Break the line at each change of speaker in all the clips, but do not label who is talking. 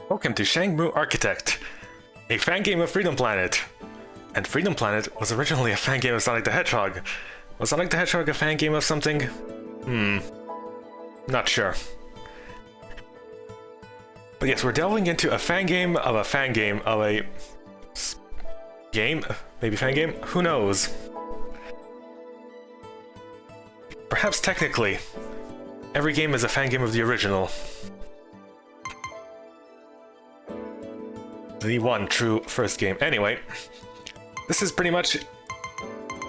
Welcome to Shangmu Architect, a fan game of Freedom Planet. And Freedom Planet was originally a fan game of Sonic the Hedgehog. Was Sonic the Hedgehog a fan game of something? Not sure. But yes, we're delving into a fan game of a fan game of a game? Maybe fan game? Who knows? Perhaps technically, every game is a fan game of the original. The one true first game. Anyway, this is pretty much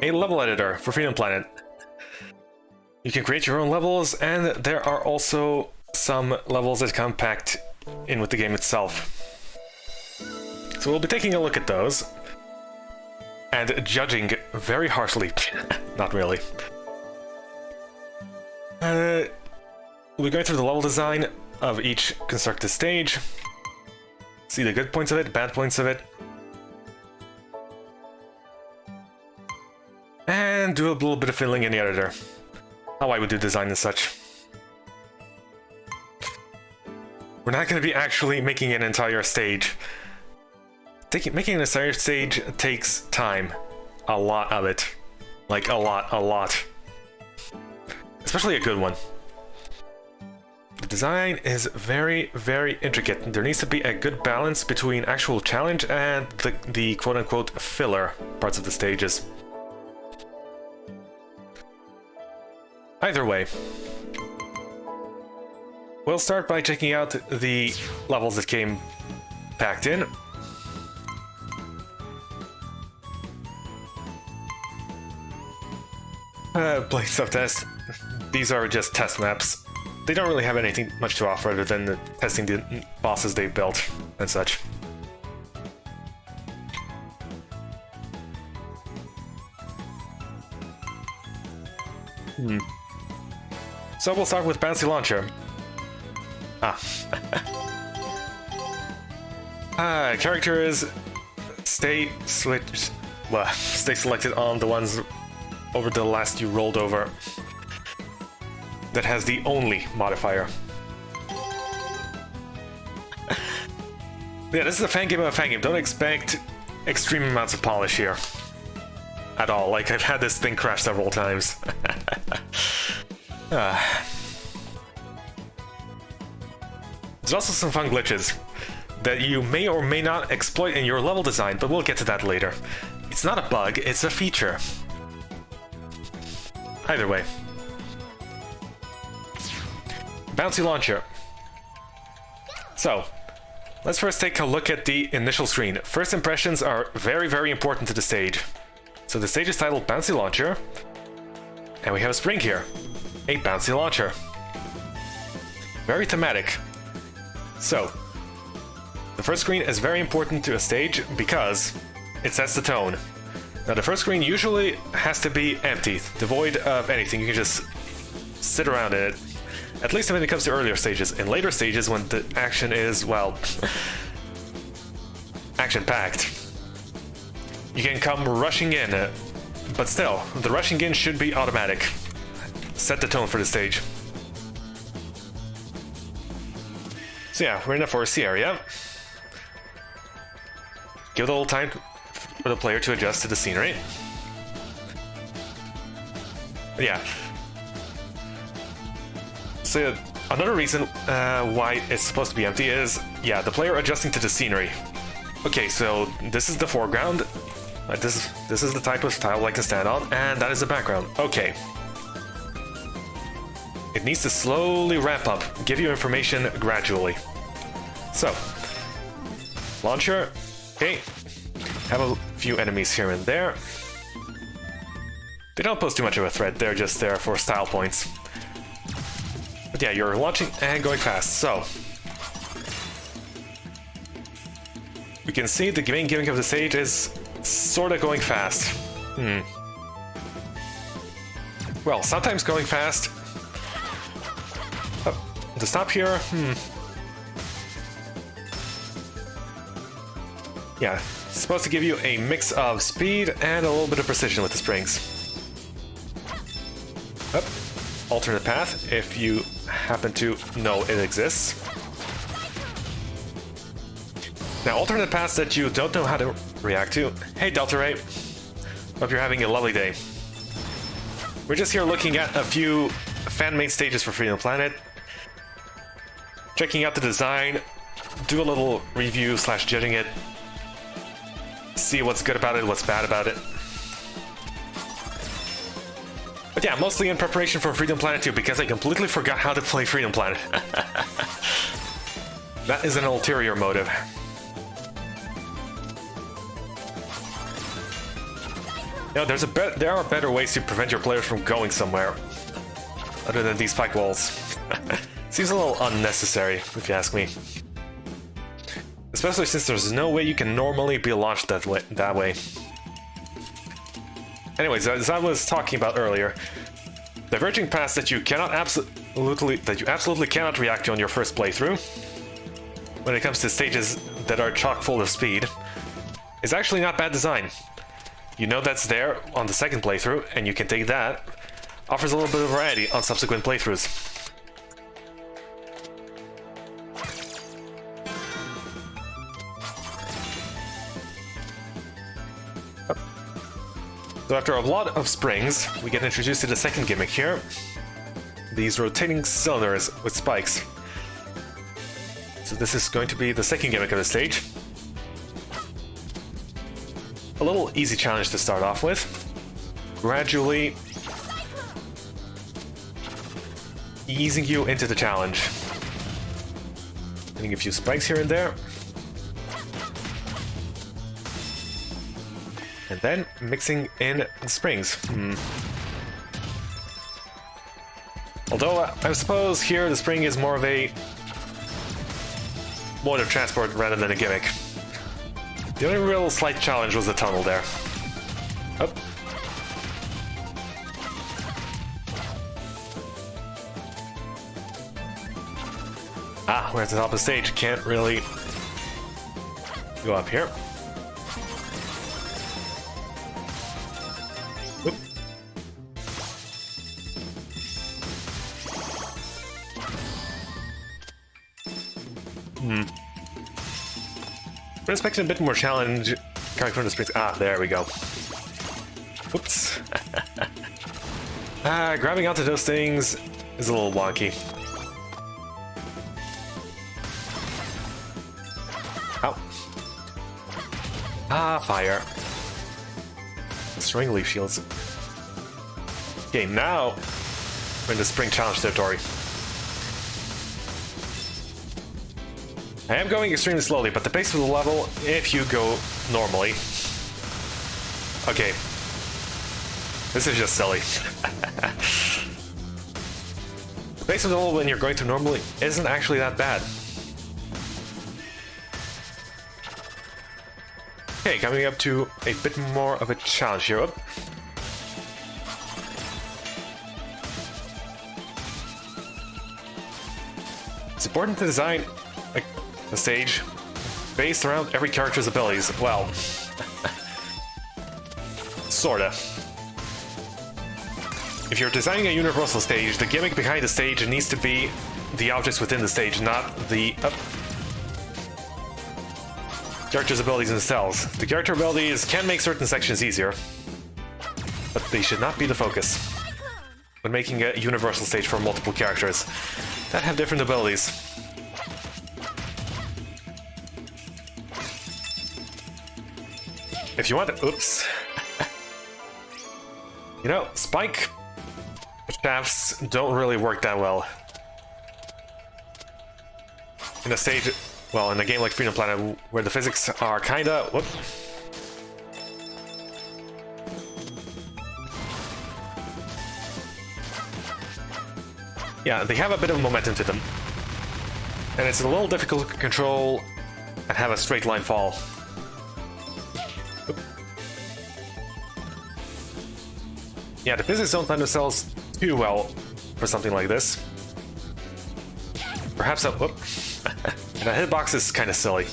a level editor for Freedom Planet. You can create your own levels, and there are also some levels that come packed in with the game itself. So we'll be taking a look at those and judging very harshly. Not really. We're going through the level design of each constructed stage. See the good points of it, bad points of it. And do a little bit of fiddling in the editor. How I would do design and such. We're not going to be actually making an entire stage. Making an entire stage takes time. A lot of it. Like, a lot. Especially a good one. The design is very, very intricate. There needs to be a good balance between actual challenge and the quote-unquote filler parts of the stages. Either way, we'll start by checking out the levels that came packed in. Play stuff test. These are just test maps. They don't really have anything much to offer other than testing the bosses they built and such. So we'll start with Bouncy Launcher. Characters stay selected on the ones over the last you rolled over. That has the only modifier. Yeah, this is a fan game of a fan game. Don't expect extreme amounts of polish here. At all. Like, I've had this thing crash several times. There's also some fun glitches that you may or may not exploit in your level design, but we'll get to that later. It's not a bug, it's a feature. Either way. Bouncy Launcher. So, let's first take a look at the initial screen. First impressions are very, very important to the stage. So the stage is titled Bouncy Launcher, and we have a spring here. A Bouncy Launcher. Very thematic. So, the first screen is very important to a stage because it sets the tone. Now the first screen usually has to be empty, devoid of anything. You can just sit around in it. At least when it comes to earlier stages. In later stages, when the action is, well, action-packed, you can come rushing in, but still, the rushing in should be automatic. Set the tone for the stage. So yeah, we're in a foresty area. Give it a little time for the player to adjust to the scenery. Yeah. So another reason why it's supposed to be empty is, yeah, the player adjusting to the scenery. Okay, so this is the foreground. This is the type of tile I can stand on, and that is the background. Okay. It needs to slowly ramp up, give you information gradually. So, launcher. Okay. Have a few enemies here and there. They don't pose too much of a threat, they're just there for style points. But yeah, you're launching and going fast, so. We can see the main gimmick of the stage is sort of going fast. Well, sometimes going fast. Oh, to stop here, Yeah, it's supposed to give you a mix of speed and a little bit of precision with the springs. Up. Alternate path, if you happen to know it exists. Now, alternate paths that you don't know how to react to. Hey, Delta Ray. Hope you're having a lovely day. We're just here looking at a few fan-made stages for Freedom Planet. Checking out the design, do a little review / judging it. See what's good about it, what's bad about it. But yeah, mostly in preparation for Freedom Planet 2 because I completely forgot how to play Freedom Planet. That is an ulterior motive. No, there are better ways to prevent your players from going somewhere other than these spike walls. Seems a little unnecessary, if you ask me. Especially since there's no way you can normally be launched that way. Anyways, as I was talking about earlier, diverging paths that you absolutely cannot react to on your first playthrough, when it comes to stages that are chock full of speed, is actually not bad design. You know that's there on the second playthrough, and you can take that. Offers a little bit of variety on subsequent playthroughs. So after a lot of springs, we get introduced to the second gimmick here. These rotating cylinders with spikes. So this is going to be the second gimmick of the stage. A little easy challenge to start off with. Gradually easing you into the challenge. Hitting a few spikes here and there. And then mixing in the springs. Although I suppose here the spring is more of a mode of transport rather than a gimmick. The only real slight challenge was the tunnel there. Oh. Ah, we're at the top of the stage. Can't really go up here. Oop. We're expecting a bit more challenge coming from the springs. Ah, there we go. Oops. Grabbing onto those things is a little wonky. Ow. Ah, fire. String leaf shields. Okay, now we're in the spring challenge territory. I am going extremely slowly, but the pace of the level, if you go normally... Okay. This is just silly. The pace of the level when you're going through normally isn't actually that bad. Okay, coming up to a bit more of a challenge here. Up. It's important to design a stage based around every character's abilities. Well, sorta. If you're designing a universal stage, the gimmick behind the stage needs to be the objects within the stage, not the character's abilities themselves. The character abilities can make certain sections easier, but they should not be the focus when making a universal stage for multiple characters that have different abilities. If you want to... Oops. You know, spike shafts don't really work that well. In a stage... Well, in a game like Freedom Planet, where the physics are kinda... Whoop. Yeah, they have a bit of momentum to them. And it's a little difficult to control and have a straight line fall. Yeah, the physics don't lend themselves too well for something like this. Perhaps a... Whoop. The hitbox is kind of silly.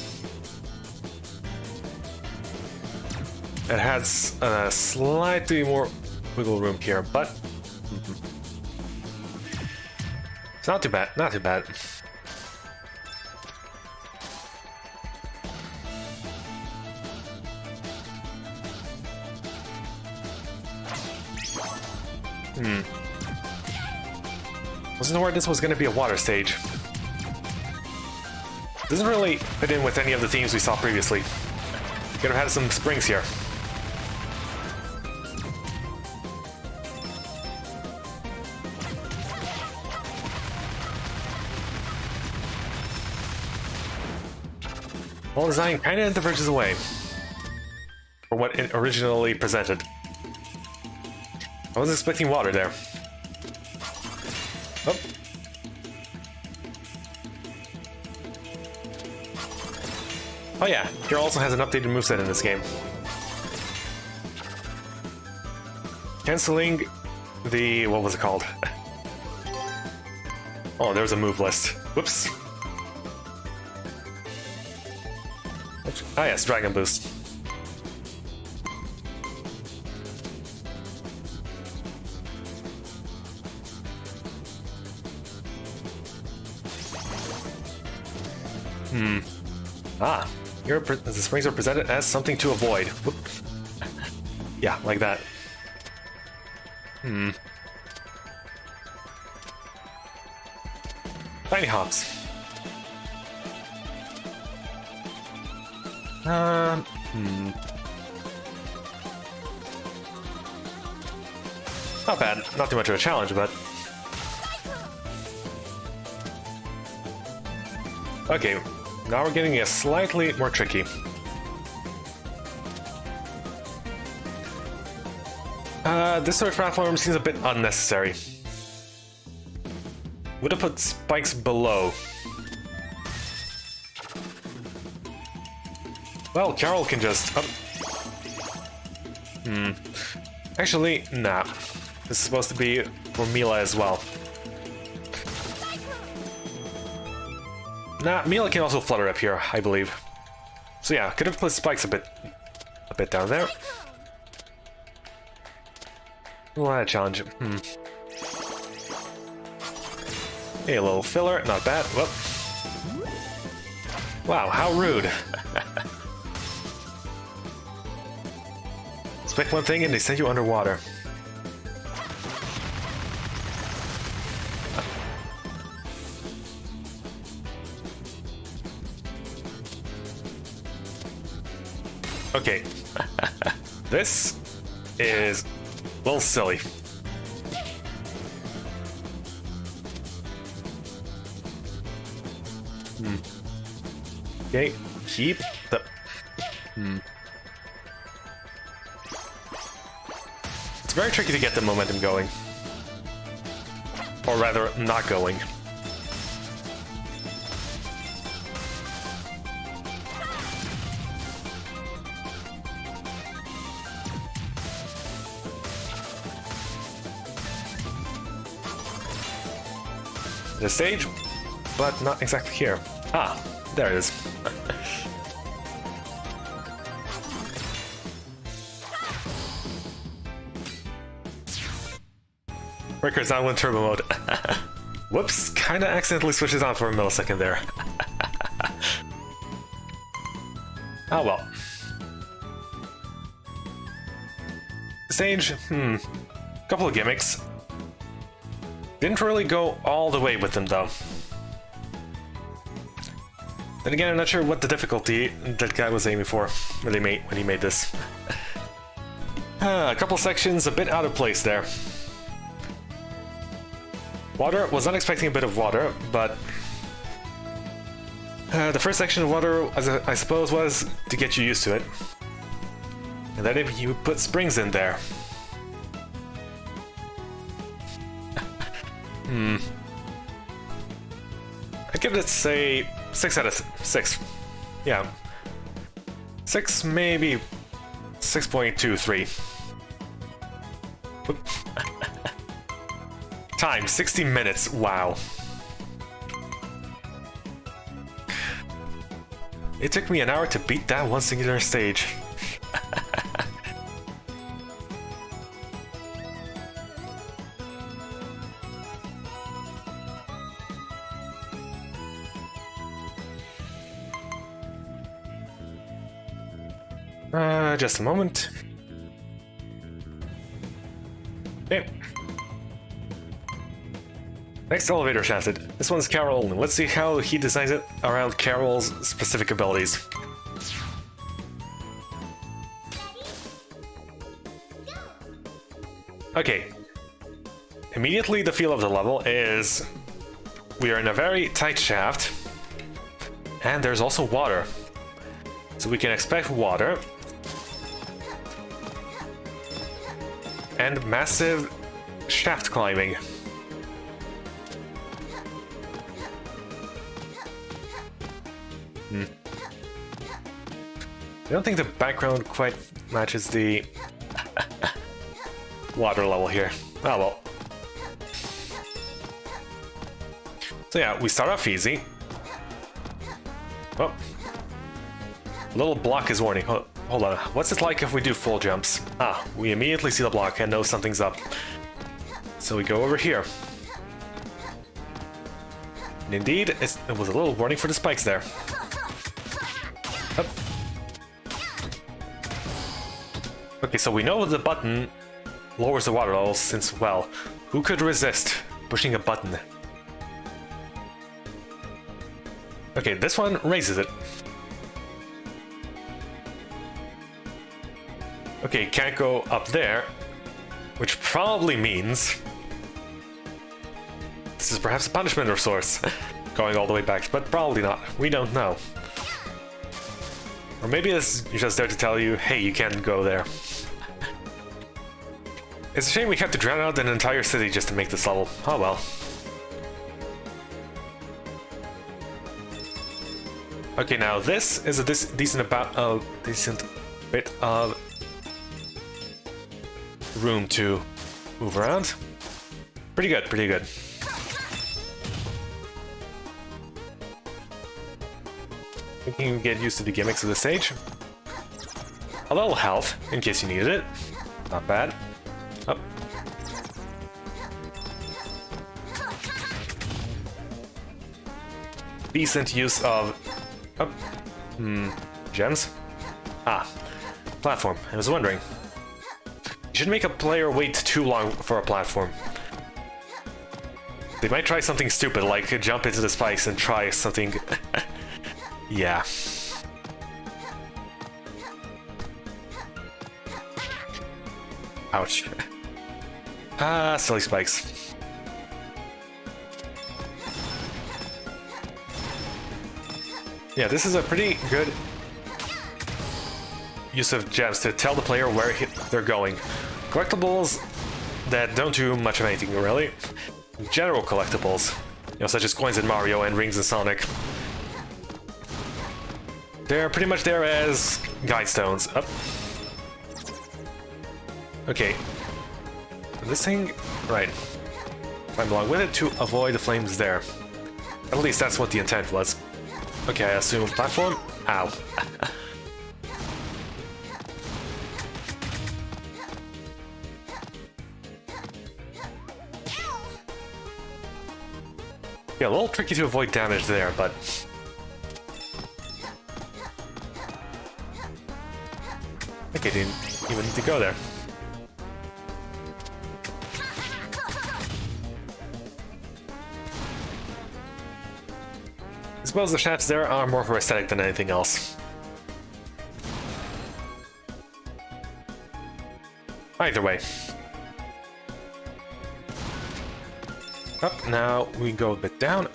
It has slightly more wiggle room here, but... It's not too bad, not too bad. Wasn't aware this was going to be a water stage. Doesn't really fit in with any of the themes we saw previously. Could have had some springs here. Well, design kind of diverges away from what it originally presented. I wasn't expecting water there. Oh. Oh yeah, here also has an updated moveset in this game. Canceling the... what was it called? Oh, there was a move list. Whoops. Ah yes, Dragon Boost. Ah, here the springs are presented as something to avoid. Whoop. Yeah, like that. Tiny hops. Not bad. Not too much of a challenge, but... okay, now we're getting a slightly more tricky. This sort of platform seems a bit unnecessary. Would have put spikes below. Well, Carol can just... Actually, nah. This is supposed to be for Mila as well. Nah, Mila can also flutter up here, I believe. So yeah, could have put spikes a bit down there. A lot of challenge. Hey, a little filler, not bad. Whoop. Wow, how rude. Expect one thing and they send you underwater. Okay. This is a little silly. Okay, keep the... It's very tricky to get the momentum going. Or rather, not going. The stage, but not exactly here. Ah, there it is. Breaker's on in turbo mode. Whoops, kinda accidentally switches on for a millisecond there. Oh well. Stage, couple of gimmicks. Didn't really go all the way with them though. Then again, I'm not sure what the difficulty that guy was aiming for when he made this. A couple sections a bit out of place there. Water, was not expecting a bit of water, but the first section of water, I suppose, was to get you used to it. And then if you put springs in there. I'd give it, say, 6 out of 6. Yeah. 6, maybe 6.23. Time, 60 minutes. Wow. It took me an hour to beat that one singular stage. Just a moment. Okay. Next elevator shafted. This one's Carol only. Let's see how he designs it around Carol's specific abilities. Okay. Immediately the feel of the level is we are in a very tight shaft, and there's also water. So we can expect water and massive shaft climbing. I don't think the background quite matches the water level here. Oh well. So yeah, we start off easy. Oh. Little block is warning. Hold on. What's it like if we do full jumps? Ah, we immediately see the block and know something's up. So we go over here. And indeed, it was a little warning for the spikes there. Up. Okay, so we know the button lowers the water level since, well, who could resist pushing a button? Okay, this one raises it. Okay, can't go up there, which probably means this is perhaps a punishment of sorts, going all the way back, but probably not. We don't know. Or maybe it's just there to tell you, hey, you can't go there. It's a shame we had to drown out an entire city just to make this level. Oh well. Okay, now this is a decent bit of room to move around. Pretty good, pretty good. We can get used to the gimmicks of the stage. A little health, in case you needed it. Not bad. Up. Decent use of... gems? Ah, platform. I was wondering. You should make a player wait too long for a platform. They might try something stupid, like jump into the spikes and try something... yeah. Ouch. Ah, silly spikes. Yeah, this is a pretty good use of gems to tell the player where they're going. Collectibles that don't do much of anything, really. General collectibles, you know, such as coins in Mario and rings in Sonic. They're pretty much there as guide stones. Up. Okay. This thing, right. Climb along with it to avoid the flames there. At least that's what the intent was. Okay, I assume platform. Ow. Yeah, a little tricky to avoid damage there, but... okay, didn't even need to go there. I suppose the shafts there are more for aesthetic than anything else. Either way. Up, now we go a bit down.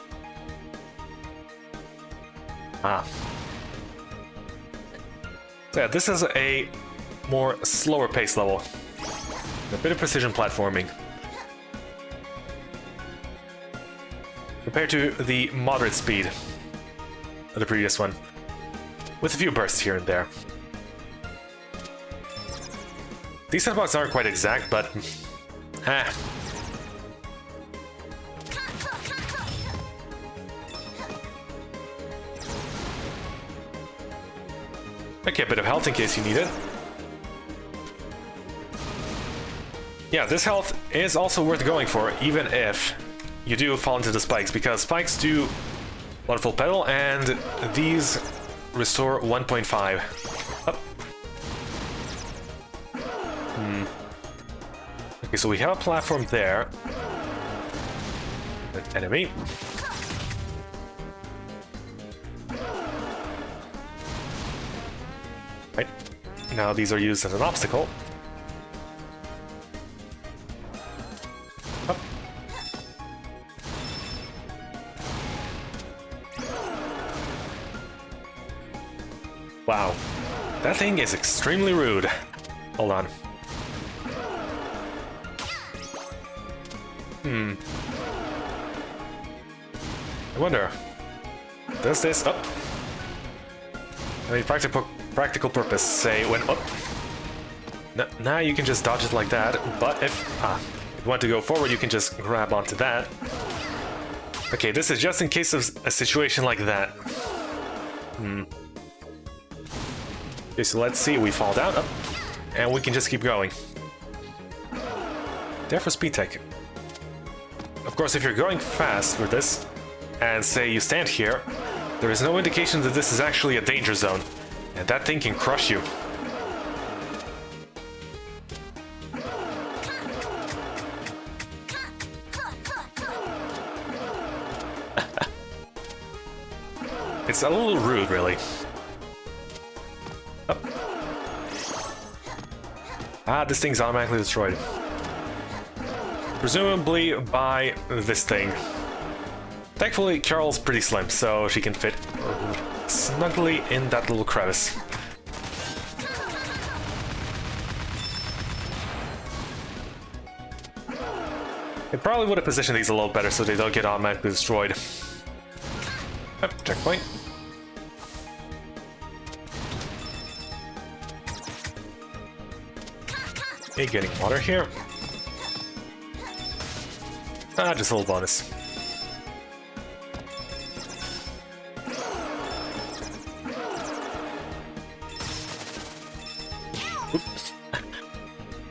Ah. So yeah, this is a more slower pace level. A bit of precision platforming. Compared to the moderate speed of the previous one. With a few bursts here and there. These hitboxes aren't quite exact, but... Okay, a bit of health in case you need it. Yeah, this health is also worth going for, even if you do fall into the spikes, because spikes do wonderful pedal, and these restore 1.5. Up. Okay, so we have a platform there. An enemy. Right. Now these are used as an obstacle. Up. Wow. That thing is extremely rude. Hold on. I wonder, does this up? I mean, practical purpose, say when up. Now you can just dodge it like that, but if you want to go forward, you can just grab onto that. Okay, this is just in case of a situation like that. Okay, so let's see, we fall down, up, and we can just keep going. There for speed tech. Of course, if you're going fast with this, and say you stand here, there is no indication that this is actually a danger zone, and that thing can crush you. It's a little rude, really. Up. This thing's automatically destroyed. Presumably by this thing. Thankfully, Carol's pretty slim, so she can fit snugly in that little crevice. It probably would have positioned these a little better so they don't get automatically destroyed. Yep, checkpoint. Okay, getting water here. Just a little bonus. Oops.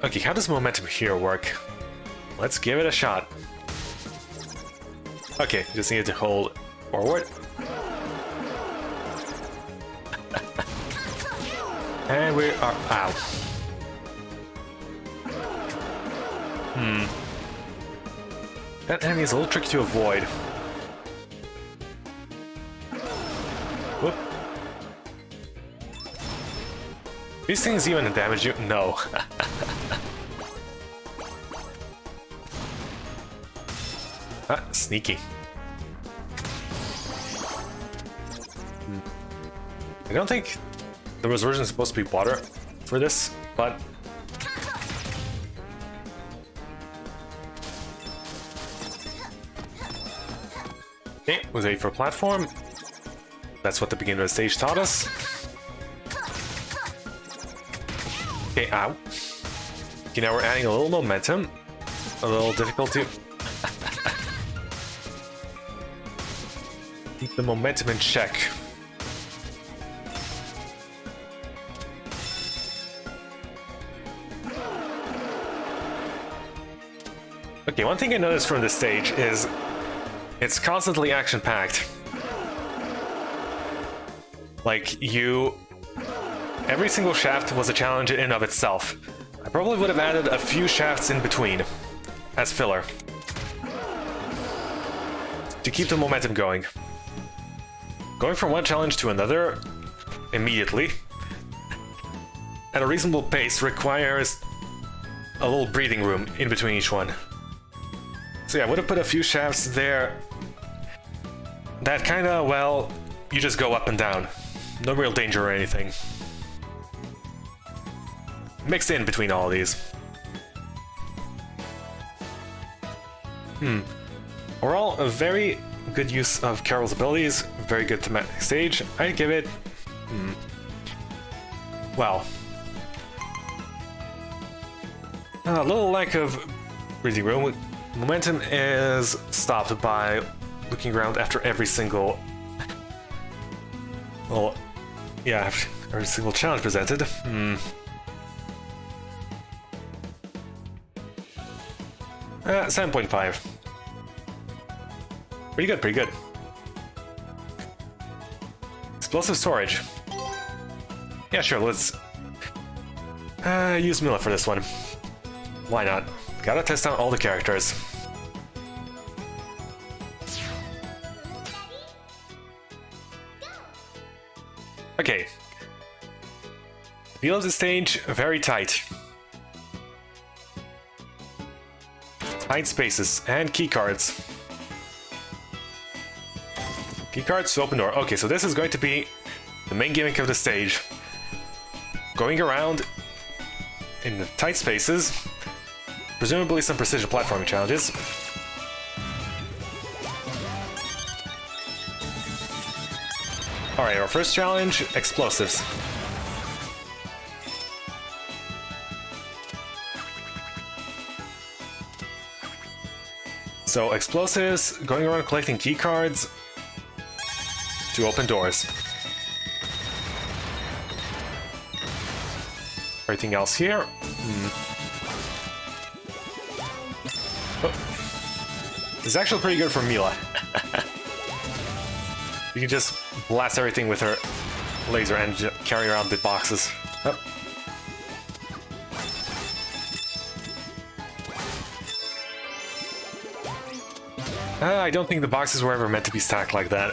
Okay, how does momentum here work? Let's give it a shot. Okay, just need to hold forward. And we are out. That enemy is a little tricky to avoid. Whoop. These things even damage you? No. Sneaky. I don't think there was originally supposed to be water for this, but okay, was A for platform. That's what the beginning of the stage taught us. Okay, ow. Okay, now we're adding a little momentum, a little difficulty. Keep the momentum in check. Okay, one thing I noticed from this stage is it's constantly action-packed. Like, every single shaft was a challenge in and of itself. I probably would have added a few shafts in between, as filler. To keep the momentum going. Going from one challenge to another, immediately, at a reasonable pace requires a little breathing room in between each one. So yeah, I would have put a few shafts there that kinda, well, you just go up and down. No real danger or anything. Mixed in between all of these. Overall, a very good use of Carol's abilities, very good thematic stage. I'd give it... well... a little lack of breathing room. Momentum is stopped by looking around after every single... well, yeah, every single challenge presented. 7.5. Pretty good, pretty good. Explosive storage. Yeah, sure, let's use Mila for this one. Why not? Gotta test out all the characters. Okay. Feel of the stage, very tight. Tight spaces and keycards. Keycards to open door. Okay, so this is going to be the main gimmick of the stage. Going around in the tight spaces. Presumably some precision platforming challenges. Alright, our first challenge, explosives. So, explosives, going around collecting key cards to open doors. Everything else here? Oh. This is actually pretty good for Mila. You can just blast everything with her laser and carry around the boxes. Oh. I don't think the boxes were ever meant to be stacked like that.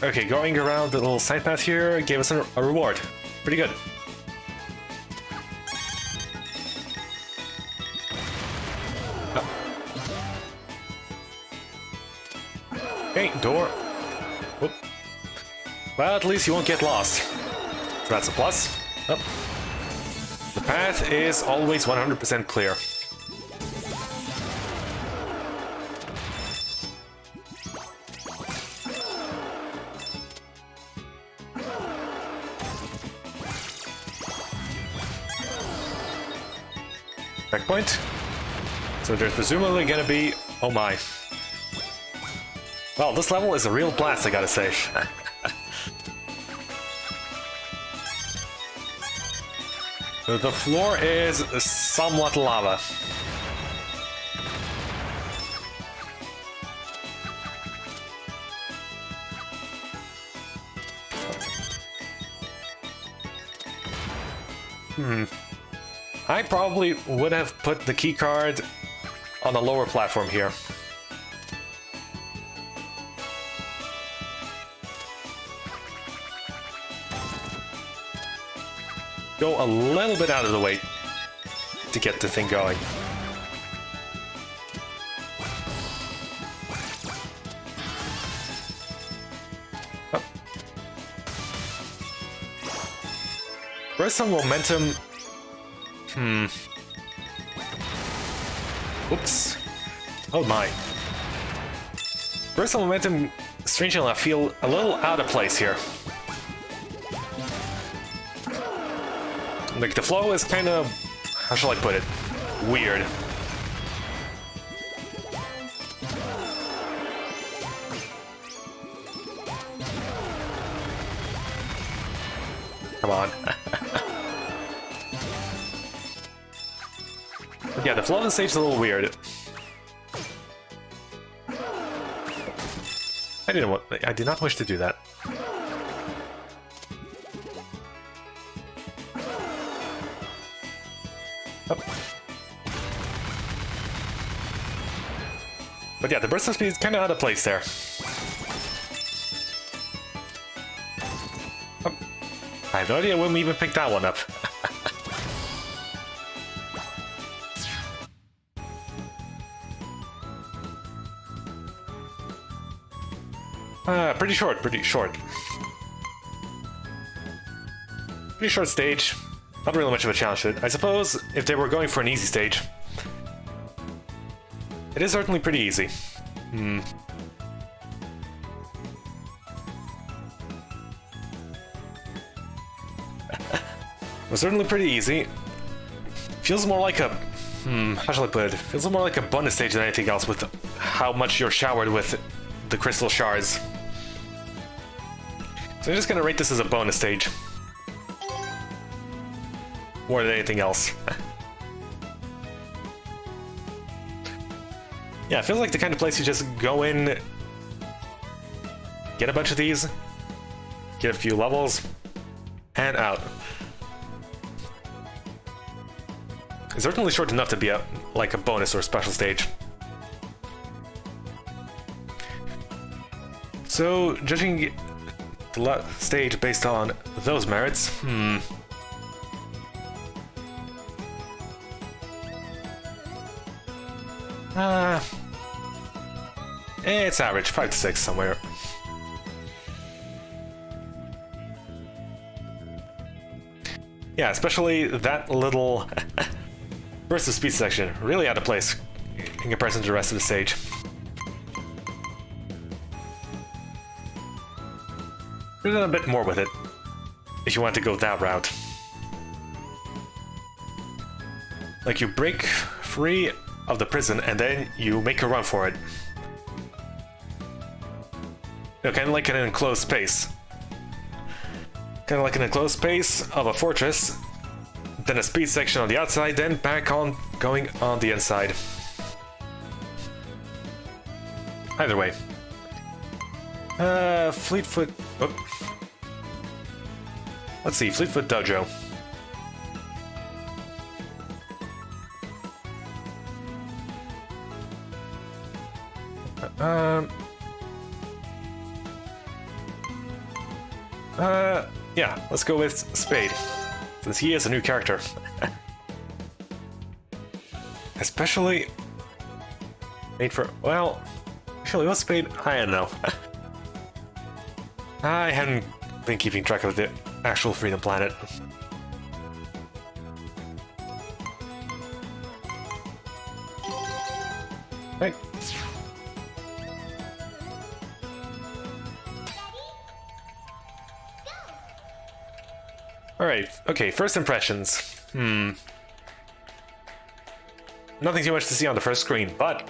Okay, going around the little side path here gave us a reward. Pretty good. Okay, door. Whoop. Well, at least you won't get lost. So that's a plus. Oh. The path is always 100% clear. Checkpoint. So there's presumably gonna be... Oh my. Well, this level is a real blast, I gotta say. The floor is somewhat lava. I probably would have put the key card on a lower platform here. Go a little bit out of the way to get the thing going. Oh. Where's some momentum? Oops. Oh my. Where's some momentum? Strangely enough, I feel a little out of place here. Like, the flow is kind of, how shall I put it, weird. Come on. But yeah, the flow of the stage is a little weird. I did not wish to do that. But yeah, the burst of speed is kind of out of place there. I have no idea when we even picked that one up. Pretty short. Pretty short stage. Not really much of a challenge to it. I suppose if they were going for an easy stage, it is certainly pretty easy. It was certainly pretty easy. Feels more like a... how shall I put it? Feels more like a bonus stage than anything else with how much you're showered with the crystal shards. So I'm just gonna rate this as a bonus stage. More than anything else. Yeah, it feels like the kind of place you just go in, get a bunch of these, get a few levels, and out. is certainly short enough to be like a bonus or special stage. So, judging the stage based on those merits, it's average, 5 to 6 somewhere. Yeah, especially that little versus speed section, really out of place in comparison to the rest of the stage. Could have done a bit more with it, if you want to go that route. Like, you break free of the prison and then you make a run for it. You know, kind of like an enclosed space. Kind of like an enclosed space of a fortress, then a speed section on the outside, then back on going on the inside. Either way. Fleetfoot... Oh. Let's see, Fleetfoot Dojo. Yeah, let's go with Spade, since he is a new character. Especially made for, well, actually, what's Spade? I don't know. I haven't been keeping track of the actual Freedom Planet. Right. Alright, okay, first impressions. Nothing too much to see on the first screen, but...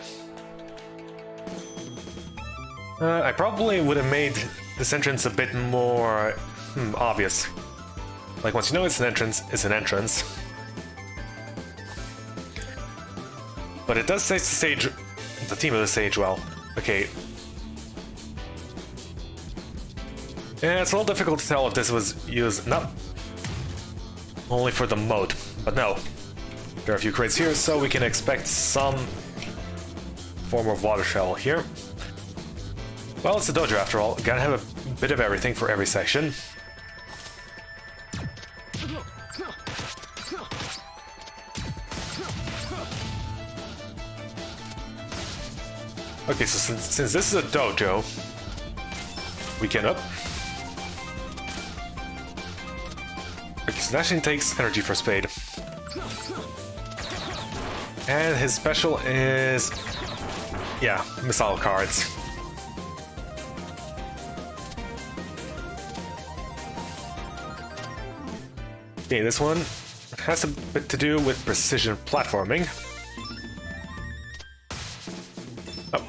I probably would have made this entrance a bit more... obvious. Like, once you know it's an entrance, it's an entrance. But it does set the stage... the theme of the stage well. Okay. Yeah, it's a little difficult to tell if this was used... not only for the mode, but no. There are a few crates here, so we can expect some form of water shell here. Well, it's a dojo after all. Gotta have a bit of everything for every section. Okay, so since this is a dojo, we can up. Okay, so dashing takes energy for Spade. And his special is... yeah, missile cards. Okay, this one has a bit to do with precision platforming. Oh.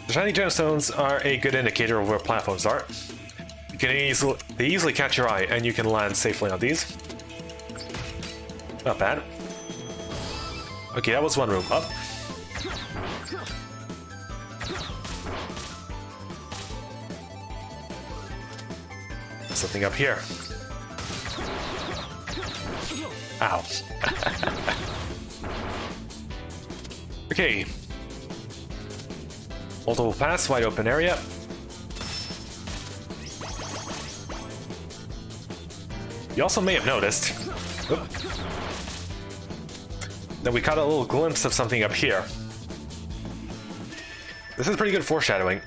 The shiny gemstones are a good indicator of where platforms are. They easily catch your eye, and you can land safely on these. Not bad. Okay, that was one room. Up. Something up here. Ow. Okay. Multiple paths, wide open area. You also may have noticed that we caught a little glimpse of something up here. This is pretty good foreshadowing.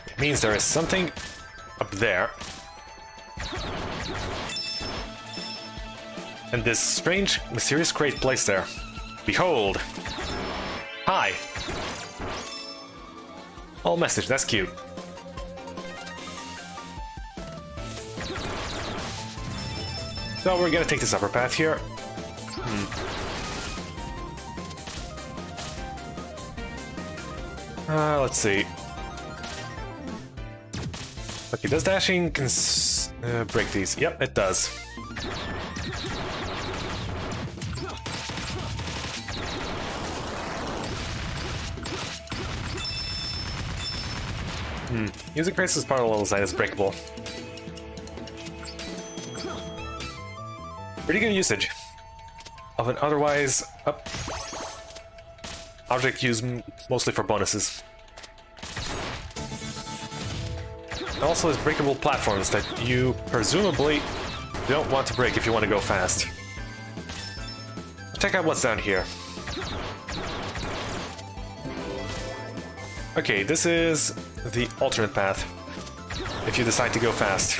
It means there is something up there. And this strange, mysterious crate placed there. Behold! Hi! Oh, message, that's cute. So we're gonna take this upper path here. Let's see. Okay, does dashing break these? Yep, it does. Using crates as part of the level design is breakable. Pretty good usage. of an otherwise object used mostly for bonuses. It also has breakable platforms that you presumably don't want to break if you want to go fast. Check out what's down here. Okay, this is the alternate path if you decide to go fast.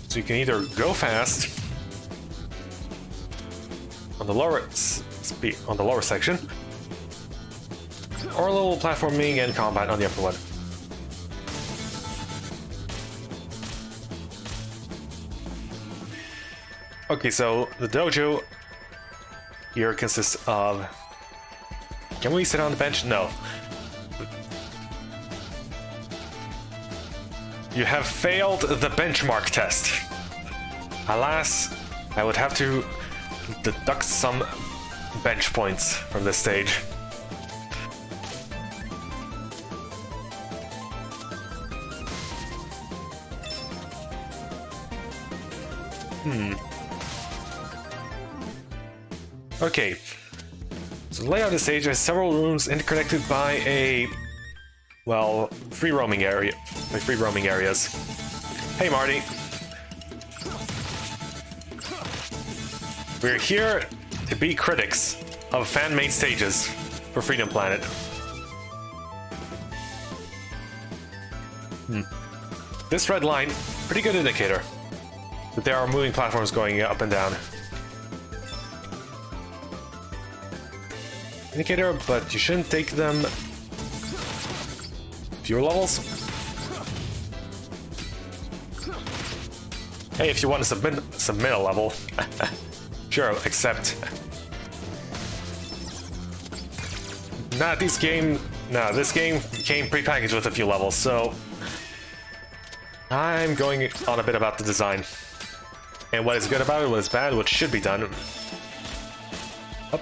So you can either go fast on the lower speed on the lower section, or a little platforming and combat on the upper one. Okay, so the dojo here consists of... Can we sit on the bench? No. You have failed the benchmark test. Alas, I would have to deduct some bench points from this stage. Okay. So the layout of the stage has several rooms interconnected by a... well, free roaming area. By free roaming areas. Hey, Marty. We're here to be critics of fan-made stages for Freedom Planet. This red line, pretty good indicator that there are moving platforms going up and down. Indicator, but you shouldn't take them fewer levels. Hey, if you want to submit a level, sure, accept. This game came prepackaged with a few levels, so I'm going on a bit about the design and what is good about it, what is bad, what should be done. Up.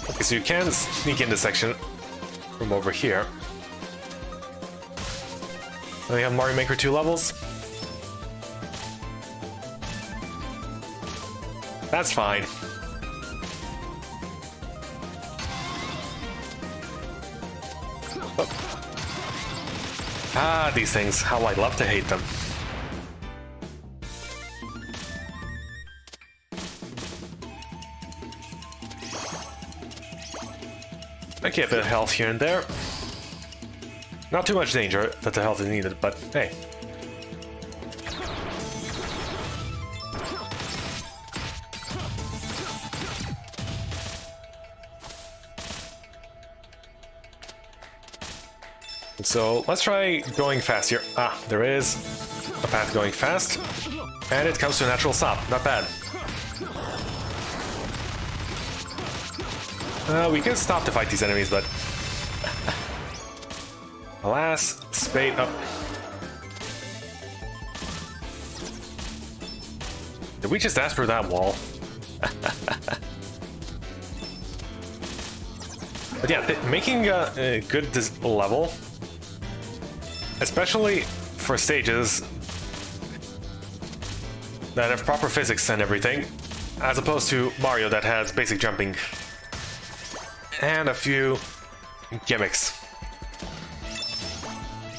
Okay, so you can sneak in this section from over here. Then we have Mario Maker 2 levels. That's fine. Ah, these things, how I love to hate them. Okay, a bit of health here and there. Not too much danger that the health is needed, but hey. So let's try going fast here. Ah, there is a path going fast, and it comes to a natural stop. Not bad. We can stop to fight these enemies, but alas, spade up. Did we just ask for that wall? But yeah, making a good level, especially for stages that have proper physics and everything, as opposed to Mario that has basic jumping and a few gimmicks.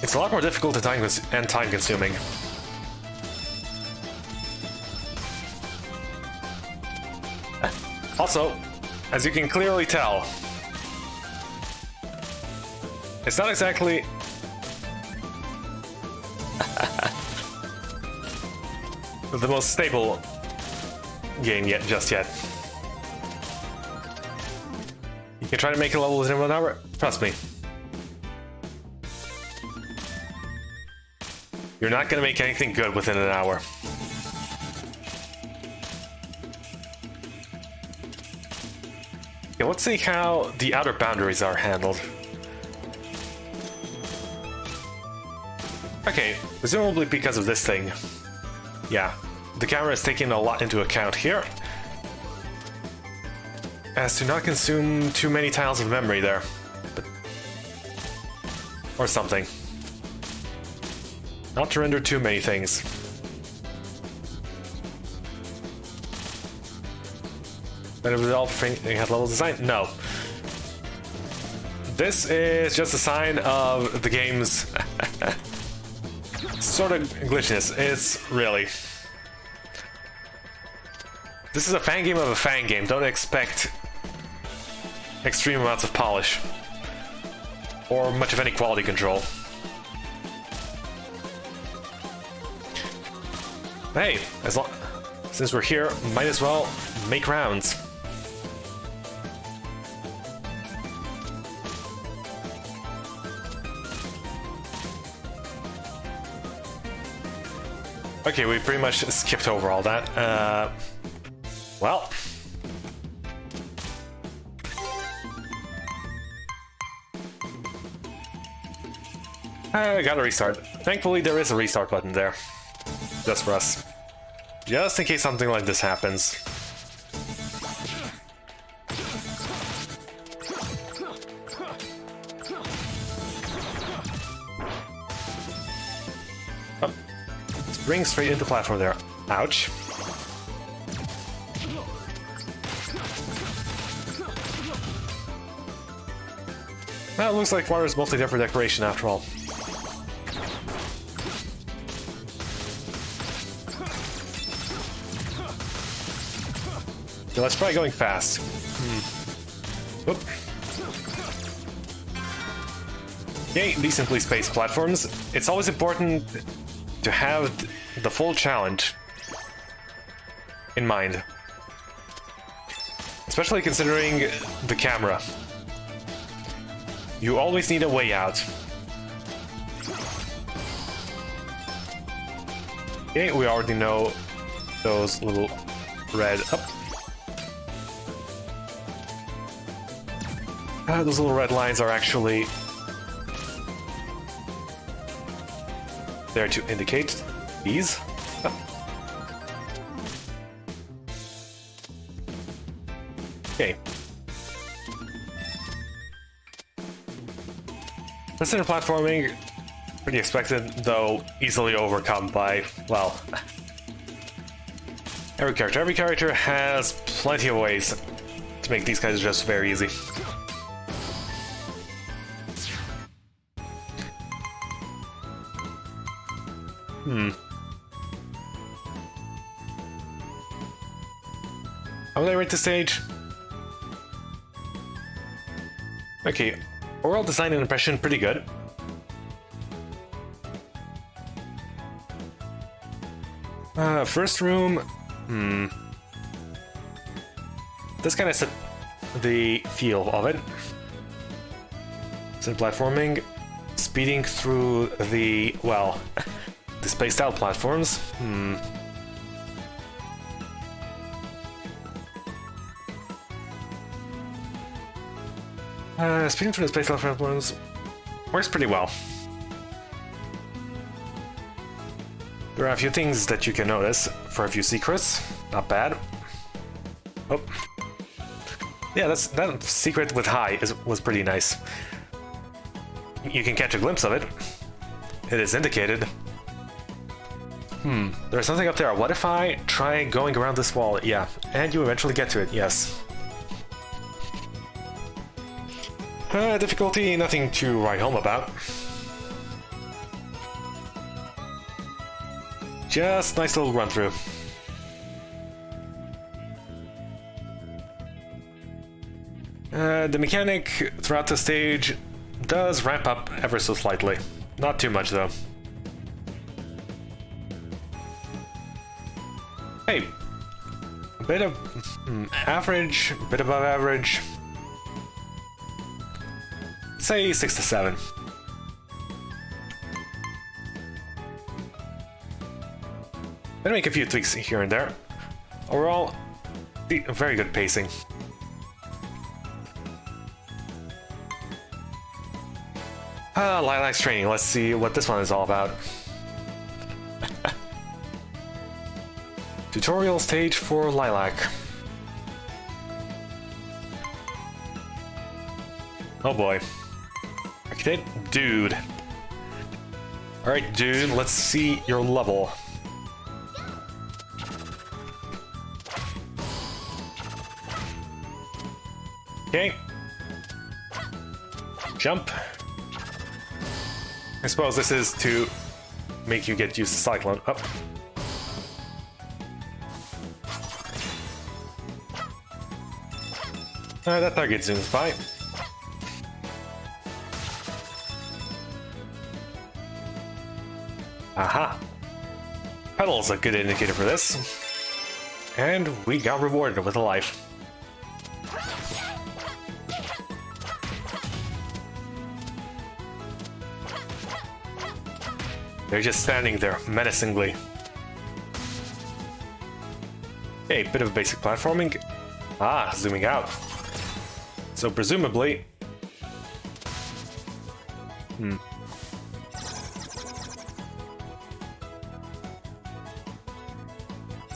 It's a lot more difficult and time-consuming. Also, as you can clearly tell, it's not exactly the most stable game just yet. You can try to make a level within 1 hour, trust me. You're not gonna make anything good within an hour. Okay, let's see how the outer boundaries are handled. Okay, presumably because of this thing. Yeah, the camera is taking a lot into account here, as to not consume too many tiles of memory there. Or something. Not to render too many things. Better develop had level design? No. This is just a sign of the game's sort of glitchiness. It's really. This is a fan game of a fan game. Don't expect extreme amounts of polish or much of any quality control. Hey, since we're here, might as well make rounds. Okay, we pretty much skipped over all that. Well. I gotta restart. Thankfully, there is a restart button there. Just for us. Just in case something like this happens. Oh. Spring straight into the platform there. Ouch. Well, it looks like water is mostly there for decoration after all. So let's try going fast. Oop. Okay, decently spaced platforms. It's always important to have the full challenge in mind. Especially considering the camera. You always need a way out. Okay, we already know those little red... those little red lines are actually there to indicate these. Okay. Listener platforming, pretty expected, though easily overcome by, well, every character. Every character has plenty of ways to make these guys just very easy. How would I rate the stage? Okay, overall design and impression pretty good. First room, this kind of set the feel of it. It's in platforming, speeding through the, well, the spaced out platforms. Speeding through the spaced out platforms works pretty well. There are a few things that you can notice for a few secrets. Not bad. Oh. Yeah, that secret with high was pretty nice. You can catch a glimpse of it. It is indicated. There's something up there. What if I try going around this wall? Yeah, and you eventually get to it, yes. Difficulty, nothing to write home about. Just nice little run through. The mechanic throughout the stage does ramp up ever so slightly. Not too much though. Hey, a bit of average, a bit above average. Say 6 to 7. Gonna make a few tweaks here and there. Overall, very good pacing. Lilac's training. Let's see what this one is all about. Tutorial stage for Lilac. Oh boy. Architect? Dude. Alright, dude, let's see your level. Okay. Jump. I suppose this is to make you get used to Cyclone. Up. That target zooms by. Aha! Pedal's a good indicator for this. And we got rewarded with a life. They're just standing there, menacingly. Okay, bit of basic platforming. Ah, zooming out. So presumably...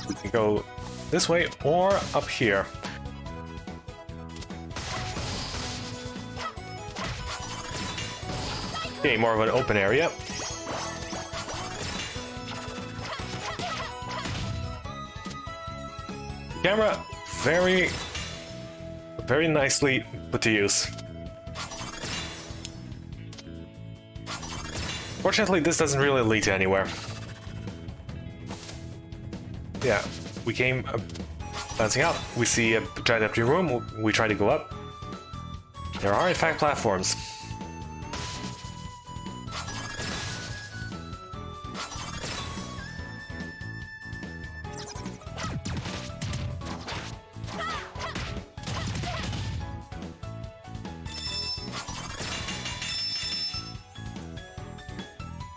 We can go this way or up here. Okay, more of an open area. Camera, very nicely put to use. Fortunately, this doesn't really lead to anywhere. Yeah, we came bouncing out. We see a giant empty room. We try to go up. There are, in fact, platforms.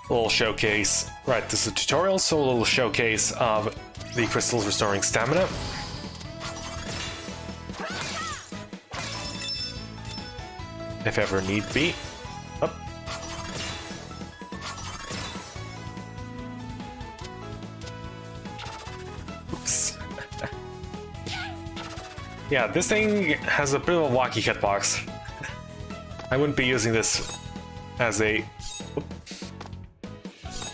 A little showcase. Right, this is a tutorial, so a little showcase of the crystals restoring stamina. If ever need be. Up. Oops. Yeah, this thing has a bit of a wacky hitbox. I wouldn't be using this as a...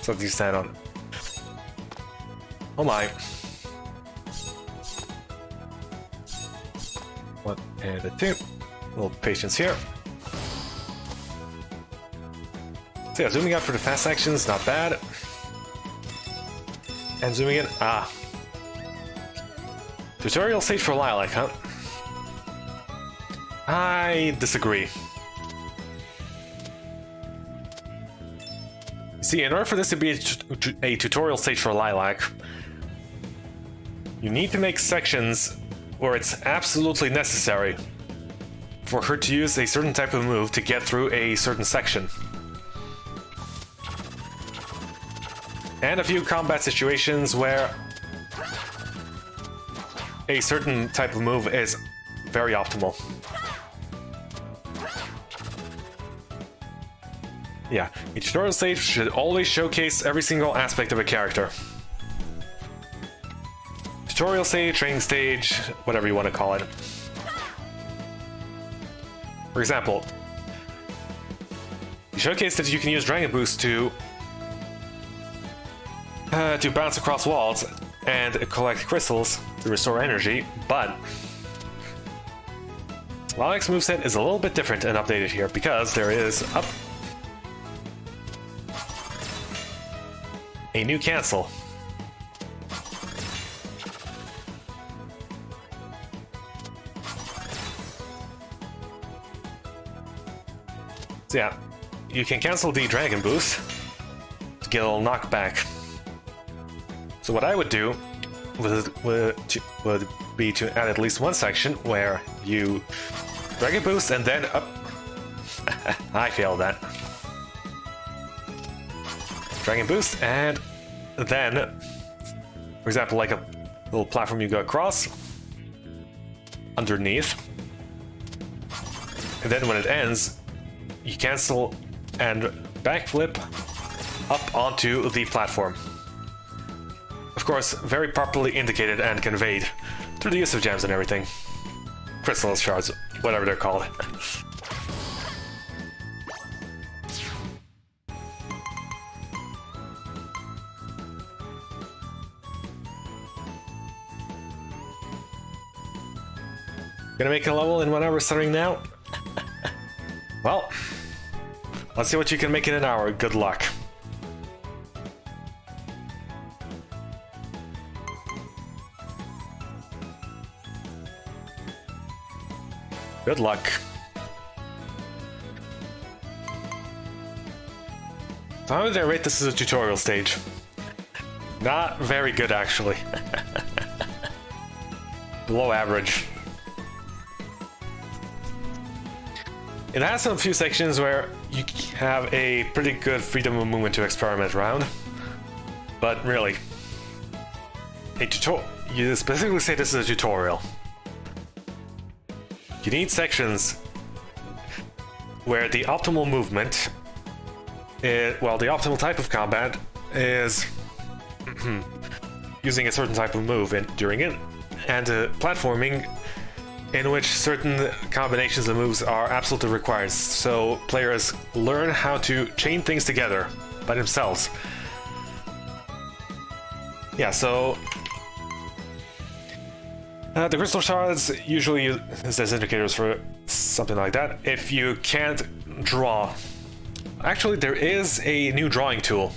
something to stand on. Oh my. One and a two. A little patience here. So yeah, zooming out for the fast sections, not bad. And zooming in, ah. Tutorial stage for Lilac, huh? I disagree. See, in order for this to be a tutorial stage for Lilac, you need to make sections where it's absolutely necessary for her to use a certain type of move to get through a certain section. And a few combat situations where a certain type of move is very optimal. Yeah, a tutorial stage should always showcase every single aspect of a character. Tutorial stage, training stage, whatever you want to call it. For example, you showcase that you can use Dragon Boost to bounce across walls and collect crystals to restore energy, but Lilac's moveset is a little bit different and updated here because there is a new cancel. So yeah, you can cancel the Dragon Boost to get a little knockback. So what I would do would be to add at least one section where you Dragon Boost and then up. I failed that. Dragon Boost, and then, for example, like a little platform you go across, underneath, and then when it ends, you cancel and backflip up onto the platform. Of course, very properly indicated and conveyed through the use of gems and everything. Crystal shards, whatever they're called. Gonna make a level in 1 hour starting now? Well, let's see what you can make in an hour. Good luck. Good luck. So how would I rate this as a tutorial stage? Not very good, actually. Below average. It has a few sections where you have a pretty good freedom of movement to experiment around. But really, you specifically say this is a tutorial. You need sections where the optimal movement, well, the optimal type of combat is using a certain type of move during it, and platforming in which certain combinations of moves are absolutely required, so players learn how to chain things together by themselves. Yeah, so the crystal shards usually use as indicators for something like that. If you can't draw, actually there is a new drawing tool,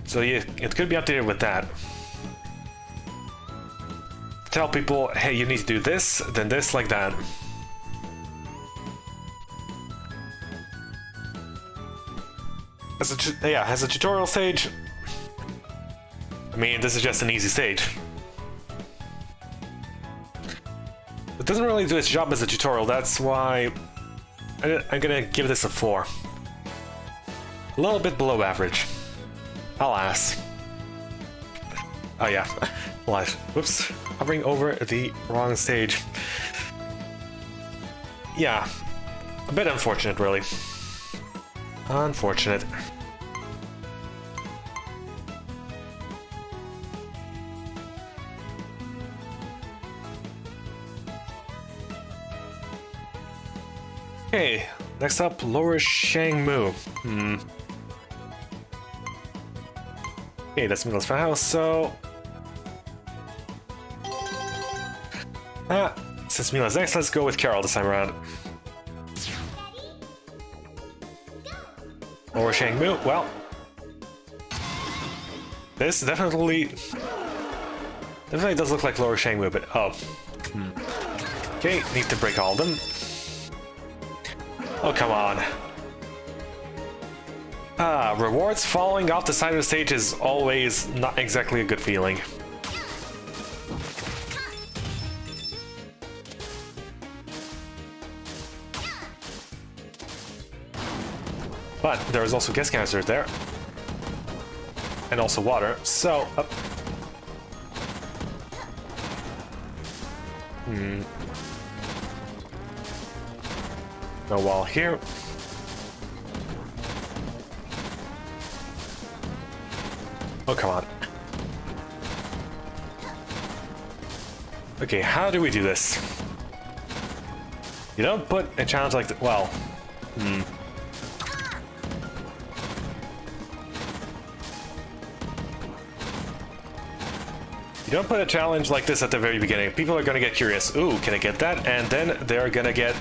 so it could be updated with that. Tell people, hey, you need to do this, then this, like that. As a tutorial stage, I mean, this is just an easy stage. It doesn't really do its job as a tutorial, that's why I'm gonna give this a 4. A little bit below average. Alas. Oh yeah, whoops, hovering over the wrong stage. Yeah, a bit unfortunate, really. Unfortunate. Okay, next up, Lower Shangmu. Okay, that's Mila's house, so... since Mila's next, let's go with Carol this time around. Lower Shangmu, well... This definitely does look like Lower Shangmu, but oh. Okay, need to break all of them. Oh, come on. Rewards falling off the side of the stage is always not exactly a good feeling. But there's also gas canisters there. And also water, so... No wall here. Oh, come on. Okay, how do we do this? You don't put a challenge like that. Well, You don't put a challenge like this at the very beginning. People are gonna get curious. Ooh, can I get that? And then they're gonna get...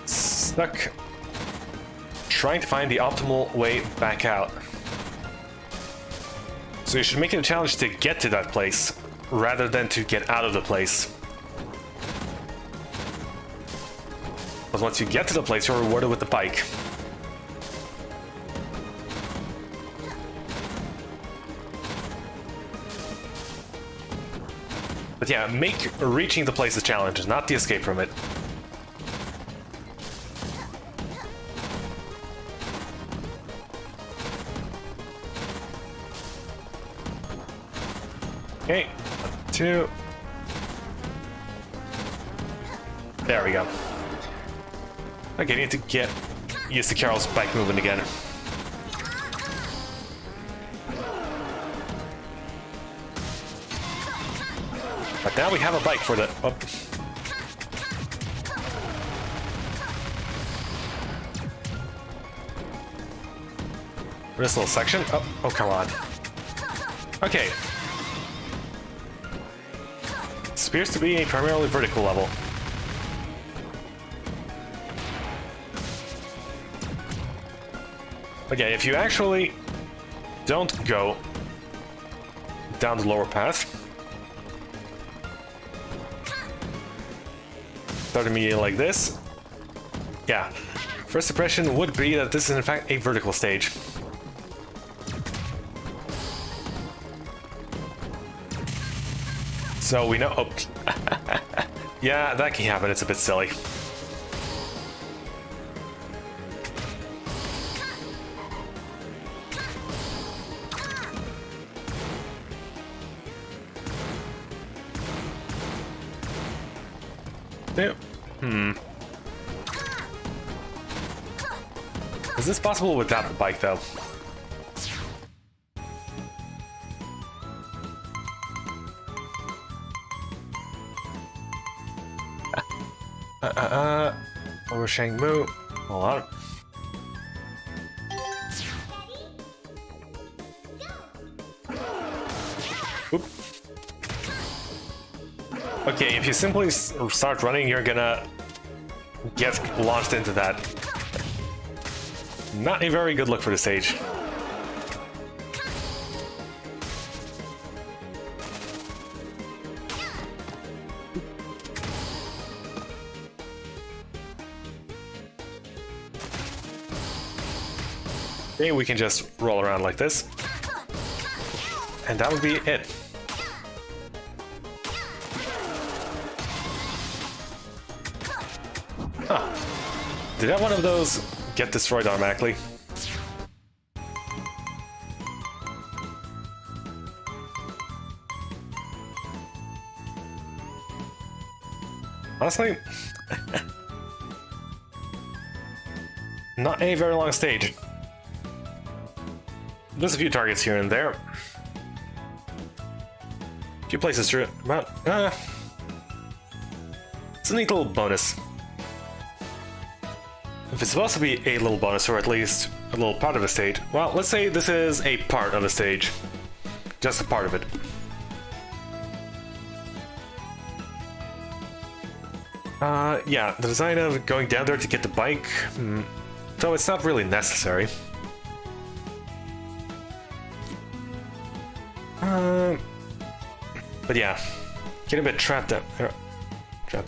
stuck trying to find the optimal way back out. So you should make it a challenge to get to that place rather than to get out of the place. But once you get to the place, you're rewarded with the bike. But yeah, make reaching the place a challenge, not the escape from it. Okay, 1, 2. There we go. Okay, I need to get used to Carol's bike moving again. But now we have a bike for the... Oh. For this little section. Oh, come on. Okay. This appears to be a primarily vertical level. Okay, if you actually don't go down the lower path, start immediately like this, yeah, first impression would be that this is in fact a vertical stage. So we know. Oh. Yeah, that can happen. It's a bit silly. Is this possible without the bike, though? Over Shangmu. Hold on. Oop. Okay, if you simply start running, you're gonna get launched into that. Not a very good look for the stage. Okay, we can just roll around like this. And that would be it. Huh. Did that one of those get destroyed automatically? Honestly, not a very long stage. There's a few targets here and there. A few places through it. But, it's a neat little bonus. If it's supposed to be a little bonus, or at least a little part of the stage, well, let's say this is a part of the stage. Just a part of it. Yeah, the design of going down there to get the bike, so it's not really necessary. But yeah, getting a bit trapped in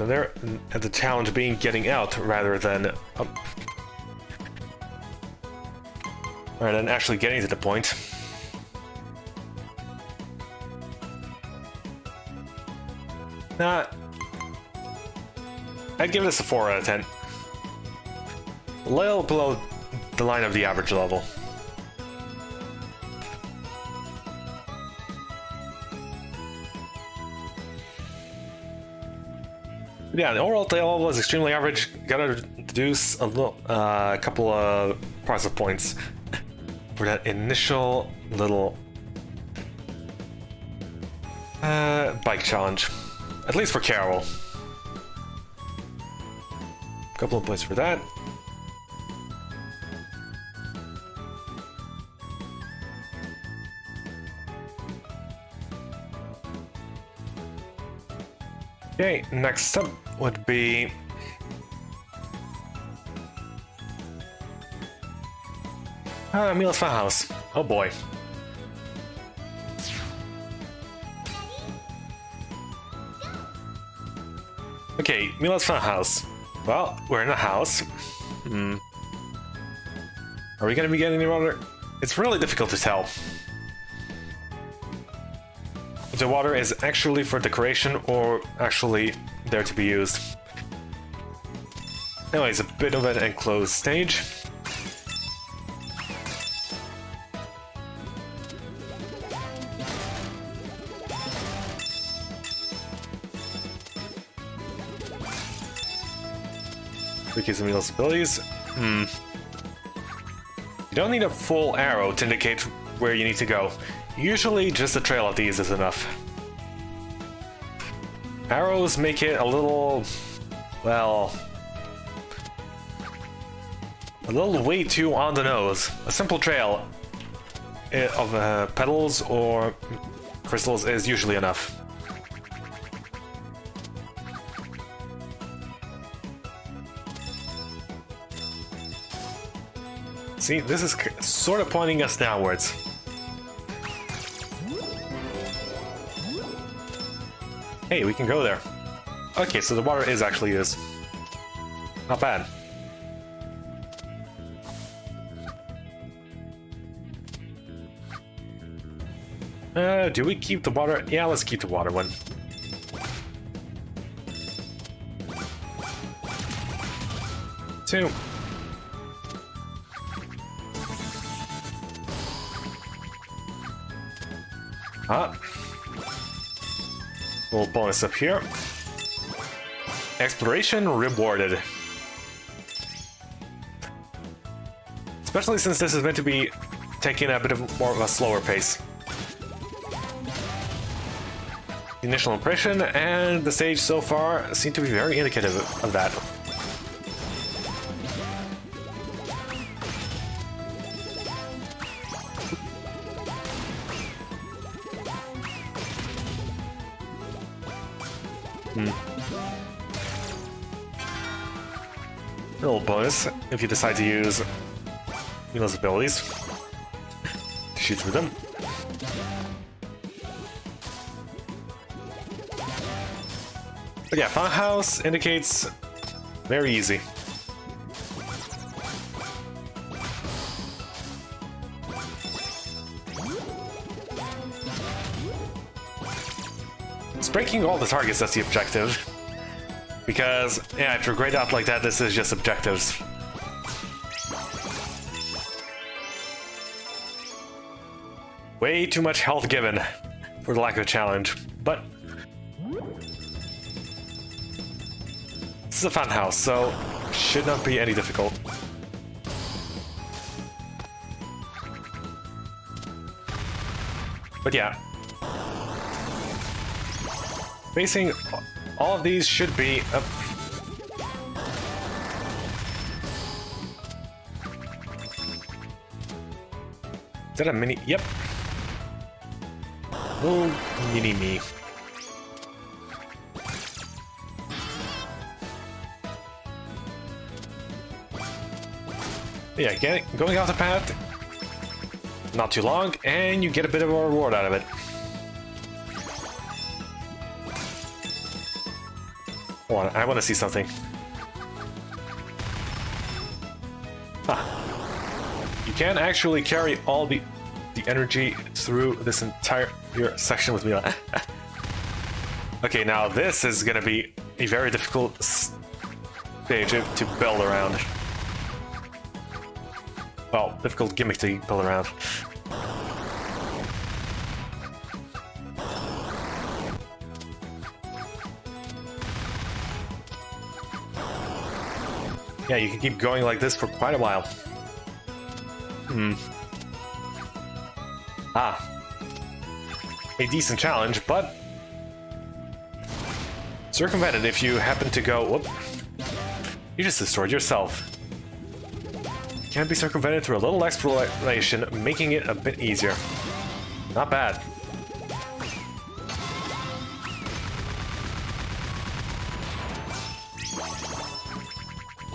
there, and the challenge being getting out rather than up. Rather than actually getting to the point. I'd give this a 4 out of 10. A little below the line of the average level. Yeah, the overall level was extremely average. Gotta deduce a couple of positive points for that initial little bike challenge. At least for Carol. A couple of points for that. Okay, next up would be Mila's Fun House. Oh boy. Okay, Mila's Fun House. Well, we're in a house. Are we gonna be getting any water? It's really difficult to tell. If the water is actually for decoration or actually there to be used. Anyways, a bit of an enclosed stage. Because of Mila's abilities. You don't need a full arrow to indicate where you need to go. Usually just a trail of these is enough. Arrows make it a little, well, a little way too on the nose. A simple trail of petals or crystals is usually enough. See, this is sort of pointing us downwards. Hey, we can go there. Okay, so the water is actually not bad. Do we keep the water? Yeah, let's keep the water one. Two. Little bonus up here. Exploration rewarded. Especially since this is meant to be taking a bit of more of a slower pace. The initial impression and the stage so far seem to be very indicative of that. A little bonus if you decide to use Mila's abilities to shoot through them. But yeah, Funhouse indicates very easy. It's breaking all the targets, that's the objective. Because, yeah, after a grayed out like that, this is just objectives. Way too much health given for the lack of a challenge, but this is a fun house, so should not be any difficult. But yeah, facing all of these should be up. Is that a mini? Yep. Little mini me. Yeah, going off the path, not too long, and you get a bit of a reward out of it. Hold on, I want to see something. You can actually carry all the energy through this entire section with Mila. Okay, now this is gonna be a very difficult stage to build around. Well, difficult gimmick to build around. Yeah, you can keep going like this for quite a while. A decent challenge, but circumvented if you happen to go, whoop, you just destroyed yourself. Can be circumvented through a little exploration, making it a bit easier. Not bad.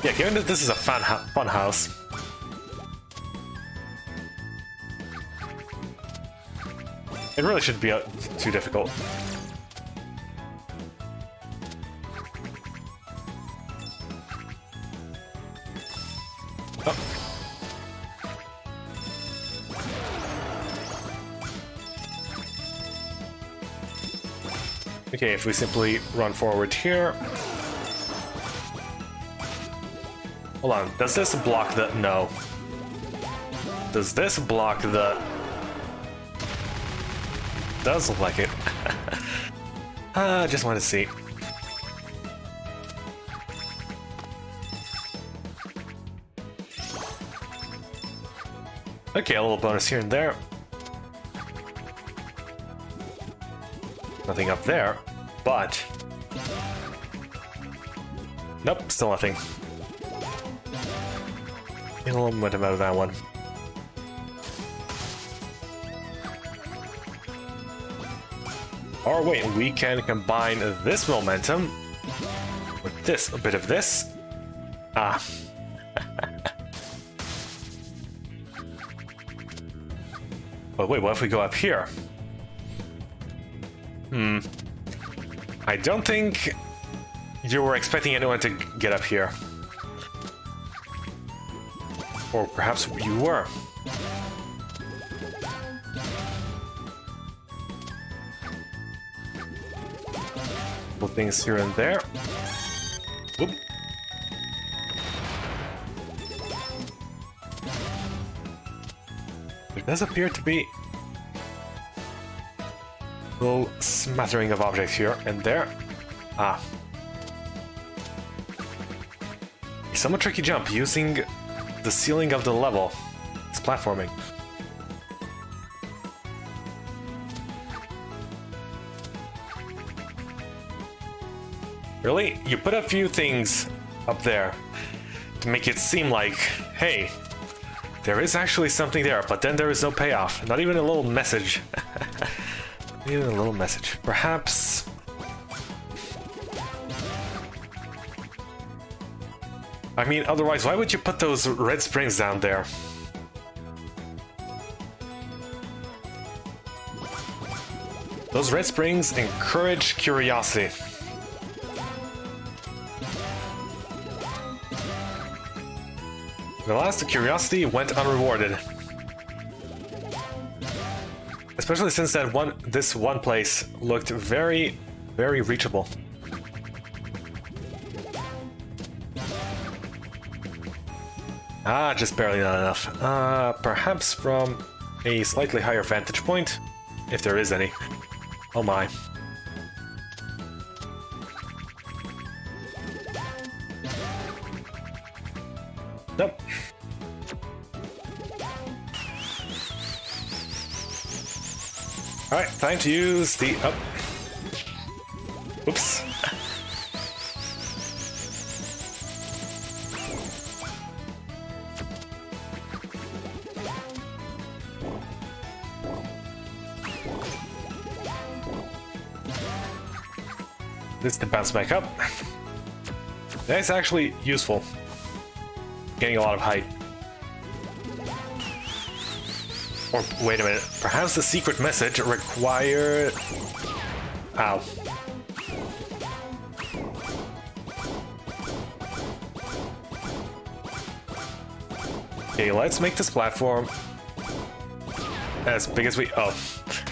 Yeah, given that this is a fun house, it really shouldn't be too difficult. Oh. Okay, if we simply run forward here. Hold on, does this block the... No. Does this block the... Does look like it. I just want to see. Okay, a little bonus here and there. Nothing up there, but... Nope, still nothing. Get a little momentum out of that one. Or wait, we can combine this momentum with this, a bit of this. Ah. But wait, what if we go up here? I don't think you were expecting anyone to get up here. Or perhaps you were. Couple things here and there. Whoop. There does appear to be a little smattering of objects here and there. Ah. A somewhat tricky jump using the ceiling of the level. It's platforming. Really? You put a few things up there to make it seem like, hey, there is actually something there, but then there is no payoff. Not even a little message. Not even a little message. Perhaps... I mean, otherwise, why would you put those red springs down there? Those red springs encourage curiosity. Alas, the curiosity went unrewarded. Especially since this one place looked very, very reachable. Ah, just barely not enough. Perhaps from a slightly higher vantage point, if there is any. Oh my. Nope. Alright, time to use the up. Oops. This to bounce back up. That's actually useful. Getting a lot of height. Or wait a minute, perhaps the secret message required... Ow. Okay, let's make this platform as big as we... Oh.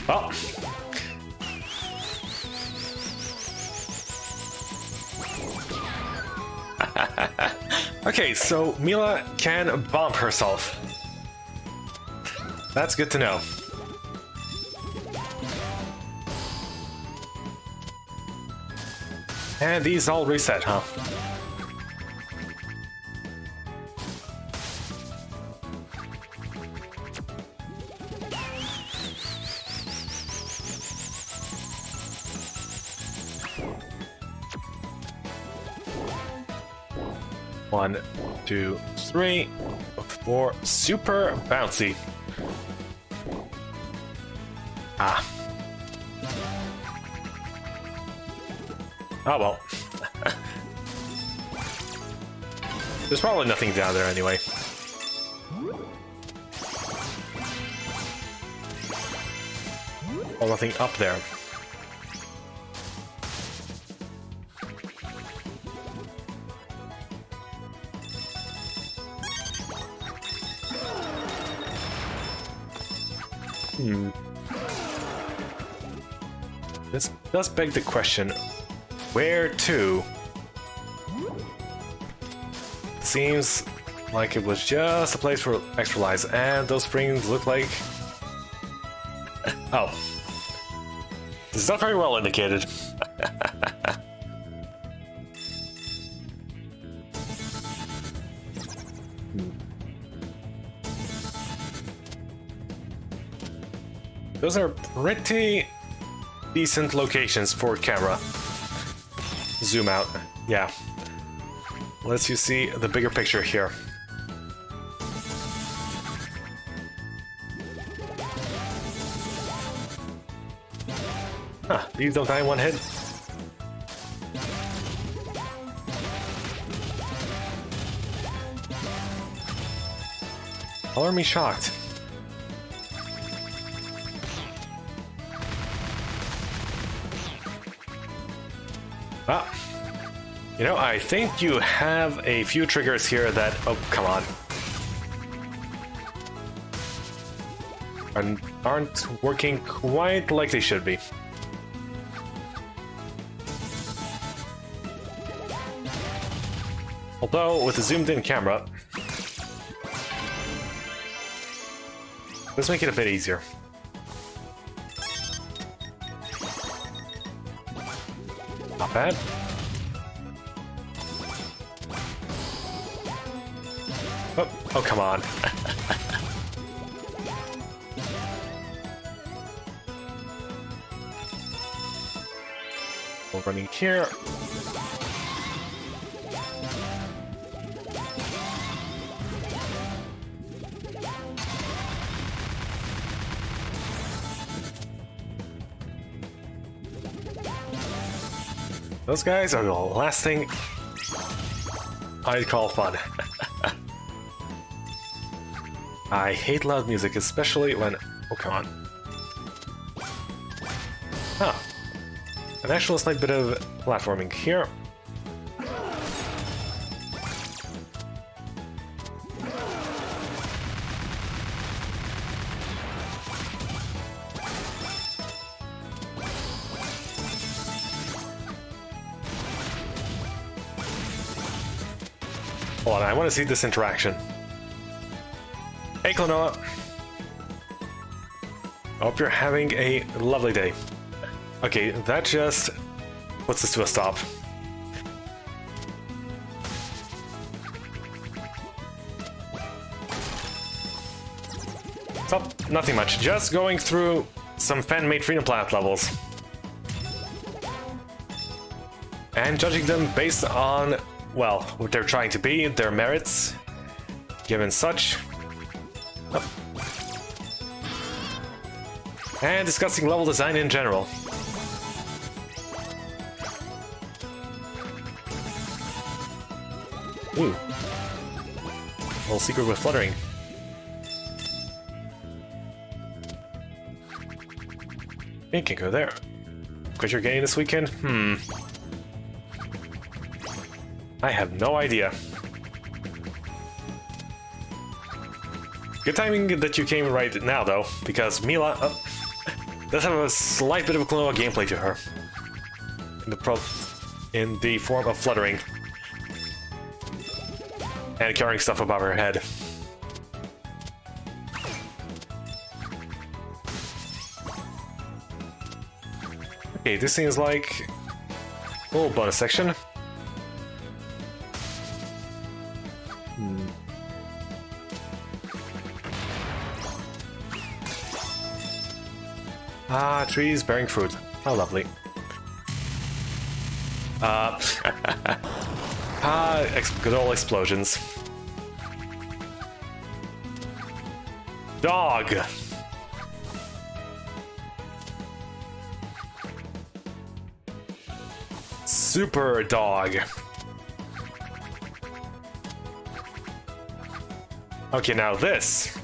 Oh! Okay, so Mila can bump herself. That's good to know. And these all reset, huh? One, two, three, four. Super bouncy. Ah. Oh well. There's probably nothing down there anyway. Or nothing up there. This does beg the question, where to? Seems like it was just a place for extra lives, and those springs look like... Oh. This is not very well indicated. Those are pretty decent locations for camera. Zoom out. Yeah. Lets you see the bigger picture here. Huh, these don't die in one hit. Color me shocked. Ah. You know, I think you have a few triggers here that... Oh, come on. Aren't working quite like they should be. Although, with a zoomed-in camera, let's make it a bit easier. Not bad. Oh, come on. We're running here. Those guys are the last thing I'd call fun. I hate loud music, especially when... Oh, come on. Huh. An actual slight bit of platforming here. Hold on, I want to see this interaction. Hey, Klonoa. Hope you're having a lovely day. Okay, that just puts us to a stop. So, nothing much. Just going through some fan-made Freedom Planet levels. And judging them based on, well, what they're trying to be, their merits, given such. Oh. And discussing level design in general. Ooh. Little secret with fluttering. You can go there. Quit your game this weekend? I have no idea. Good timing that you came right now, though, because Mila does have a slight bit of a Klonoa gameplay to her. In the form of fluttering. And carrying stuff above her head. Okay, this seems like a little bonus section. Ah, trees bearing fruit. How lovely. Good old explosions. Dog! Super dog. Okay, now this.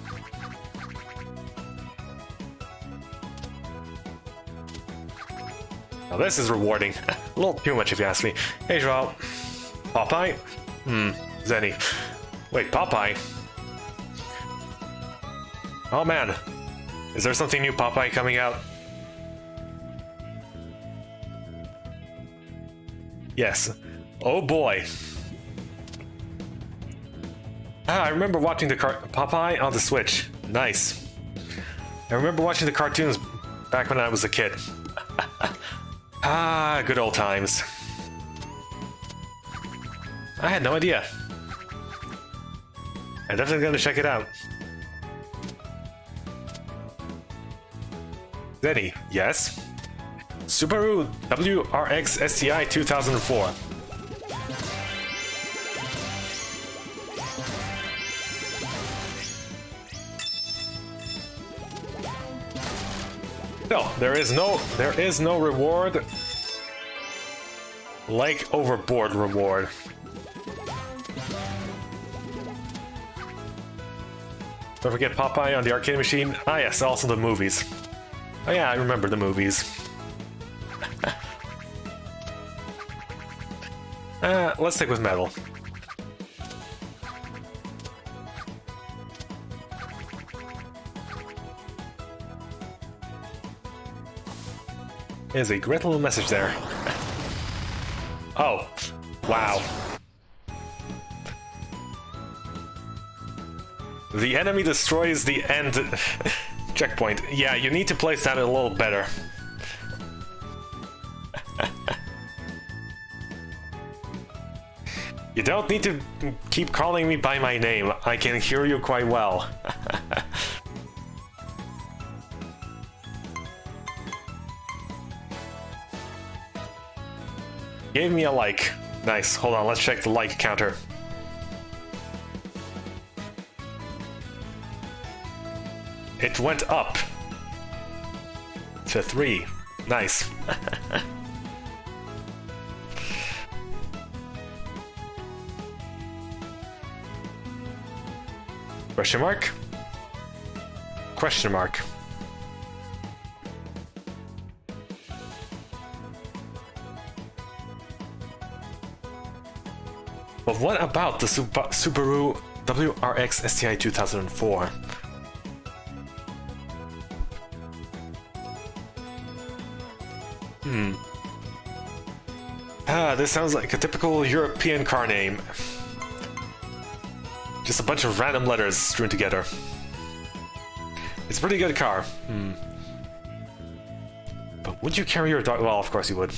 Now this is rewarding. A little too much if you ask me. Hey, Joao. Popeye? Zenny. Wait, Popeye? Oh man. Is there something new Popeye coming out? Yes. Oh boy. I remember watching the Popeye on the Switch. Nice. I remember watching the cartoons back when I was a kid. Good old times. I had no idea. I'm definitely gonna check it out. Zenny, yes. Subaru WRX STI 2004. No, there is no reward like overboard reward. Don't forget Popeye on the arcade machine. Ah yes, also the movies. Oh yeah, I remember the movies. Let's stick with metal. There's a great little message there. Oh, wow. The enemy destroys the end checkpoint. Yeah, you need to place that a little better. You don't need to keep calling me by my name. I can hear you quite well. Gave me a like. Nice. Hold on, let's check the like counter. It went up to 3. Nice. Question mark? Question mark. But what about the Subaru WRX STI 2004? This sounds like a typical European car name. Just a bunch of random letters strewn together. It's a pretty good car. But would you carry your dog? Well, of course you would.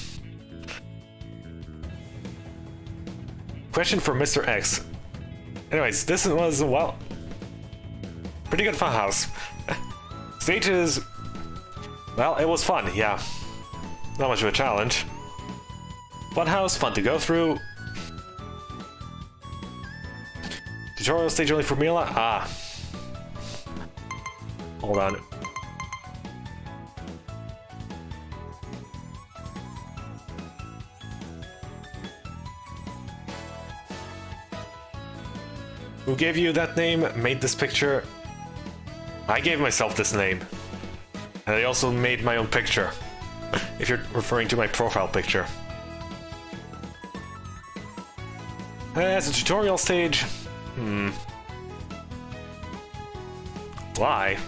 Question for Mr. X. Anyways, this was, well, pretty good funhouse. Stages, well, it was fun, yeah. Not much of a challenge. Funhouse, fun to go through. Tutorial stage only for Mila? Ah. Hold on. Who gave you that name? Made this picture? I gave myself this name. And I also made my own picture. If you're referring to my profile picture. As a tutorial stage. Why?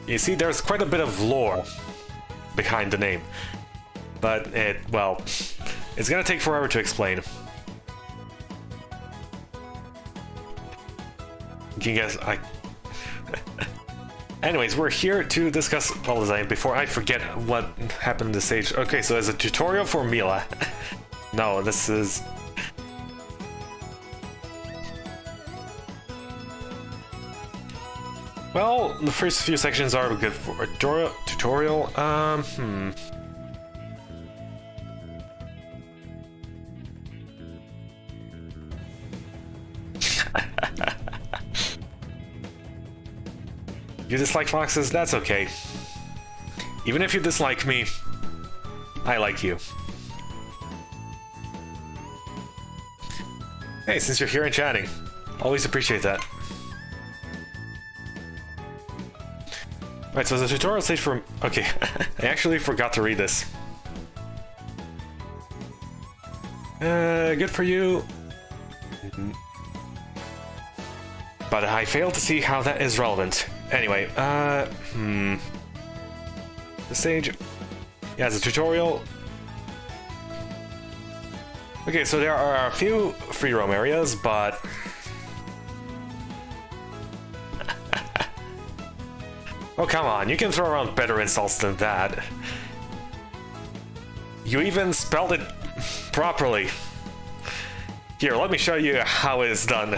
You see, there's quite a bit of lore behind the name. But well, it's gonna take forever to explain. You can guess, Anyways, we're here to discuss level design before I forget what happened in the stage. Okay, so as a tutorial for Mila. No, this is... Well, the first few sections are good for a tutorial. You dislike foxes? That's okay. Even if you dislike me, I like you. Hey, since you're here and chatting, always appreciate that. Right, so the tutorial stage for... Okay, I actually forgot to read this. Good for you. But I failed to see how that is relevant. Anyway, the stage... Yeah, it's a tutorial. Okay, so there are a few free roam areas, but... Oh, come on, you can throw around better insults than that. You even spelled it properly. Here, let me show you how it is done.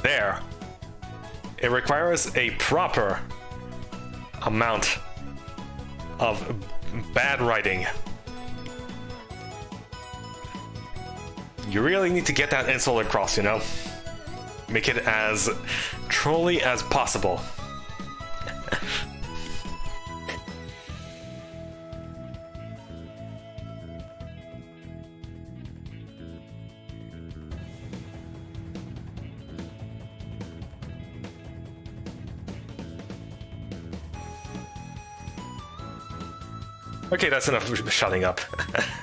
There. It requires a proper amount of bad writing. You really need to get that insult across, you know? make it as trolly as possible. Okay, that's enough shutting up.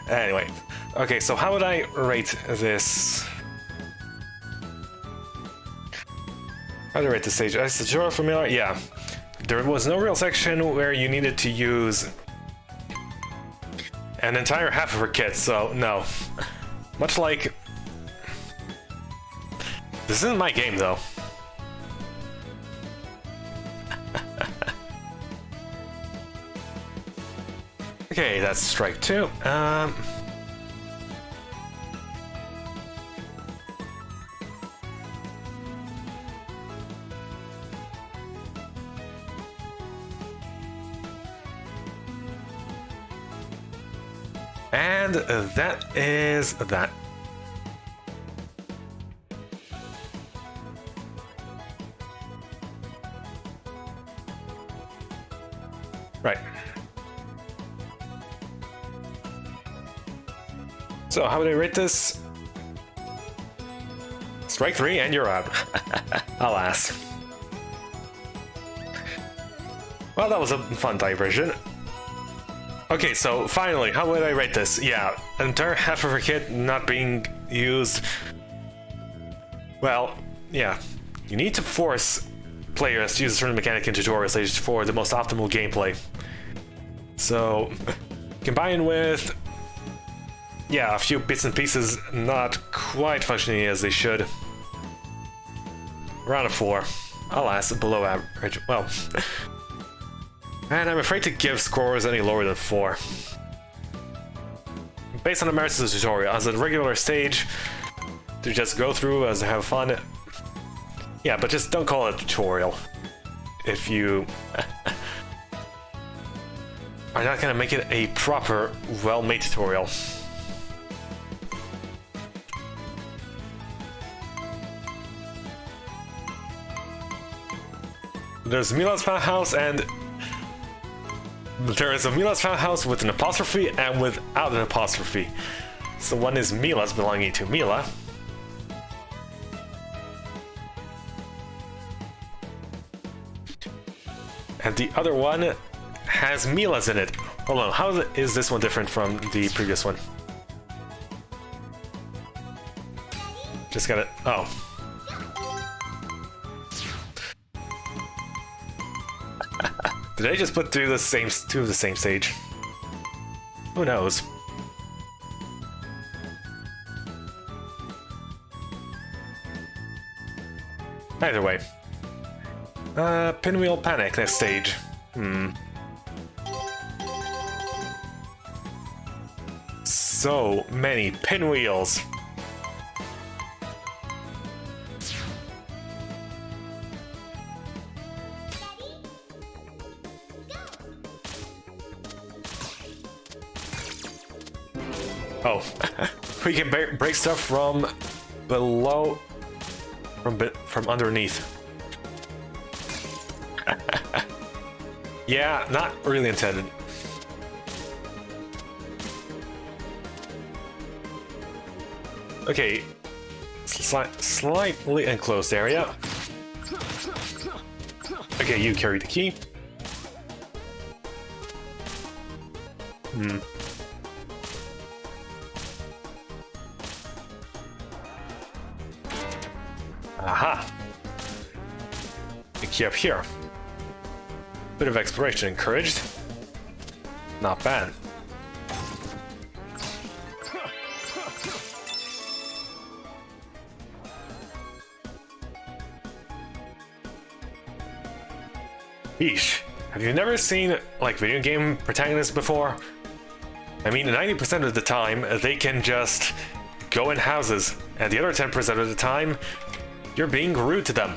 Anyway, okay, so how would I rate this? How do I rate this stage? Is the tutorial for Mila? Yeah. There was no real section where you needed to use an entire half of her kit, so no. Much like... This isn't my game, though. Okay, that's strike 2. And that is that. Right. So how would I rate this? Strike 3 and you're out. Alas. Well, that was a fun diversion. Okay, so finally, how would I rate this? Yeah, an entire half of her kit not being used. Well, yeah. You need to force players to use a certain mechanic in tutorial stages for the most optimal gameplay. So, combined with... yeah, a few bits and pieces not quite functioning as they should. Around a 4. Alas, below average. Well... and I'm afraid to give scores any lower than 4. Based on the merits of the tutorial, as a regular stage, to just go through as have fun. Yeah, but just don't call it a tutorial. If you are not gonna make it a proper, well-made tutorial. There's Mila's House and there is a Mila's House with an apostrophe and without an apostrophe. So one is Mila's, belonging to Mila. And the other one has Mila's in it. Hold on, how is this one different from the previous one? Just got it. Oh. Did I just put two of the same stage? Who knows? Either way. Pinwheel Panic, next stage. So many pinwheels. Oh, we can break stuff from below, from underneath. Yeah, not really intended. Okay, slightly enclosed area. Okay, you carry the key. Aha! The key up here. Bit of exploration encouraged. Not bad. Yeesh. Have you never seen, like, video game protagonists before? I mean, 90% of the time, they can just go in houses, and the other 10% of the time, you're being rude to them.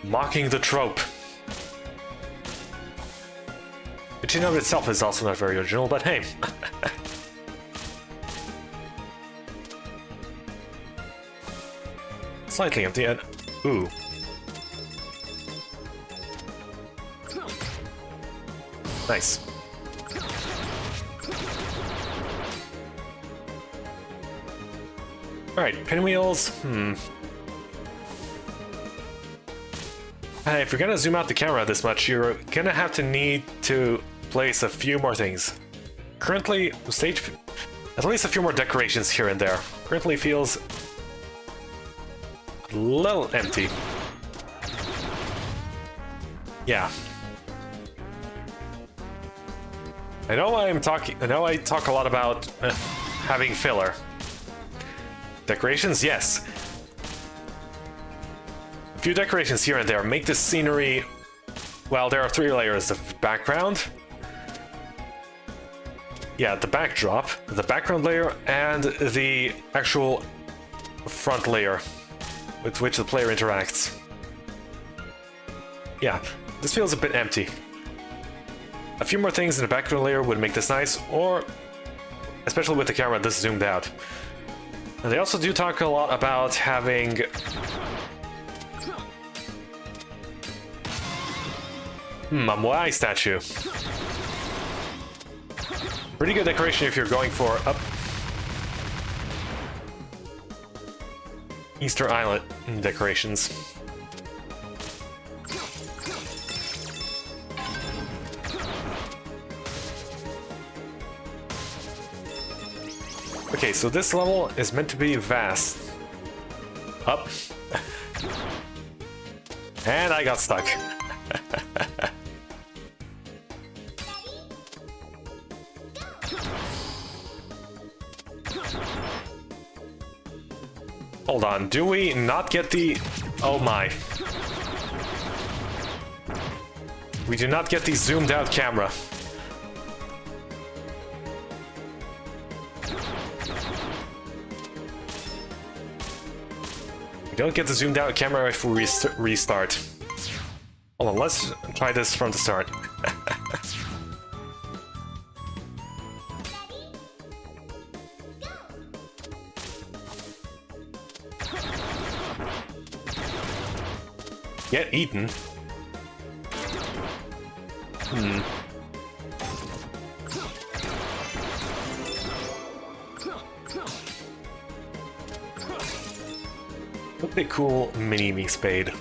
Mocking the trope. Which in and of itself is also not very original, but hey. slightly empty and... Ooh. Nice. Alright, pinwheels. Hey, if you're gonna zoom out the camera this much, you're gonna have to need to place a few more things. Currently, the stage... At least a few more decorations here and there. Currently feels... a little empty. Yeah. I know I talk a lot about having filler. Decorations, yes. A few decorations here and there make the scenery... Well, there are 3 layers of background. Yeah, the backdrop, the background layer, and the actual front layer with which the player interacts. Yeah, this feels a bit empty. A few more things in the background layer would make this nice, or especially with the camera this zoomed out. And they also do talk a lot about having... a Moai statue. Pretty good decoration if you're going for up Easter Island decorations. Okay, so this level is meant to be vast. Up. And I got stuck. Hold on, do we not get the... Oh my. We do not get the zoomed out camera. We don't get the zoomed out camera if we restart. Hold on, let's try this from the start. Get eaten. What a cool mini-me spade.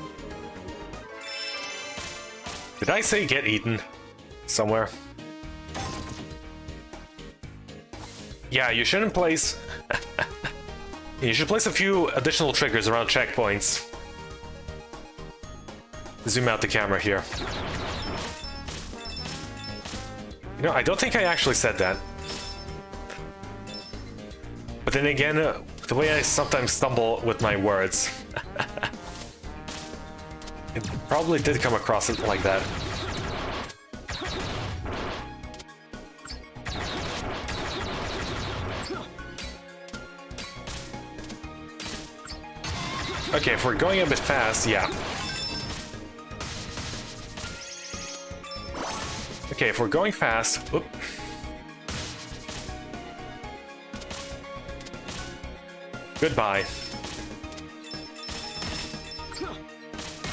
Did I say get eaten? Somewhere? Yeah, you shouldn't place... You should place a few additional triggers around checkpoints. Zoom out the camera here. You know, I don't think I actually said that. But then again, the way I sometimes stumble with my words. It probably did come across it like that. Okay, if we're going a bit fast, yeah. Okay, if we're going fast... Whoop. Goodbye.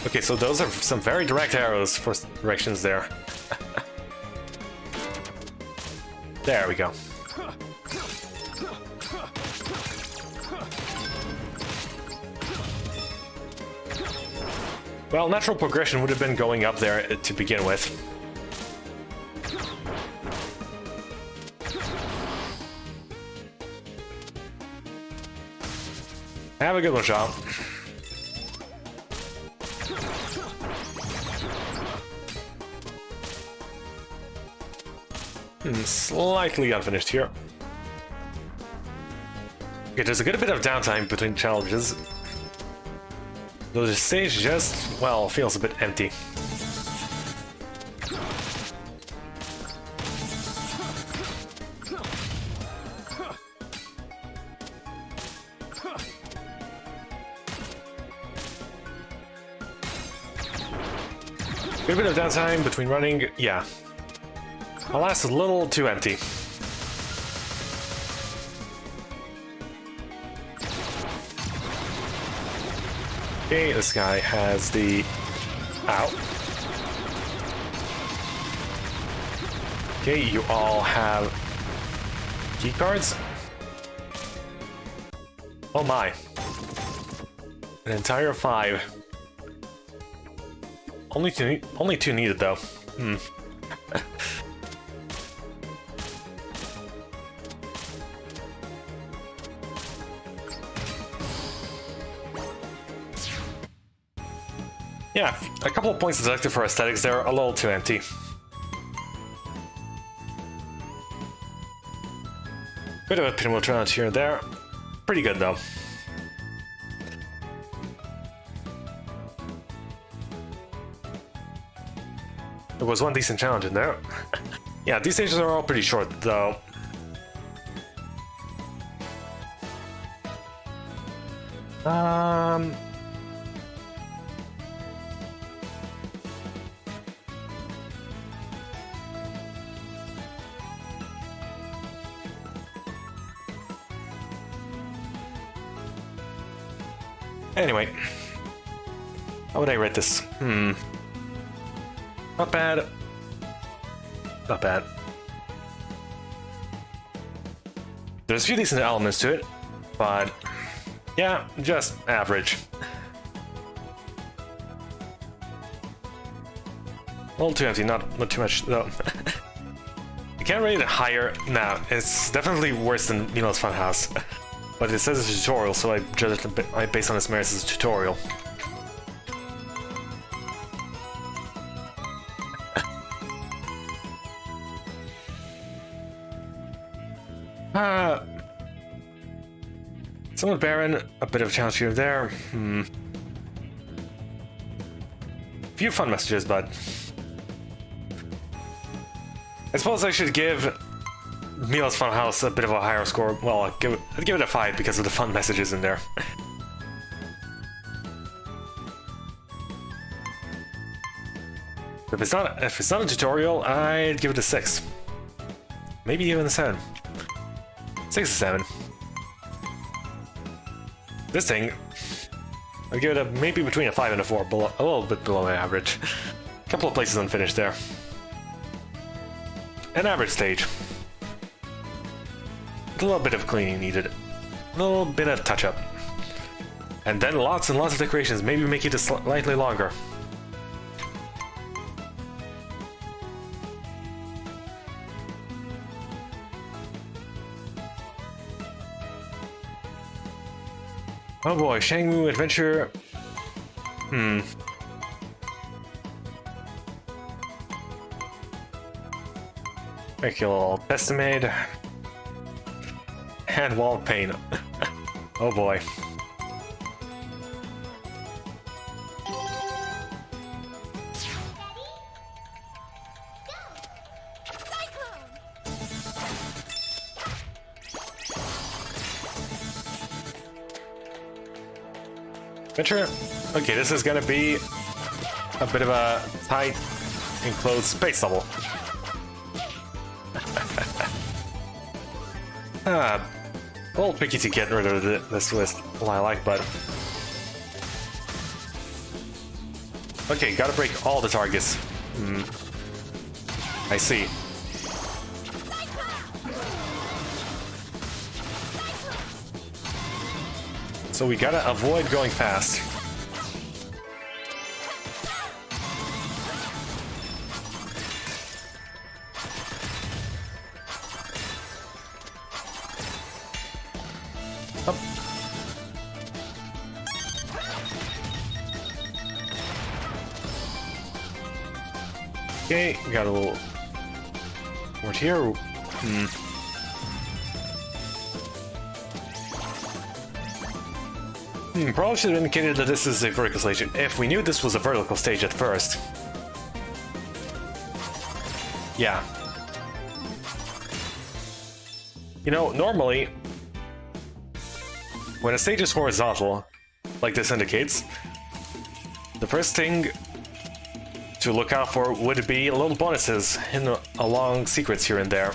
Okay, so those are some very direct arrows for directions there. There we go. Well, natural progression would have been going up there to begin with. Have a good one, Sean. Slightly unfinished here. Okay, there's a good bit of downtime between challenges. Though the stage just, well, feels a bit empty. Good bit of downtime between running, yeah. Alas, a little too empty. Okay, this guy has the... Ow. Okay, you all have key cards. Oh my. An entire 5. Only two needed though. Yeah, a couple of points deducted for aesthetics there, a little too empty. Bit of a pinwheel challenge here and there. Pretty good though. There was one decent challenge in there. Yeah, these stages are all pretty short though. Anyway, how would I rate this? Not bad. Not bad. There's a few decent elements to it, but yeah, just average. A little too empty, not too much though. I can't rate it higher. Nah, it's definitely worse than Mila's Funhouse. But it says it's a tutorial, so I judge it based on its merits as a tutorial. Somewhat barren, a bit of a challenge here there. Few fun messages, but I suppose I should give Mila's Funhouse a bit of a higher score. Well, I'd give it a 5 because of the fun messages in there. If it's not a tutorial, I'd give it a 6. Maybe even a 7. 6 or 7. This thing, I'd give it a maybe between a 5 and a 4, a little bit below average. A couple of places unfinished there. An average stage. A little bit of cleaning needed. A little bit of touch-up. And then lots and lots of decorations, maybe make it slightly longer. Oh boy, Shangmu Adventure. Make a little estimate. And wall of pain. Oh boy. Adventure? Okay, this is gonna be a bit of a tight, enclosed space level. A little tricky to get rid of this with Lilac, but... Okay, gotta break all the targets. I see. So we gotta avoid going fast. Up. Okay, we got a little word here. Probably should have indicated that this is a vertical stage. If we knew this was a vertical stage at first. Yeah. You know, normally, when a stage is horizontal, like this indicates, the first thing to look out for would be little bonuses hidden along secrets here and there.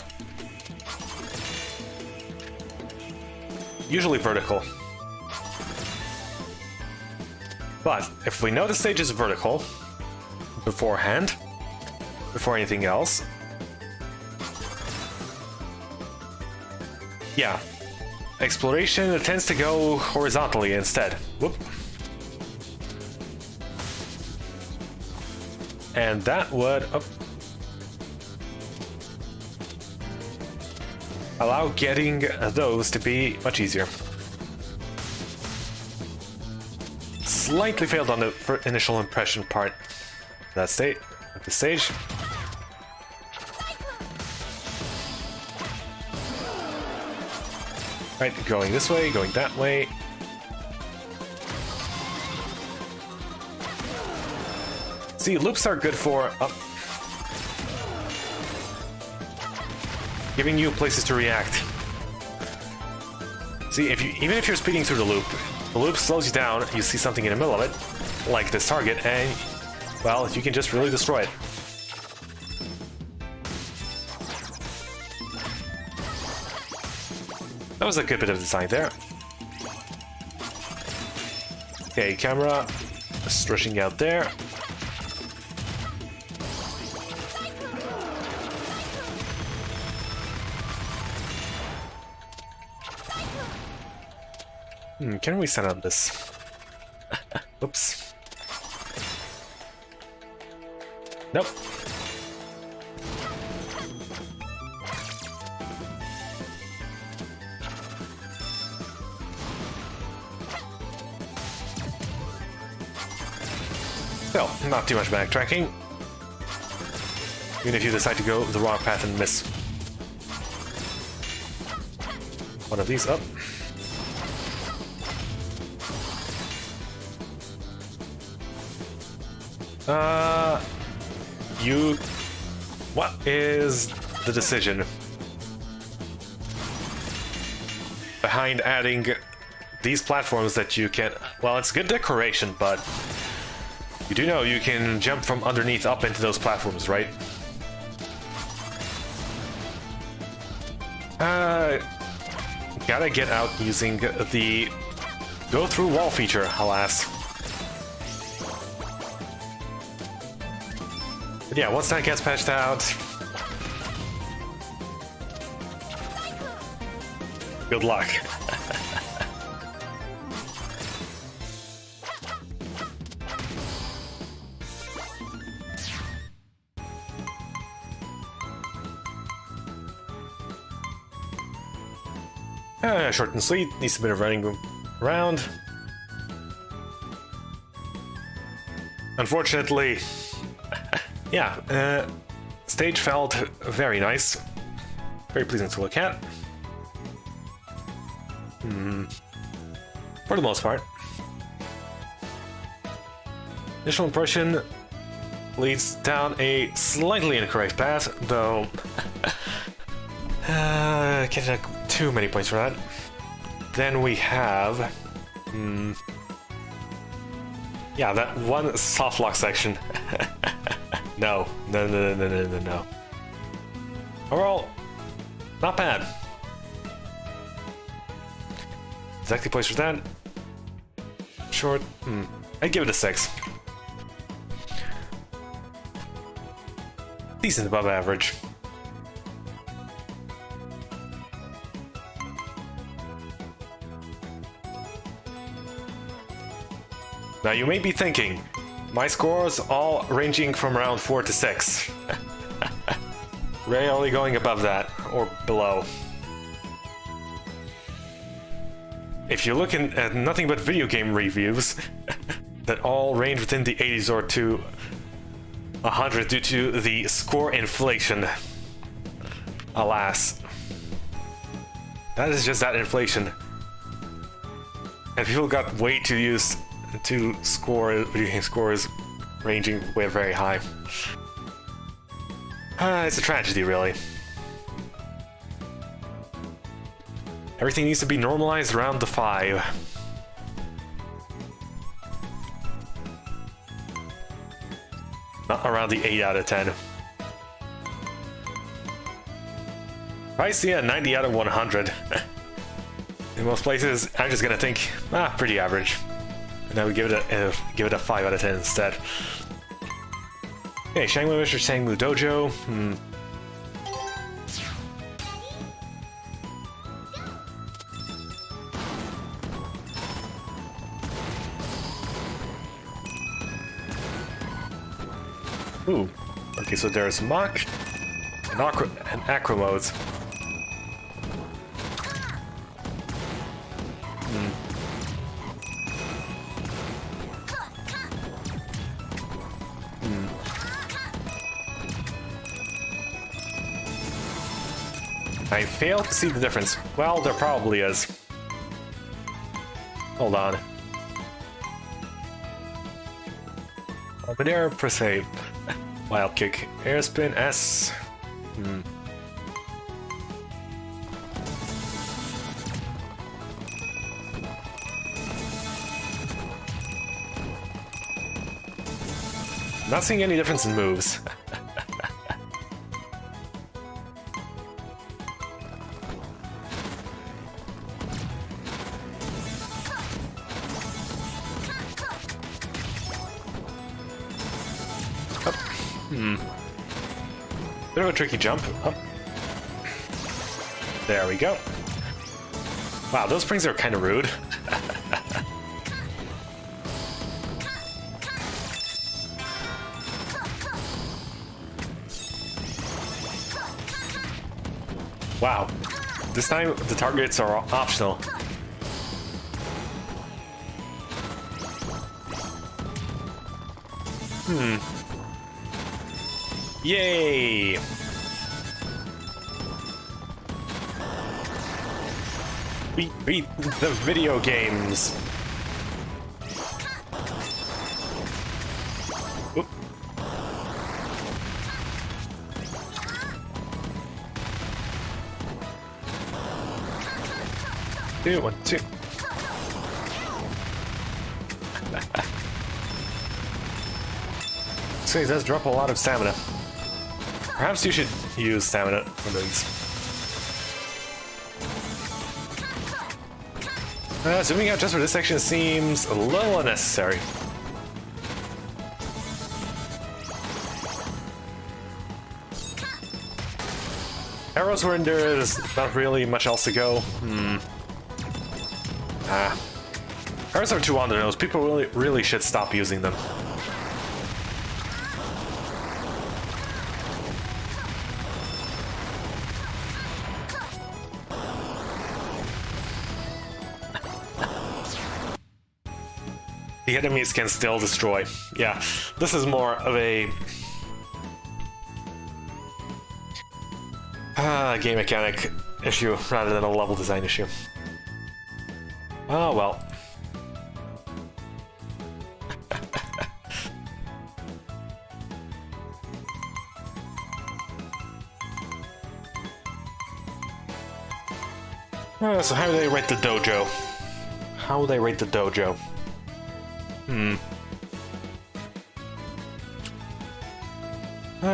Usually vertical. But if we know the stage is vertical beforehand, before anything else, yeah, exploration tends to go horizontally instead. Whoop. And that would allow getting those to be much easier. Slightly failed on the initial impression part of that state of the stage. Right, going this way, going that way. See, loops are good for giving you places to react. See, even if you're speeding through the loop slows you down, you see something in the middle of it, like this target, and, well, you can just really destroy it. That was a good bit of design there. Okay, camera, stretching out there. Can we set up this? Oops. Nope. Still, not too much backtracking. Even if you decide to go the wrong path and miss one of these up. What is the decision behind adding these platforms that you can... Well, it's good decoration, but you do know you can jump from underneath up into those platforms, right? Gotta get out using the go through wall feature, alas. But yeah, once that gets patched out, good luck. Short and sweet, needs a bit of running around. Unfortunately, yeah, stage felt very nice, very pleasing to look at. For the most part. Initial impression leads down a slightly incorrect path, though can't take too many points for that. Then we have, yeah, that one soft lock section. No. Overall, not bad. Exactly place for that. Short, I'd give it a 6. Decent above average. Now you may be thinking, my scores all ranging from around 4 to 6. Rarely going above that, or below. If you're looking at nothing but video game reviews that all range within the 80s or to 100 due to the score inflation, alas. That is just that inflation. And people got way too used to video game scores ranging way very high. It's a tragedy, really. Everything needs to be normalized around the 5. Not around the 8 out of 10. I see a 90 out of 100. In most places, I'm just gonna think, pretty average. No, give it a 5 out of 10 instead. Okay, Shangmu Adventure, Shangmu Dojo. Ooh. Okay, so there's Mach and Acro modes. I failed to see the difference. Well, there probably is. Hold on. Open air, press A. Wild kick. Air spin, S. Not seeing any difference in moves. Bit of a tricky jump. Oh. There we go. Wow, those springs are kind of rude. Wow. This time the targets are optional. Yay! We beat the video games! Oop. Two, 1, 2. So he does drop a lot of stamina. Perhaps you should use stamina for these. Zooming out just for this section seems a little unnecessary. Arrows were in there, there's not really much else to go. Arrows are too on the nose. People really should stop using them. The enemies can still destroy. Yeah, this is more of a game mechanic issue rather than a level design issue. Oh well. So how do they rate the dojo? How will they rate the dojo?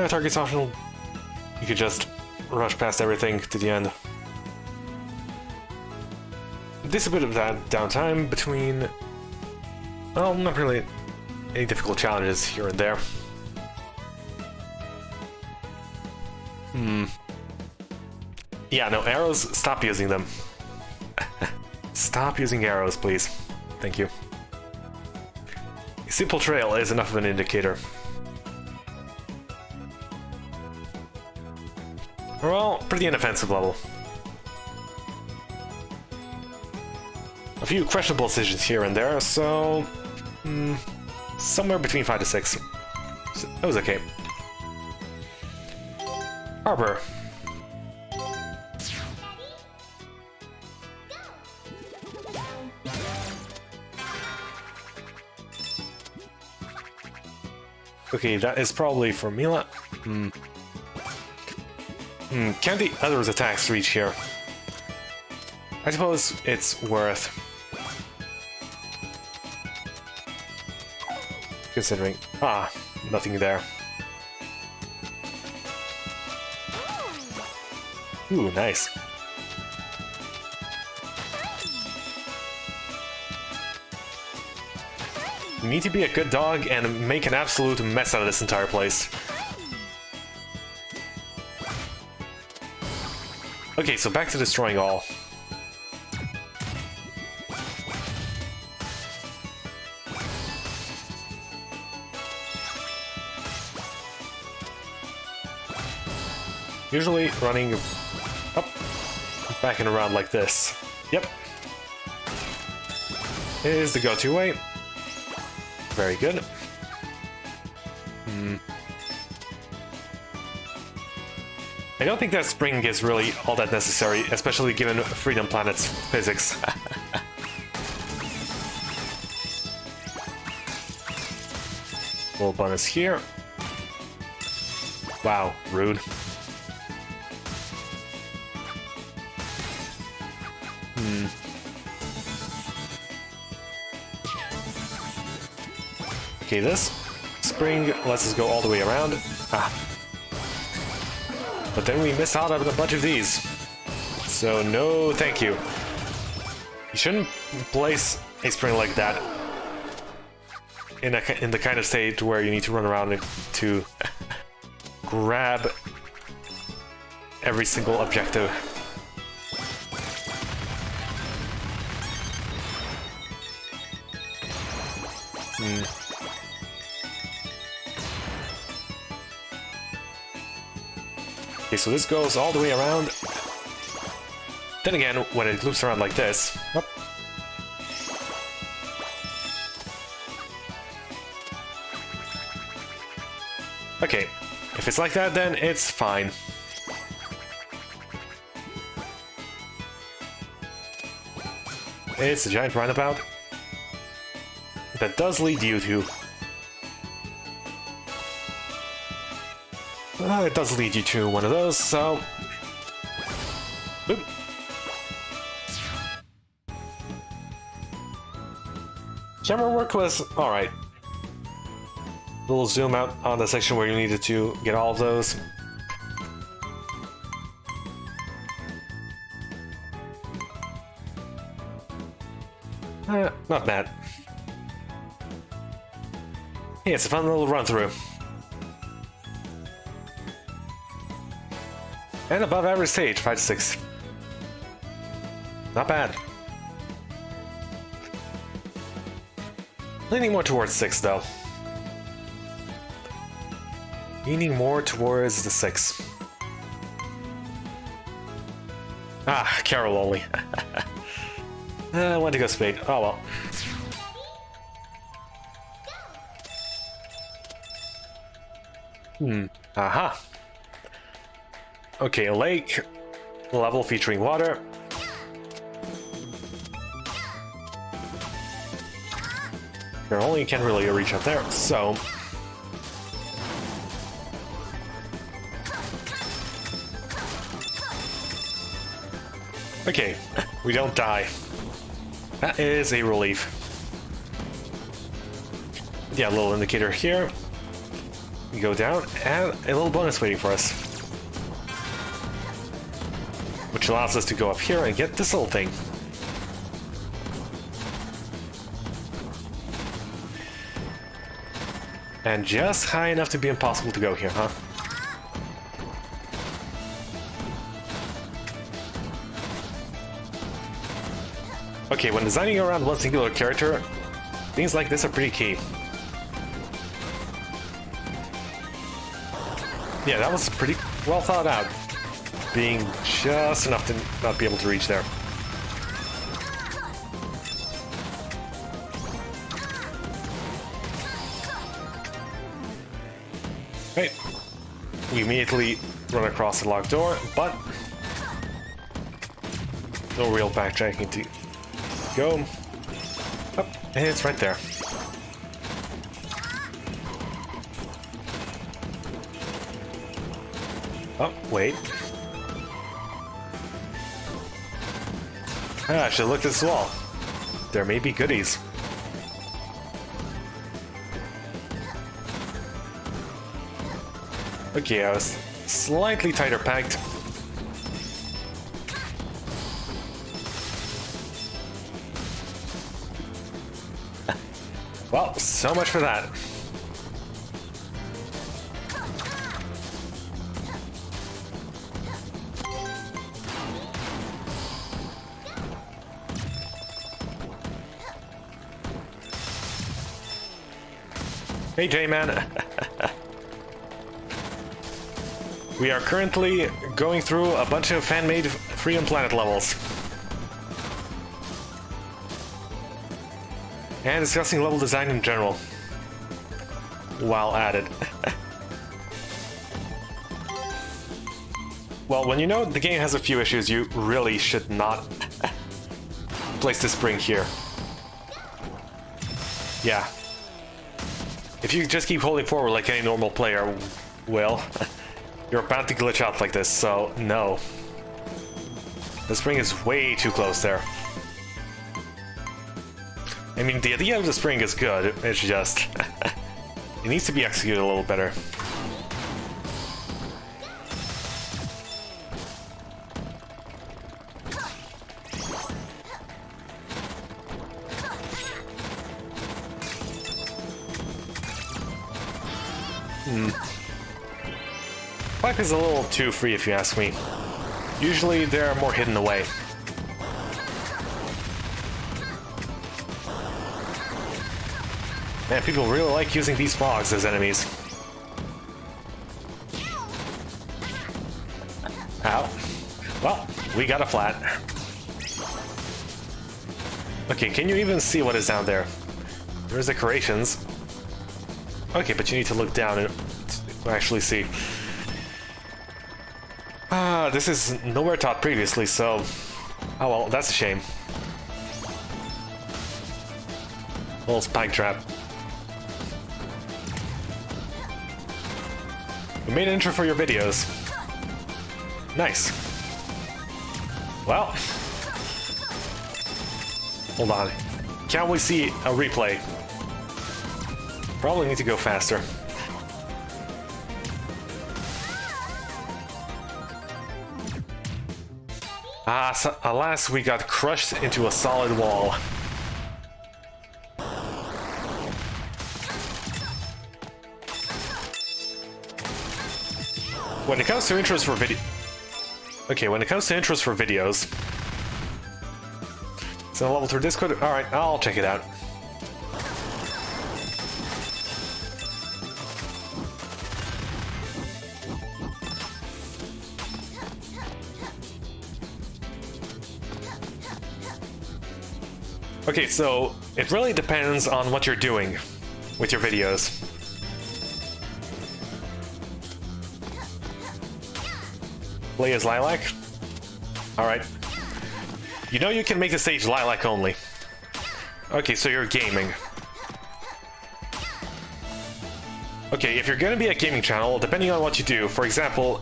Target's optional. You could just rush past everything to the end. This is a bit of that downtime between... Well, not really any difficult challenges here and there. Yeah, no, arrows, stop using them. Stop using arrows, please. Thank you. A simple trail is enough of an indicator. Well, pretty inoffensive level. A few questionable decisions here and there, so... somewhere between 5 to 6. So, that was okay. Harbor. Okay, that is probably for Mila. Can the other's attacks reach here? I suppose it's worth considering. Ah, nothing there. Ooh, nice. You need to be a good dog and make an absolute mess out of this entire place. Okay, so back to destroying all. Usually running up, back and around like this. Yep. Is the go-to way. Very good. I don't think that spring is really all that necessary, especially given Freedom Planet's physics. Little bonus here. Wow, rude. Okay, this spring lets us go all the way around. But then we miss out on a bunch of these. So no thank you. You shouldn't place a spring like that in the kind of stage where you need to run around to grab every single objective. Okay, so this goes all the way around. Then again, when it loops around like this... Oh. Okay, if it's like that, then it's fine. It's a giant roundabout that does lead you to... it does lead you to one of those, so... Oop. Camera work was alright. Little zoom out on the section where you needed to get all of those. Not bad. Yeah, it's a fun little run through. And above average stage, 5 to 6. Not bad. Leaning more towards 6 though. Leaning more towards the 6. Ah, Carol only. I want to go Spade. Oh well. Aha. Okay, a lake. Level featuring water. There only can really reach up there, so... Okay, we don't die. That is a relief. Yeah, a little indicator here. We go down, and a little bonus waiting for us. Which allows us to go up here and get this little thing. And just high enough to be impossible to go here, huh? Okay, when designing around one singular character, things like this are pretty key. Yeah, that was pretty well thought out. Being just enough to not be able to reach there. Right. We immediately run across the locked door, but no real backtracking to go. Oh, and it's right there. Oh, wait. I should look at this wall. There may be goodies. Okay, I was slightly tighter packed. Well, so much for that. Hey J-Man! We are currently going through a bunch of fan-made Freedom Planet levels. And discussing level design in general. While at it. Well, when you know the game has a few issues, you really should not place the spring here. Yeah. If you just keep holding forward like any normal player will, you're bound to glitch out like this, so no. The spring is way too close there. I mean, the idea of the spring is good, it's just... it needs to be executed a little better. Pipe is a little too free if you ask me. Usually they're more hidden away. Man, people really like using these fogs as enemies. Ow. Well, we got a flat. Okay, can you even see what is down there? There's decorations. Okay, but you need to look down and actually see. Ah, this is nowhere taught previously, so... oh well, that's a shame. Little spike trap. We made an intro for your videos. Nice. Well... hold on. Can't we see a replay? Probably need to go faster. Ah, so, alas, we got crushed into a solid wall. When it comes to intros for video... okay, when it comes to intros for videos... so level through Discord? Alright, I'll check it out. Okay, so it really depends on what you're doing with your videos. Play as Lilac? Alright. You know you can make the stage Lilac only. Okay, so you're gaming. Okay, if you're gonna be a gaming channel, depending on what you do, for example,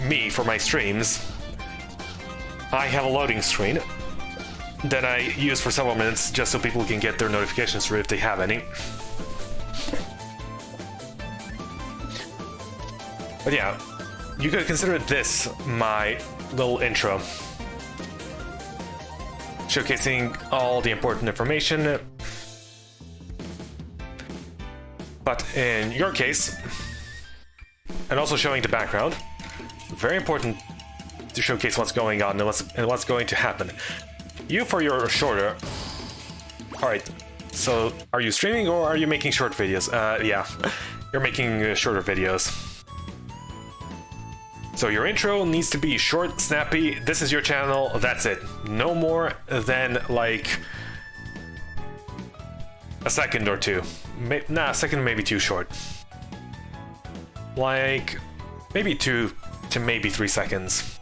me, for my streams, I have a loading screen that I use for several minutes just so people can get their notifications through if they have any. But yeah, you could consider this my little intro. Showcasing all the important information. But in your case, and also showing the background, very important to showcase what's going on and what's going to happen. You, for your shorter... alright, so are you streaming or are you making short videos? Yeah, you're making shorter videos. So your intro needs to be short, snappy, this is your channel, that's it. No more than, like, a second or two. Nah, a second may be too short. Like, maybe 2 to maybe 3 seconds.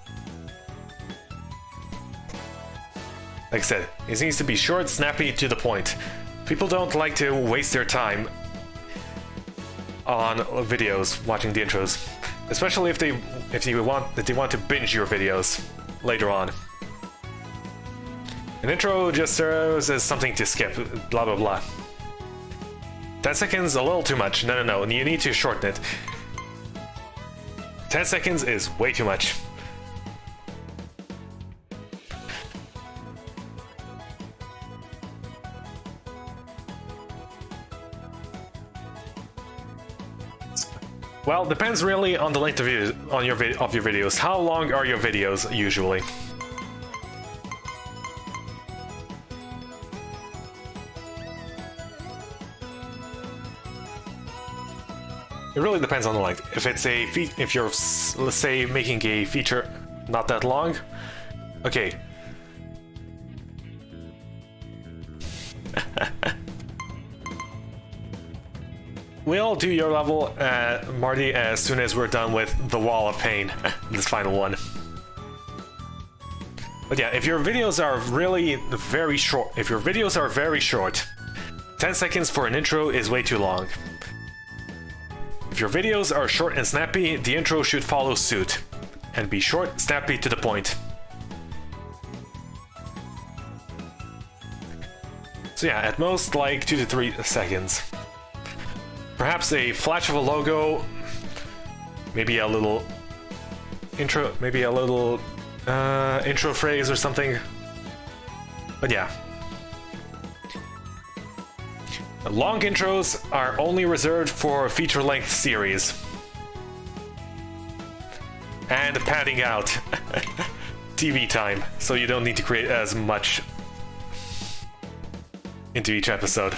Like I said, it needs to be short, snappy, to the point. People don't like to waste their time on videos watching the intros, especially if they want to binge your videos later on. An intro just serves as something to skip, blah blah blah. 10 seconds, a little too much. No, you need to shorten it. 10 seconds is way too much. Well, depends really on the length of your videos. How long are your videos usually? It really depends on the length. If it's if you're, let's say, making a feature not that long, okay. We'll do your level, Marty, as soon as we're done with the Wall of Pain, this final one. But yeah, if your videos are really very short, 10 seconds for an intro is way too long. If your videos are short and snappy, the intro should follow suit, and be short, snappy, to the point. So yeah, at most like 2 to 3 seconds. Perhaps a flash of a logo, maybe a little intro, intro phrase or something. But yeah. Long intros are only reserved for feature-length series. And padding out TV time, so you don't need to create as much into each episode.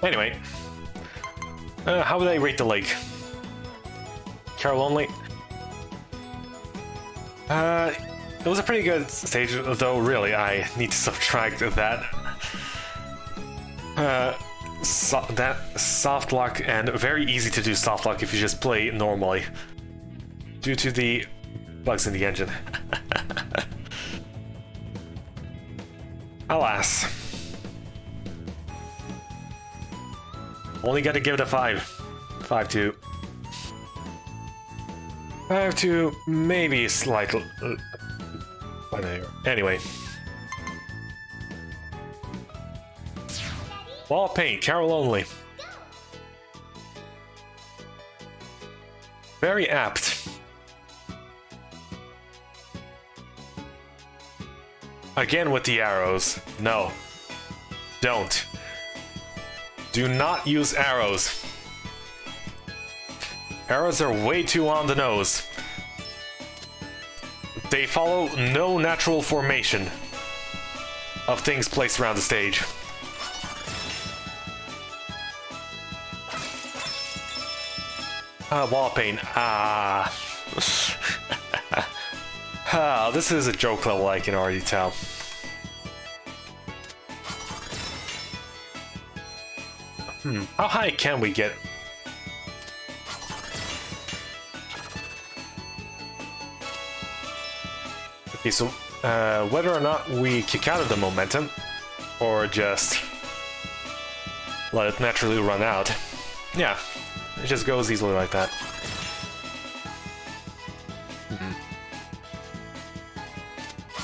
Anyway, how would I rate the lake? Carol only? It was a pretty good stage, though really I need to subtract that. That soft lock, and very easy to do soft lock if you just play normally, due to the bugs in the engine. Alas. Only gotta give it a 5. 5-2. 5-2, maybe slightly. Anyway. Wall of Pain, Carol only. Very apt. Again with the arrows. No. Don't. Do not use arrows. Arrows are way too on the nose. They follow no natural formation of things placed around the stage. Wall of Pain. This is a joke level, I can already tell. How high can we get? Okay, so whether or not we kick out of the momentum, or just let it naturally run out. Yeah, it just goes easily like that.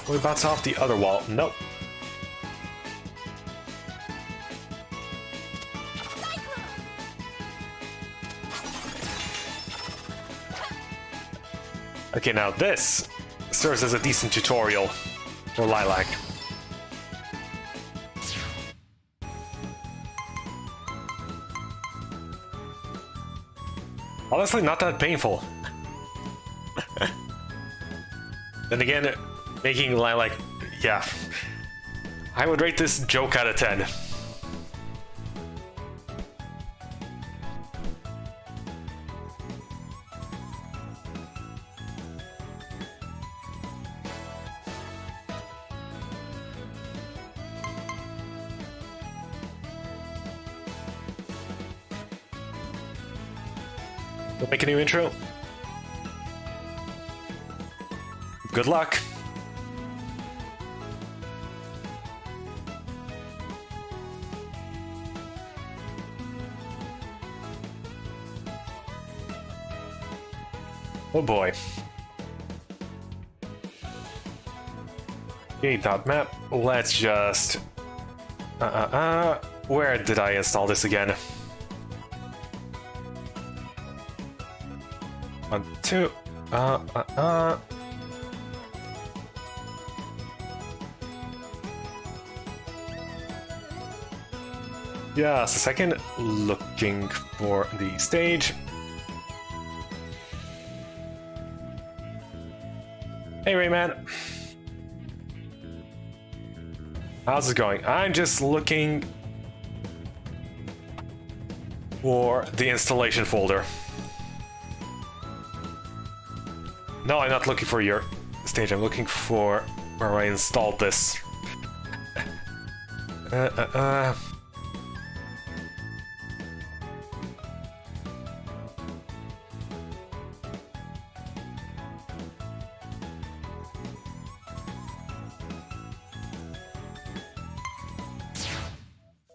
We bounce off the other wall. Nope. Okay, now this serves as a decent tutorial for Lilac. Honestly, not that painful. Then again, making Lilac, yeah. I would rate this joke out of 10. We'll make a new intro. Good luck. Oh boy. Okay, dot map. Let's just... Where did I install this again? 1, 2... Just a second, looking for the stage. Hey Rayman. How's it going? I'm just looking for the installation folder. No, I'm not looking for your stage. I'm looking for where I installed this.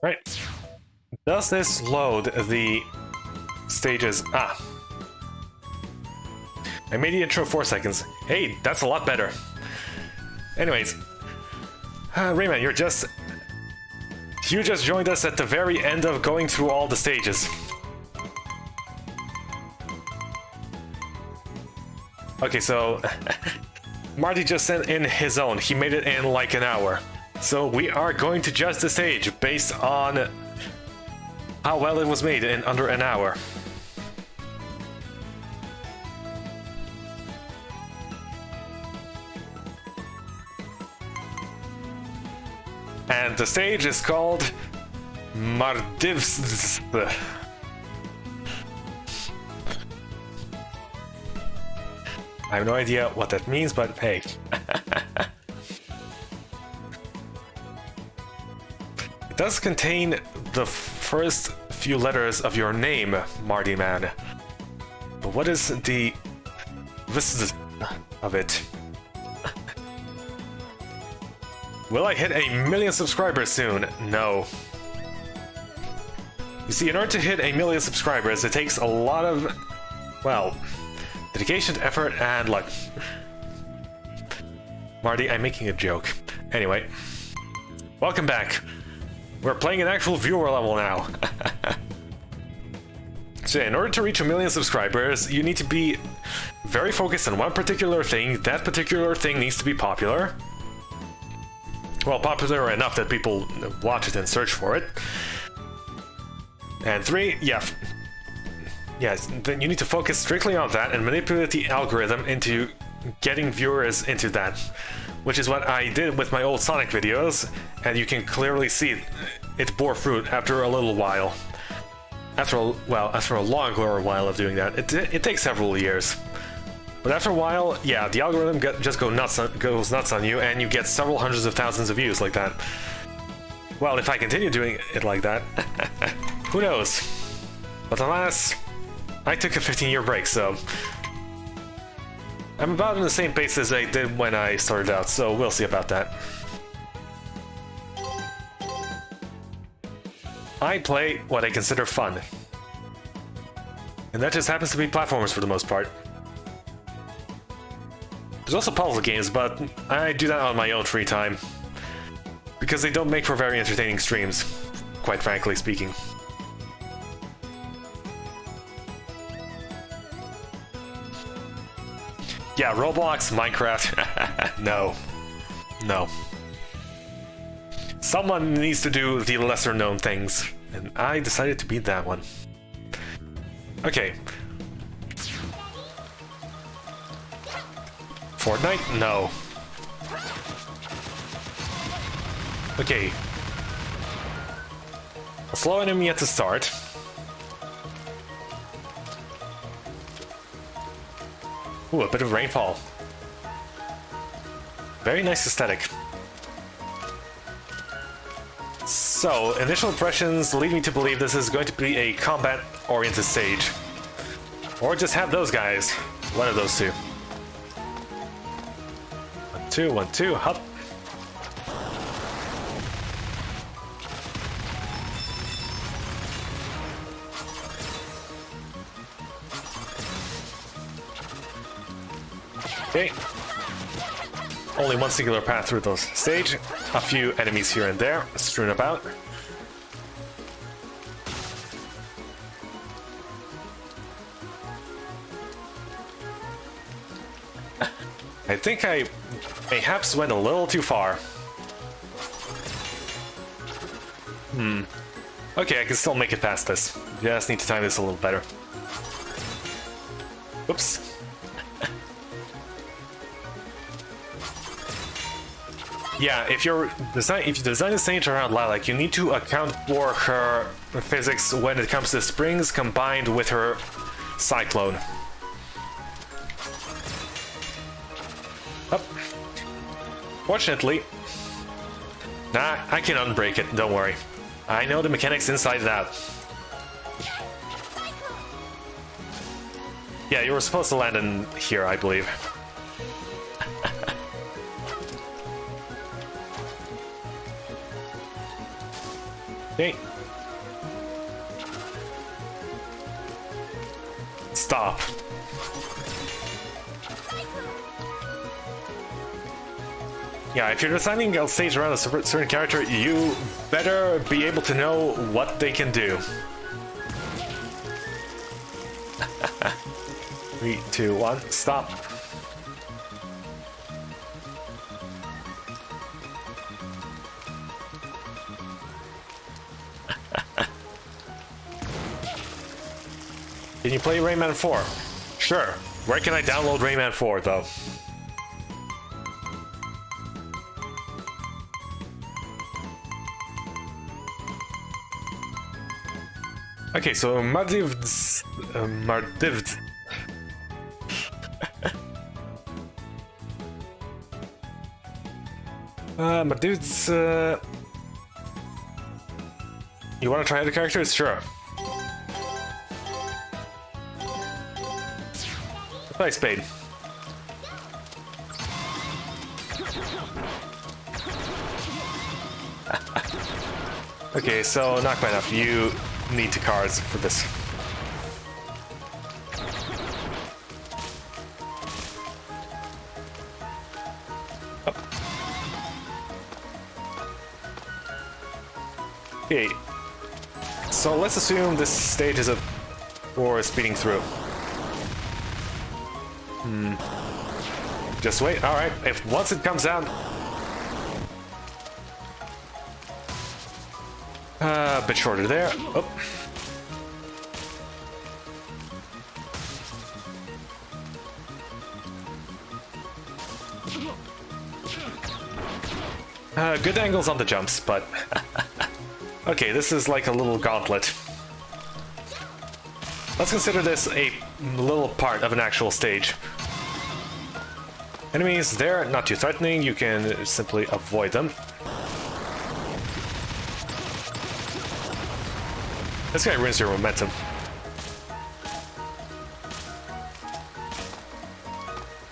Right. Does this load the stages? Ah. I made the intro 4 seconds. Hey, that's a lot better. Anyways. Rayman, you just joined us at the very end of going through all the stages. Okay, so Marty just sent in his own. He made it in like an hour. So we are going to judge the stage based on how well it was made in under an hour. And the stage is called Mardivs. I have no idea what that means, but hey. It does contain the first few letters of your name, Marty Man. But what is the this of it? Will I hit 1,000,000 subscribers soon? No. You see, in order to hit 1,000,000 subscribers, it takes a lot of, well, dedication, effort, and luck. Marty, I'm making a joke. Anyway, welcome back. We're playing an actual viewer level now. So in order to reach 1,000,000 subscribers, you need to be very focused on one particular thing. That particular thing needs to be popular. Well, popular enough that people watch it and search for it. And 3, yes, then you need to focus strictly on that and manipulate the algorithm into getting viewers into that. Which is what I did with my old Sonic videos, and you can clearly see it bore fruit after a little while. After a longer while of doing that. It takes several years. But after a while, yeah, the algorithm just goes nuts on you, and you get several hundreds of thousands of views like that. Well, if I continue doing it like that, who knows? But alas, I took a 15-year break, so I'm about in the same pace as I did when I started out, so we'll see about that. I play what I consider fun. And that just happens to be platformers for the most part. There's also puzzle games, but I do that on my own free time. Because they don't make for very entertaining streams, quite frankly speaking. Yeah, Roblox, Minecraft, no. No. Someone needs to do the lesser known things, and I decided to be that one. Okay. Fortnite? No. Okay. A slow enemy at the start. Ooh, a bit of rainfall. Very nice aesthetic. So, initial impressions lead me to believe this is going to be a combat-oriented stage. Or just have those guys. One of those two. 1, 2, 1, 2, hop. Okay. Only one singular path through the stage. A few enemies here and there, strewn about. I think I perhaps went a little too far. Okay, I can still make it past this. Just need to time this a little better. Oops. Yeah, if you design a stage around Lilac, you need to account for her physics when it comes to springs combined with her cyclone. Up. Fortunately, nah, I can unbreak it, don't worry. I know the mechanics inside and out. Yeah, you were supposed to land in here, I believe. Okay. Stop. Yeah, if you're designing a stage around a certain character, you better be able to know what they can do. 3, 2, 1, stop. Can you play Rayman 4? Sure. Where can I download Rayman 4, though? Okay, so Mardiv's... Mardiv's... Mardiv's... You want to try the characters? Sure. Play Spade. Okay, so not quite enough. You need 2 cards for this. Up. Okay. So let's assume this stage is a war speeding through. Just wait. All right. If once it comes out, a bit shorter there. Oh. Good angles on the jumps, but okay. This is like a little gauntlet. Let's consider this a little part of an actual stage. Enemies there, not too threatening, you can simply avoid them. This guy ruins your momentum.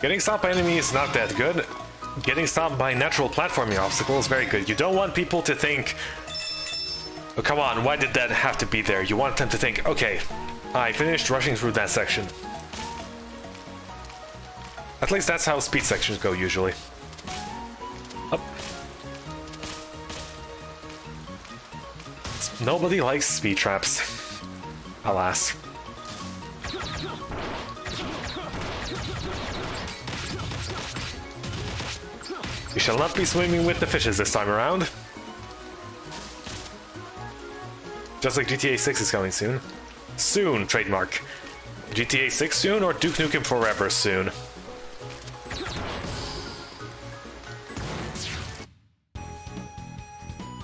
Getting stopped by enemies is not that good. Getting stopped by natural platforming obstacles is very good. You don't want people to think, oh, come on, why did that have to be there? You want them to think, okay, I finished rushing through that section. At least that's how speed sections go, usually. Up. Nobody likes speed traps. Alas. We shall not be swimming with the fishes this time around. Just like GTA 6 is coming soon. Soon, trademark. GTA 6 soon or Duke Nukem Forever soon?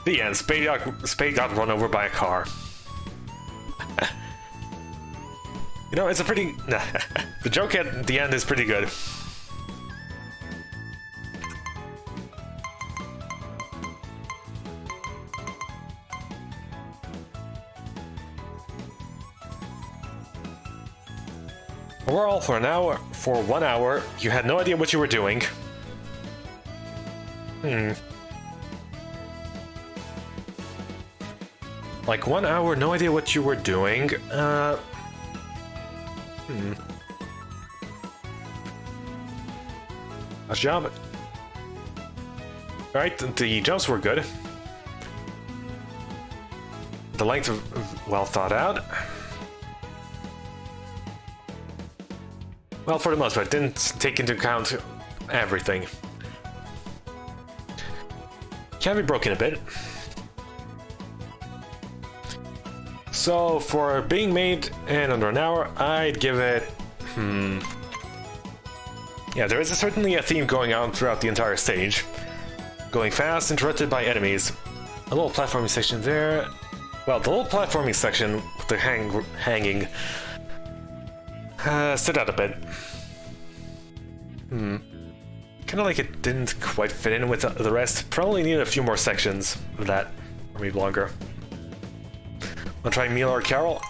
The end. Spade got run over by a car. You know, it's a pretty... the joke at the end is pretty good. Overall, for 1 hour, you had no idea what you were doing. Like 1 hour, no idea what you were doing. Nice job. Alright, the jumps were good. The length of well thought out. Well, for the most part, didn't take into account everything. Can be broken a bit. So for being made in under an hour, I'd give it... Yeah, there is certainly a theme going on throughout the entire stage. Going fast, interrupted by enemies. A little platforming section there. Well, the little platforming section with the hanging stood out a bit. Kinda like it didn't quite fit in with the rest. Probably needed a few more sections of that, or maybe longer. Wanna try Mila or Carol?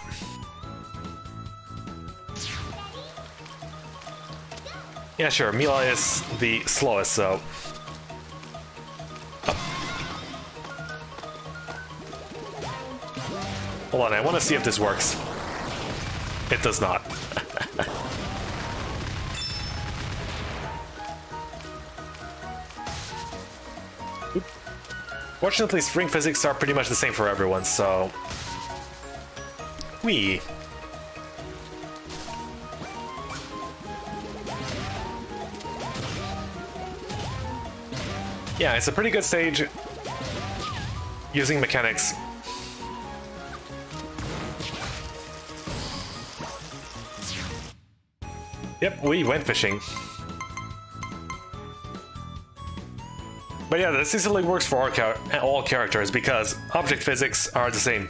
Yeah, sure, Mila is the slowest, so... Hold on, I want to see if this works. It does not. Fortunately, spring physics are pretty much the same for everyone, so... Whee! Yeah, it's a pretty good stage using mechanics. Yep, we went fishing. But yeah, this easily works for all characters because object physics are the same.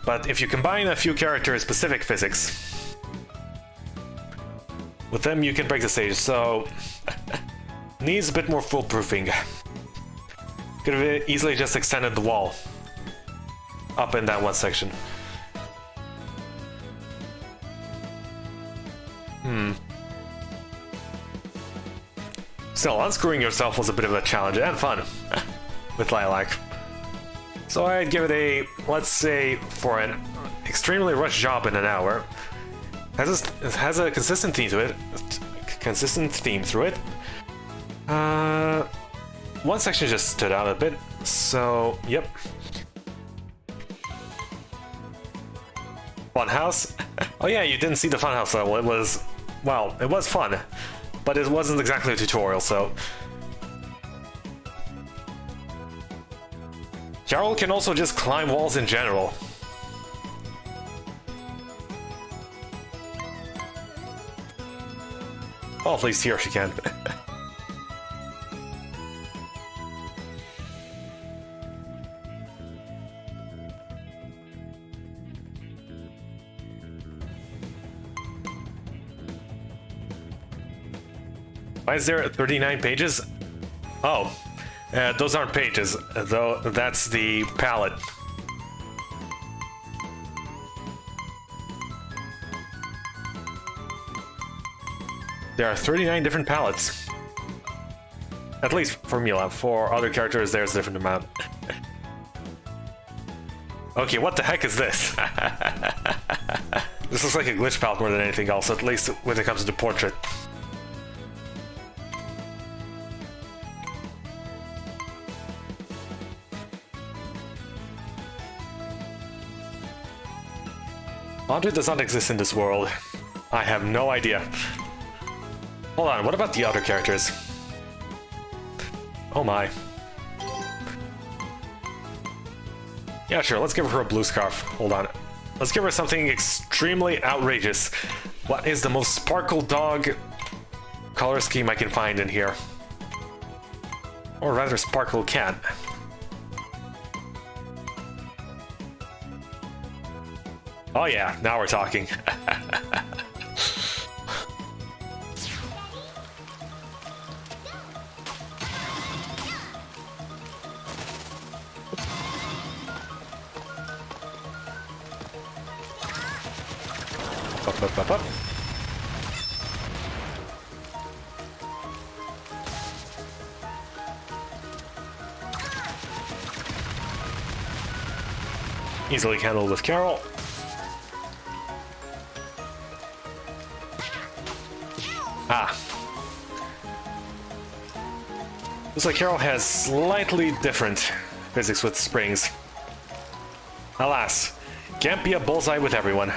But if you combine a few character-specific physics, with them you can break the stage, so... needs a bit more foolproofing. Could have easily just extended the wall. Up and down one section. Still, unscrewing yourself was a bit of a challenge and fun with Lilac. So I'd give it a, let's say, for an extremely rushed job in an hour. It has a consistent theme to it. One section just stood out a bit, so yep. Funhouse? Oh yeah, you didn't see the Funhouse level. It was, well, it was fun. But it wasn't exactly a tutorial, so... Carol can also just climb walls in general. Well, at least here she can. Why is there 39 pages? Oh, those aren't pages, though that's the palette. There are 39 different palettes. At least for Mila. For other characters, there's a different amount. Okay, what the heck is this? This looks like a glitch palette more than anything else, at least when it comes to the portrait. Laundry does not exist in this world. I have no idea. Hold on, what about the other characters? Oh my. Yeah, sure, let's give her a blue scarf. Hold on. Let's give her something extremely outrageous. What is the most sparkle dog color scheme I can find in here? Or rather, sparkle cat. Oh yeah, now we're talking. Up. Easily handled with Carol. Ah. Looks like Carol has slightly different physics with springs. Alas, can't be a bullseye with everyone.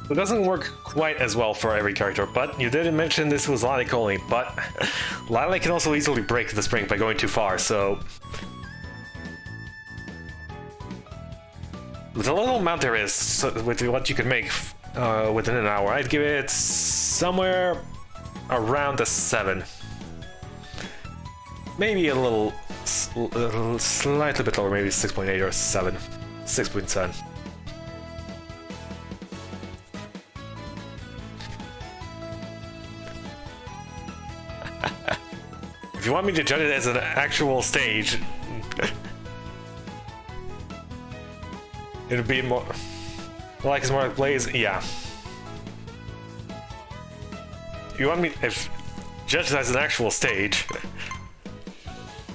It doesn't work quite as well for every character, but you did mention this was Lilac only, but Lilac can also easily break the spring by going too far, so... With the little amount there is, so with what you can make within an hour, I'd give it somewhere around a 7. Maybe a little slightly bit lower, maybe 6.8 or 7. 6.7. If you want me to judge it as an actual stage, it'd be more like it's more like Blaze. Yeah. You want me if judge it as an actual stage?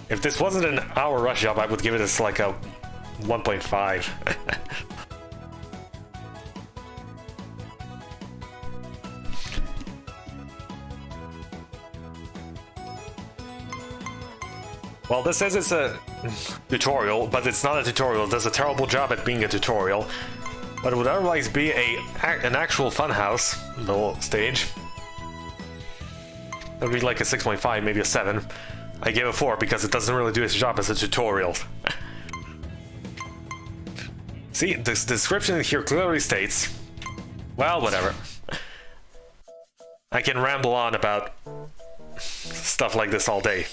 If this wasn't an hour rush job, I would give it as like a 1.5. Well, this says it's a tutorial, but it's not a tutorial. It does a terrible job at being a tutorial. But it would otherwise be an actual funhouse, the whole stage. It would be like a 6.5, maybe a 7. I gave it 4 because it doesn't really do its job as a tutorial. See, this description here clearly states... Well, whatever. I can ramble on about stuff like this all day.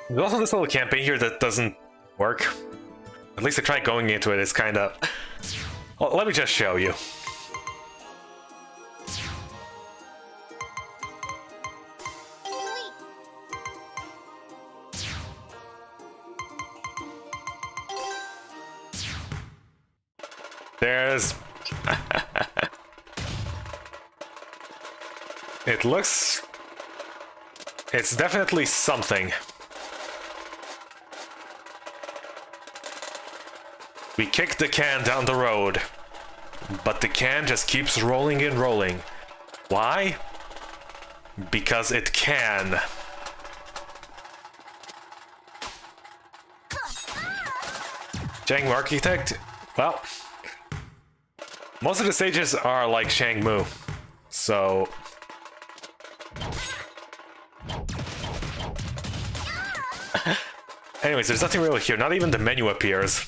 There's also this little campaign here that doesn't work. At least I tried going into it, it's kind of... Well, let me just show you. There's... It looks... It's definitely something. We kick the can down the road, but the can just keeps rolling and rolling. Why? Because it can. Shang Mu Architect? Well, most of the stages are like Shangmu, so... Anyways, there's nothing really here, not even the menu appears.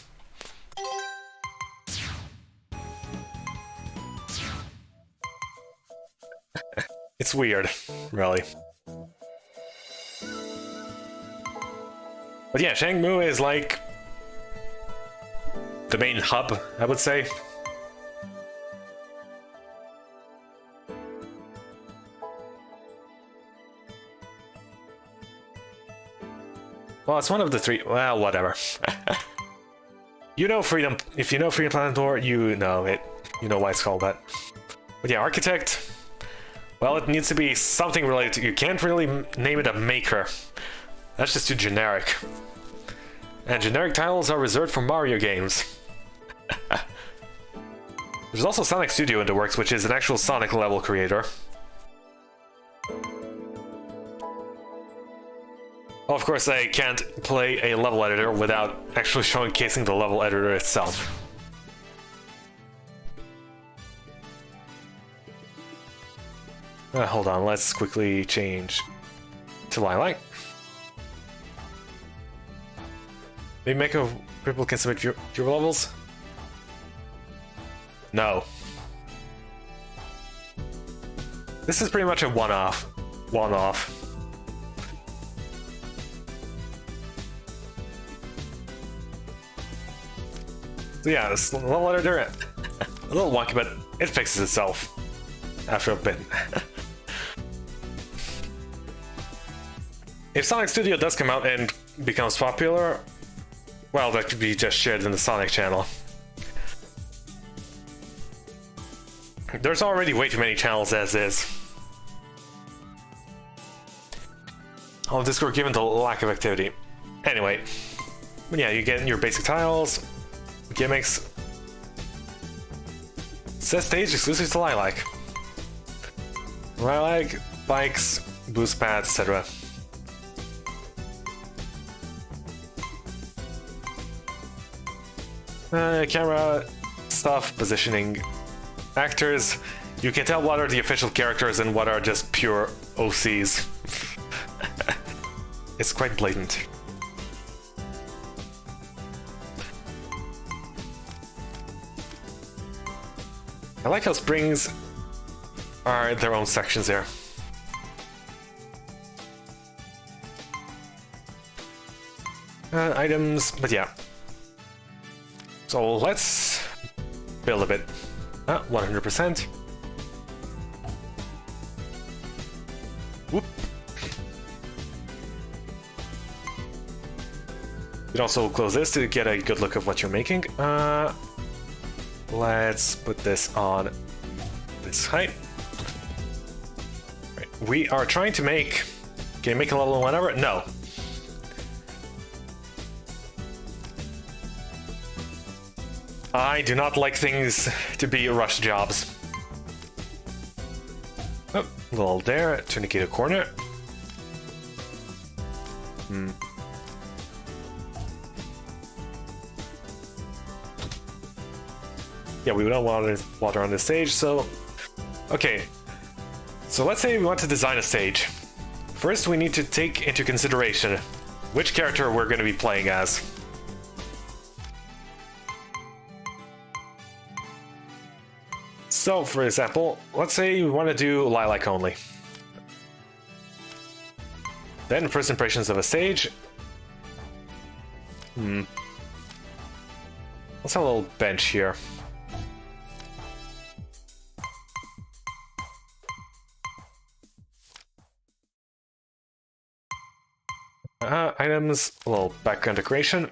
It's weird, really. But yeah, Shangmu is like the main hub, I would say. Well, it's one of the 3. Well, whatever. You know Freedom. If you know Freedom Planet Door, you know it. You know why it's called that. But yeah, Architect. Well, it needs to be something related to... You can't really name it a maker. That's just too generic. And generic titles are reserved for Mario games. There's also Sonic Studio in the works, which is an actual Sonic level creator. Well, of course, I can't play a level editor without actually showcasing the level editor itself. Hold on, let's quickly change to Lilac. They make a people can submit your levels? No. This is pretty much a one-off. One-off. So yeah, this level editor, a little wonky, but it fixes itself after a bit. If Sonic Studio does come out and becomes popular, well, that could be just shared in the Sonic channel. There's already way too many channels as is. All of Discord given the lack of activity. Anyway, but yeah, you get your basic tiles, gimmicks. Says stage exclusive to Lilac. Lilac, bikes, boost pads, etc. Camera stuff, positioning actors. You can tell what are the official characters and what are just pure OCs. It's quite blatant. I like how springs are their own sections here. Items, but yeah. So let's build a bit. 100%. Whoop. You can also close this to get a good look of what you're making. Let's put this on this height. Right. We are trying to make... Can you make a level whenever? No. I do not like things to be rush jobs. Oh, a little there, tourniquet a corner. Yeah, we don't want water on this stage, so... Okay, so let's say we want to design a stage. First, we need to take into consideration which character we're going to be playing as. So, for example, let's say we want to do Lilac only. Then, first impressions of a stage. Let's have a little bench here. Items, a little background decoration.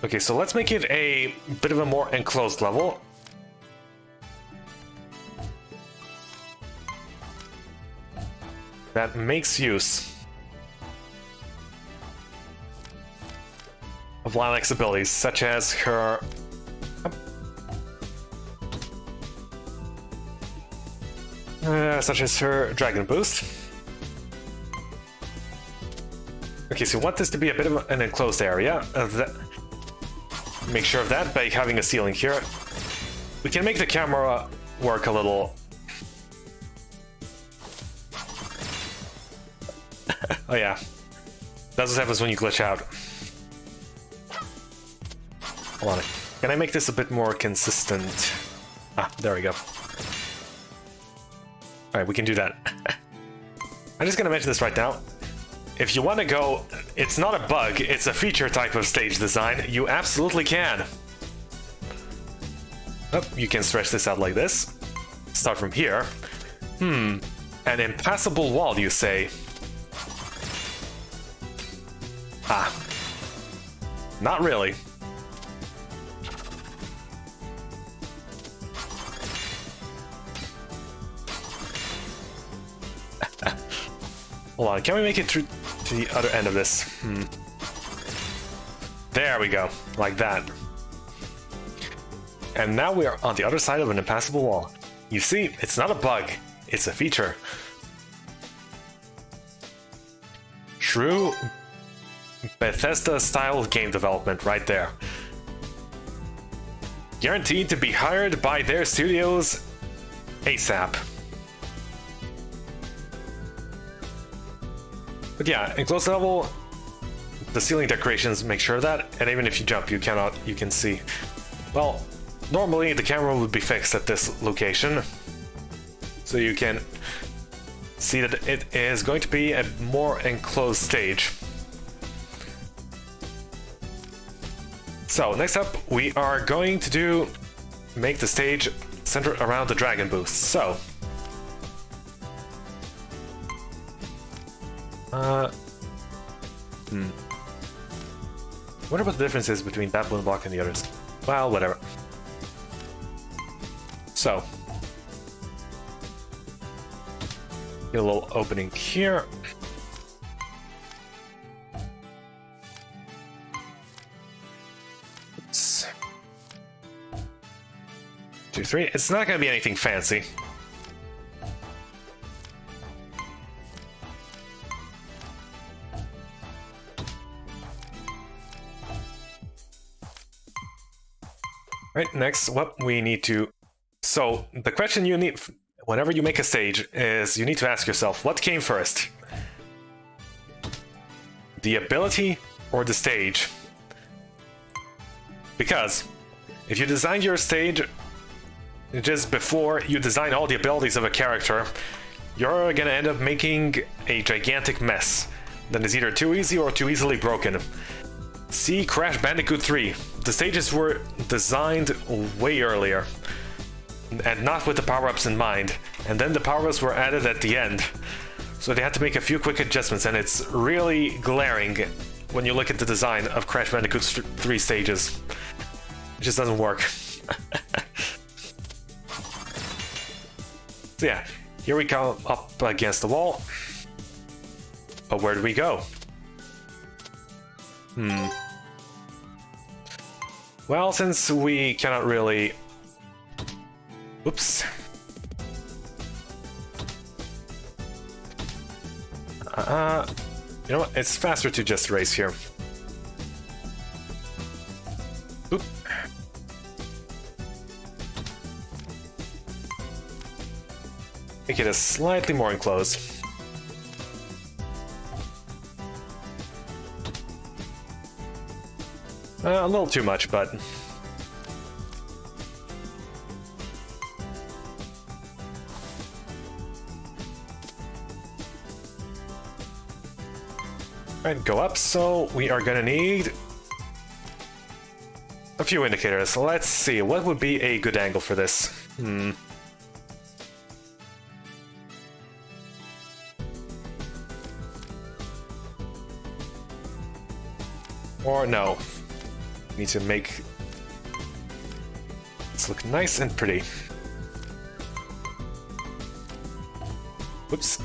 Okay, so let's make it a bit of a more enclosed level. That makes use of Lilac's abilities, such as her... such as her Dragon Boost. Okay, so we want this to be a bit of an enclosed area. Make sure of that by having a ceiling here. We can make the camera work a little... Oh yeah. That's what happens when you glitch out. Hold on. Can I make this a bit more consistent? Ah, there we go. Alright, we can do that. I'm just gonna mention this right now. If you want to go, it's not a bug, it's a feature type of stage design, you absolutely can. Oh, you can stretch this out like this. Start from here. An impassable wall, you say? Ah. Not really. Hold on, can we make it through to the other end of this? There we go, like that. And now we are on the other side of an impassable wall. You see, it's not a bug, it's a feature. True Bethesda-style game development right there. Guaranteed to be hired by their studios ASAP. But yeah, enclosed level, the ceiling decorations make sure of that, and even if you jump, you can see. Well, normally the camera would be fixed at this location, so you can see that it is going to be a more enclosed stage. So next up, we are going to make the stage centered around the Dragon Boost. So. Wonder what the difference is between that balloon block and the others. Well, whatever. So. Get a little opening here. Oops. 2, 3. It's not going to be anything fancy. Right, next, what we need to... So, the question you need, whenever you make a stage, is you need to ask yourself, what came first? The ability or the stage? Because, if you design your stage just before you design all the abilities of a character, you're gonna end up making a gigantic mess that is either too easy or too easily broken. See Crash Bandicoot 3. The stages were designed way earlier, and not with the power-ups in mind, and then the power-ups were added at the end. So they had to make a few quick adjustments, and it's really glaring when you look at the design of Crash Bandicoot 3 stages. It just doesn't work. So yeah, here we come up against the wall. But where do we go? Well, since we cannot really... Oops. You know what? It's faster to just race here. Oop. Make it a slightly more enclosed. A little too much, but... Right, go up, so we are gonna need a few indicators. Let's see, what would be a good angle for this? Or no. Need to make this look nice and pretty. Whoops.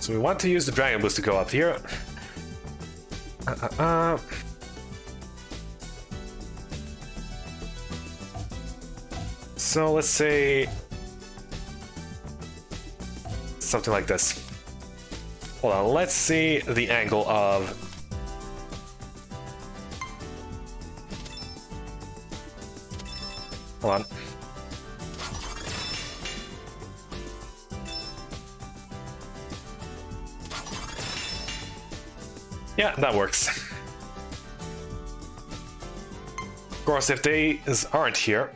So we want to use the Dragon Boost to go up here. So let's say something like this. Hold on, let's see the angle of... Hold on. Yeah, that works. Of course, if they aren't here,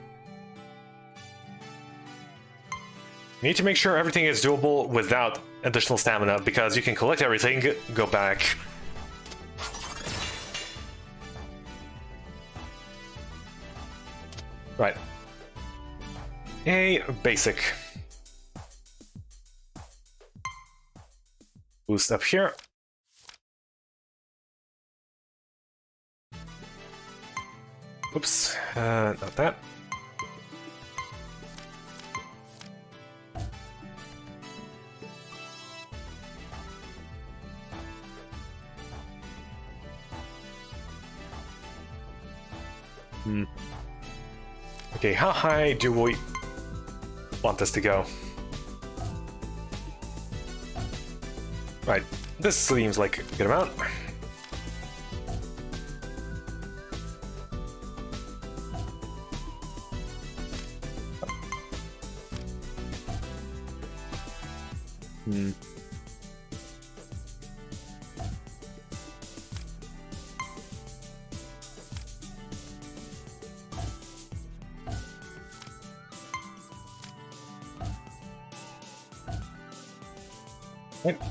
you need to make sure everything is doable without additional stamina, because you can collect everything, go back. Right. A basic boost up here. Oops, not that. Okay, how high do we want this to go? Right, this seems like a good amount.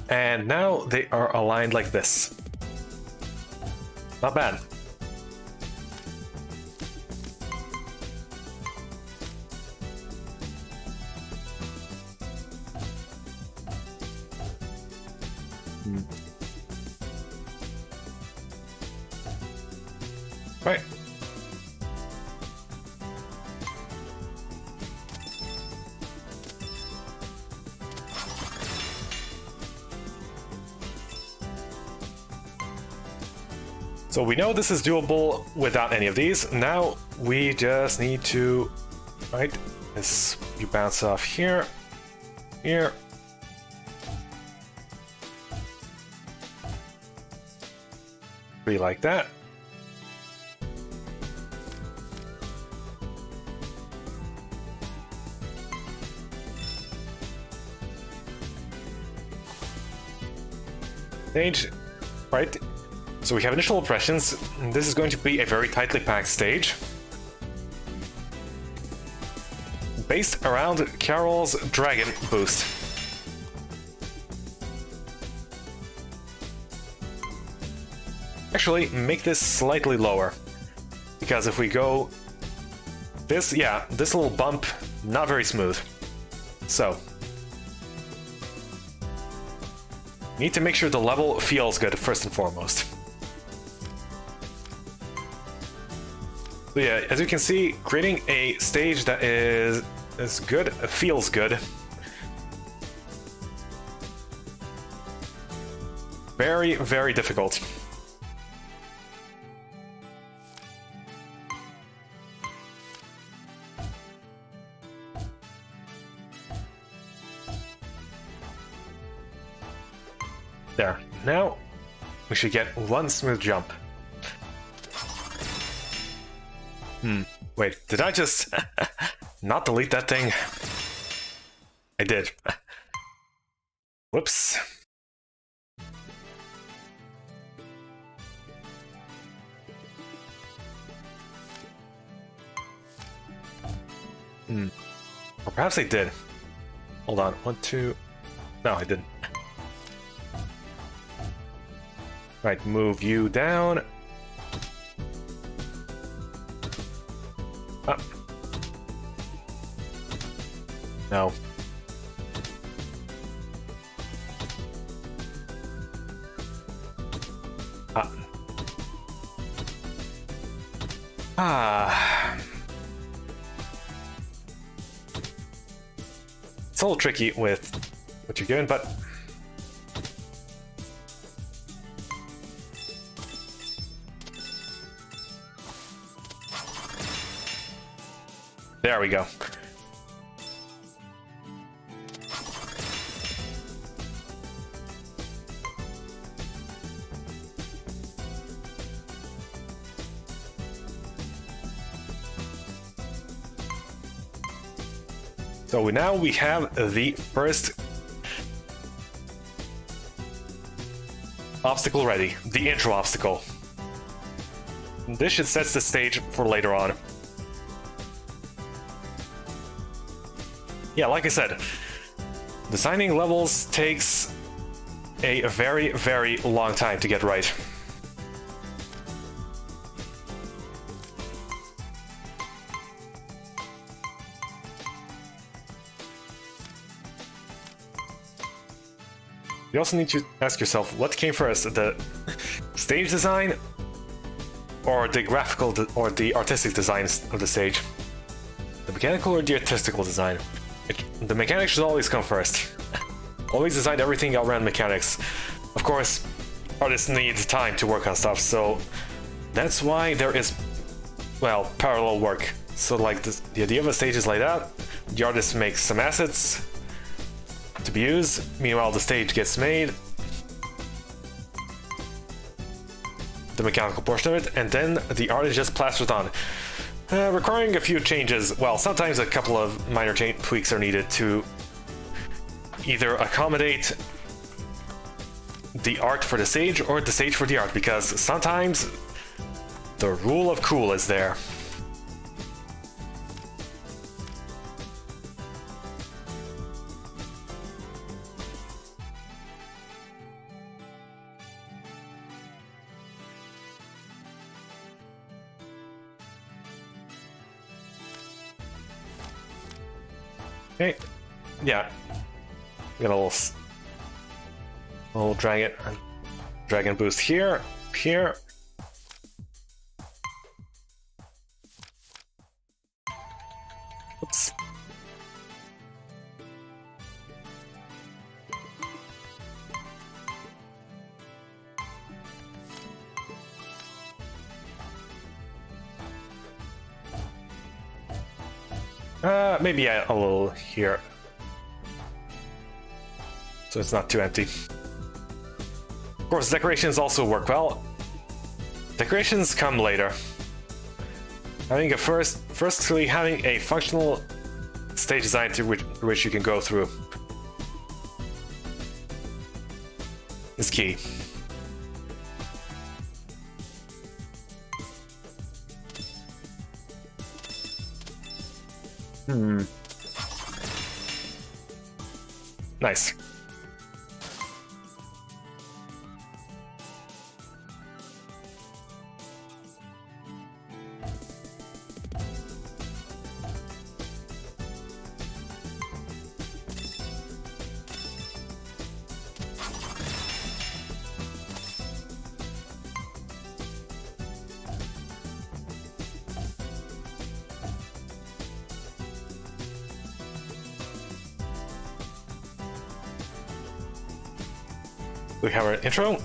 And now they are aligned like this. Not bad. Right. So we know this is doable without any of these. Now we just need to, right, this, you bounce off here, here. Be like that. Stage, right? So we have initial impressions. This is going to be a very tightly packed stage, based around Carol's Dragon boost. Actually, make this slightly lower, because if we go this, yeah, this little bump, not very smooth. So, need to make sure the level feels good first and foremost. So yeah, as you can see, creating a stage that is good, feels good. Very, very difficult. There. Now, we should get one smooth jump. Wait, did I just not delete that thing? I did. Whoops. Or perhaps I did. Hold on. 1, 2. No, I didn't. Right, move you down. Up. No. Up. Ah. It's a little tricky with what you're doing, but there we go. So now we have the first obstacle ready, the intro obstacle. This should set the stage for later on. Yeah, like I said, designing levels takes a very, very long time to get right. You also need to ask yourself, what came first, the stage design or the graphical or the artistic design of the stage? The mechanical or the artistical design? The mechanics should always come first. Always design everything around mechanics. Of course, artists need time to work on stuff, so that's why there is, well, parallel work. So like the idea of a stage is laid out, the artist makes some assets to be used, meanwhile the stage gets made, the mechanical portion of it, and then the artist just plasters on. Requiring a few changes, well, sometimes a couple of minor tweaks are needed to either accommodate the art for the stage or the stage for the art, because sometimes the rule of cool is there. Okay, yeah, got a little dragon boost here, here. Oops. Maybe a little here, so it's not too empty. Of course, decorations also work well. Decorations come later. Having a firstly having a functional stage design through which you can go through is key. Nice. We have our intro.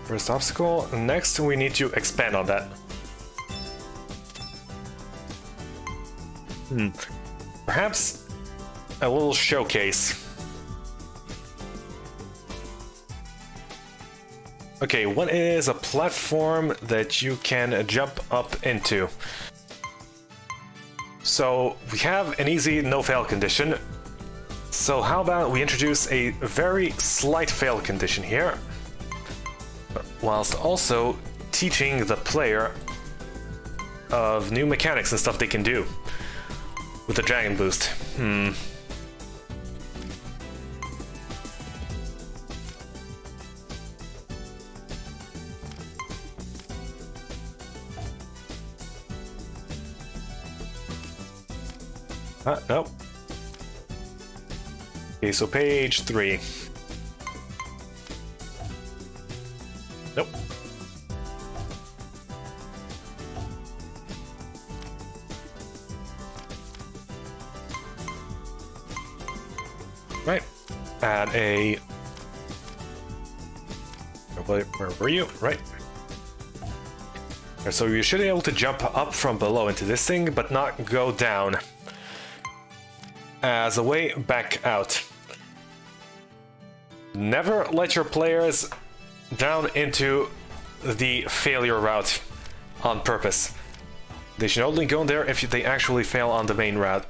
First obstacle. Next, we need to expand on that. Perhaps a little showcase. Okay, what is a platform that you can jump up into? So we have an easy no-fail condition. So how about we introduce a very slight fail condition here, whilst also teaching the player of new mechanics and stuff they can do with the dragon boost. Nope. Okay, so page 3. Nope. Right. Add a... Where were you? Right. So you should be able to jump up from below into this thing, but not go down as a way back out. Never let your players down into the failure route on purpose. They should only go there if they actually fail on the main route.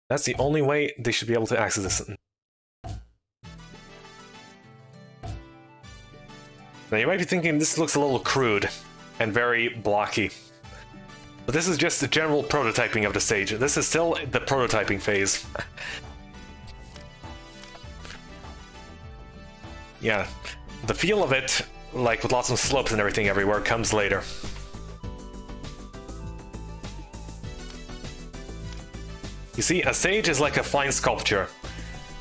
That's the only way they should be able to access this. Now you might be thinking this looks a little crude and very blocky. But this is just the general prototyping of the stage. This is still the prototyping phase. Yeah, the feel of it, like with lots of slopes and everything everywhere, comes later. You see, a stage is like a fine sculpture.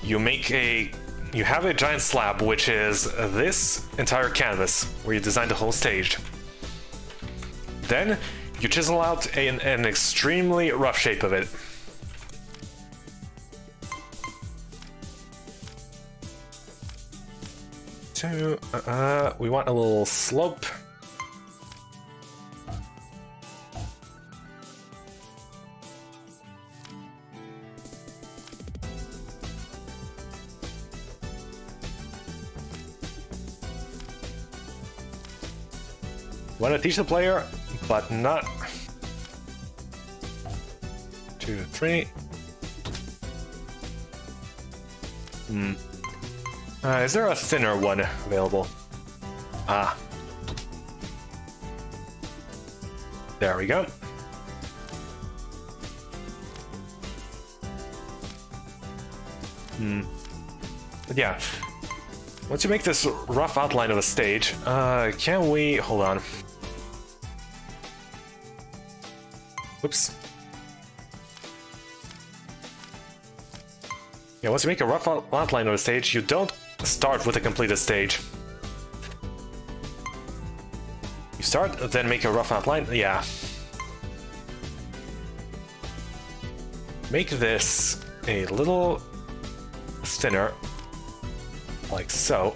You have a giant slab, which is this entire canvas, where you design the whole stage. Then, you chisel out an extremely rough shape of it. So, we want a little slope. Want to teach the player, but not... 2, 3. Is there a thinner one available? Ah. There we go. But yeah. Once you make this rough outline of a stage, can we... Hold on. Whoops. Yeah, once you make a rough outline of a stage, you don't start with a completed stage. You start, then make a rough outline. Yeah. Make this a little thinner, like so.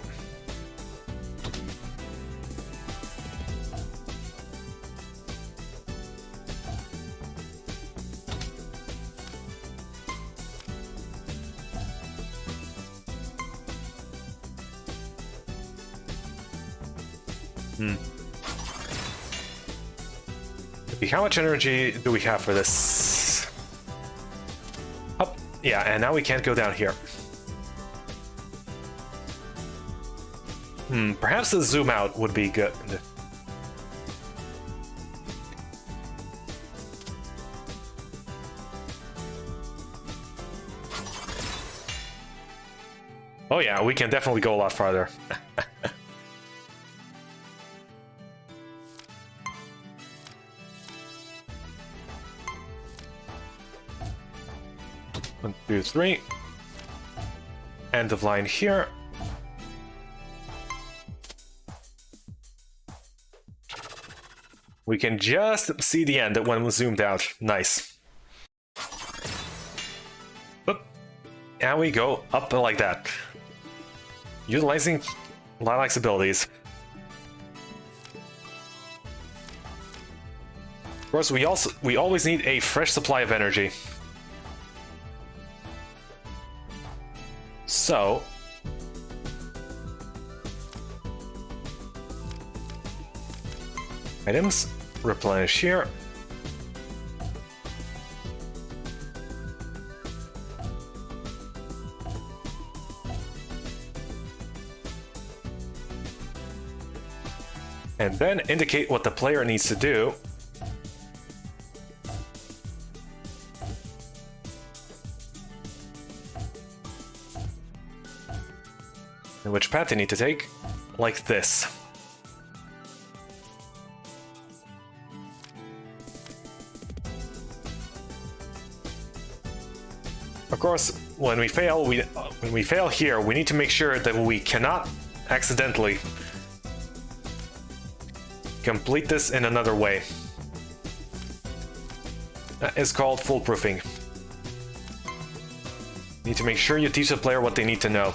How much energy do we have for this? Up. Yeah, and now we can't go down here. Perhaps the zoom out would be good. Oh yeah, we can definitely go a lot farther. 1, 2, 3. End of line here. We can just see the end when we zoomed out. Nice. Oop. And we go up like that. Utilizing Lilac's abilities. Of course, we always need a fresh supply of energy. So, items, replenish here. And then indicate what the player needs to do. And which path they need to take, like this. Of course, when we fail here, we need to make sure that we cannot accidentally complete this in another way. That is called foolproofing. You need to make sure you teach the player what they need to know.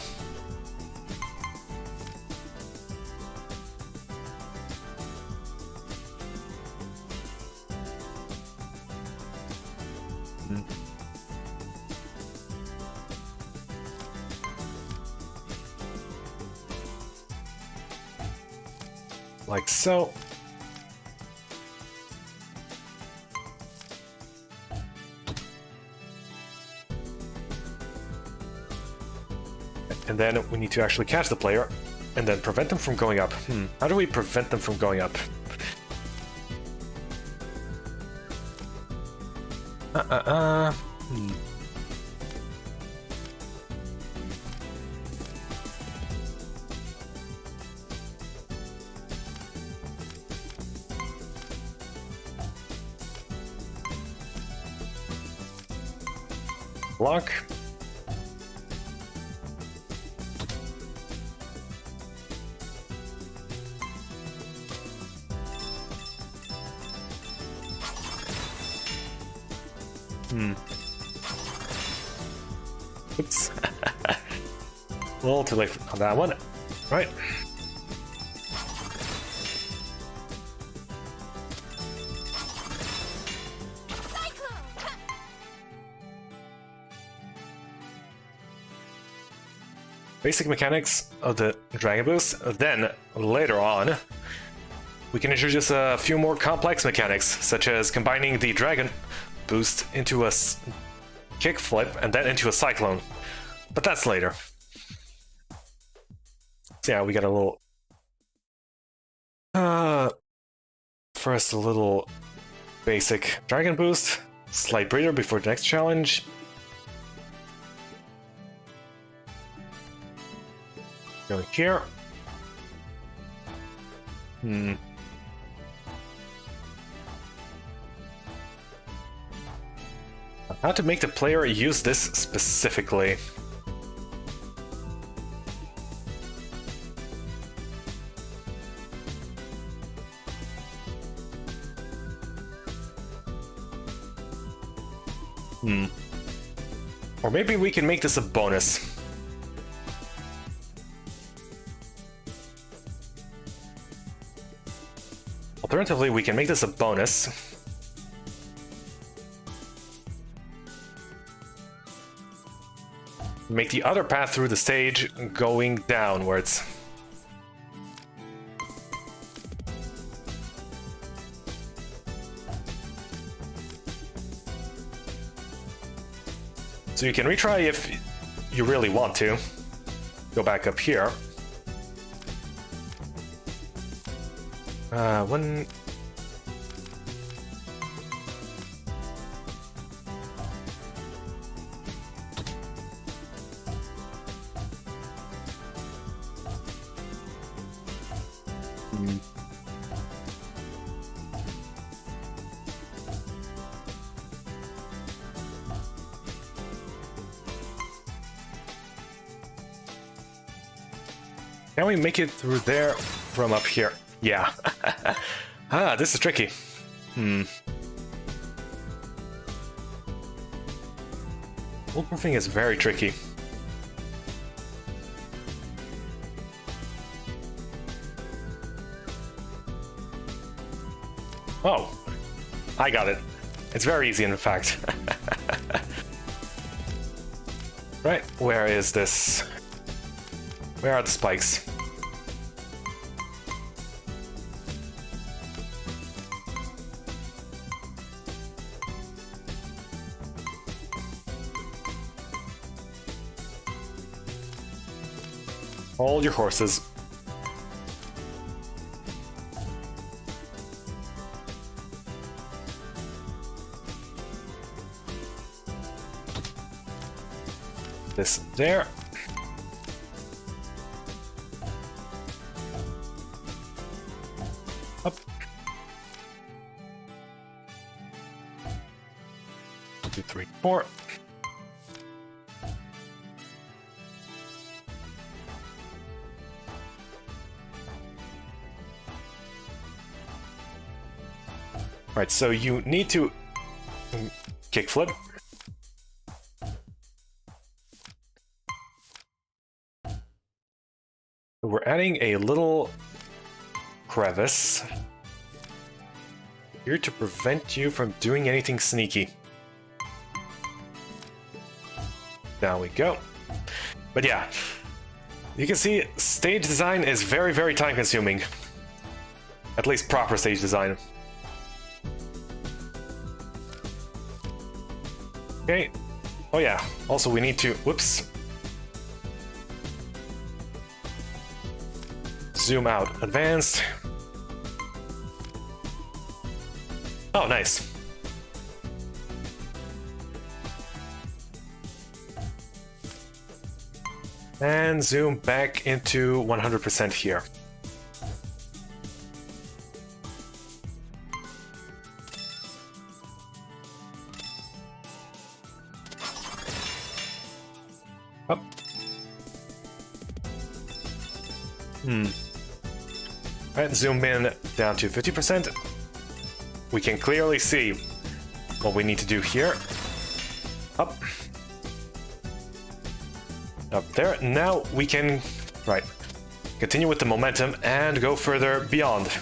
Like so. And then we need to actually catch the player and then prevent them from going up. How do we prevent them from going up? Block. Oops. A little too late on that one. Right. Basic mechanics of the Dragon Boost. Then, later on, we can introduce a few more complex mechanics, such as combining the Dragon Boost into a kickflip and then into a cyclone. But that's later. So yeah, we got a little... First, a little basic Dragon Boost. Slight breather before the next challenge. Going here. How to make the player use this specifically? Or maybe we can make this a bonus. Alternatively, we can make this a bonus. Make the other path through the stage going downwards. So you can retry if you really want to. Go back up here. When... Can we make it through there from up here? Yeah. Ah, this is tricky. Wolfproofing is very tricky. Oh, I got it. It's very easy, in fact. Right, where is this? Where are the spikes? Hold your horses. This there. Up. 1, 2, 3, 4. Right, so you need to kickflip. We're adding a little crevice here to prevent you from doing anything sneaky. Down we go. But yeah, you can see stage design is very, very time consuming. At least proper stage design. Okay. Oh yeah, also we need to, whoops. Zoom out, advanced. Oh, nice. And zoom back into 100% here. Up. Alright, zoom in down to 50%. We can clearly see what we need to do here. Up. Up there. Now we can, right, continue with the momentum and go further beyond.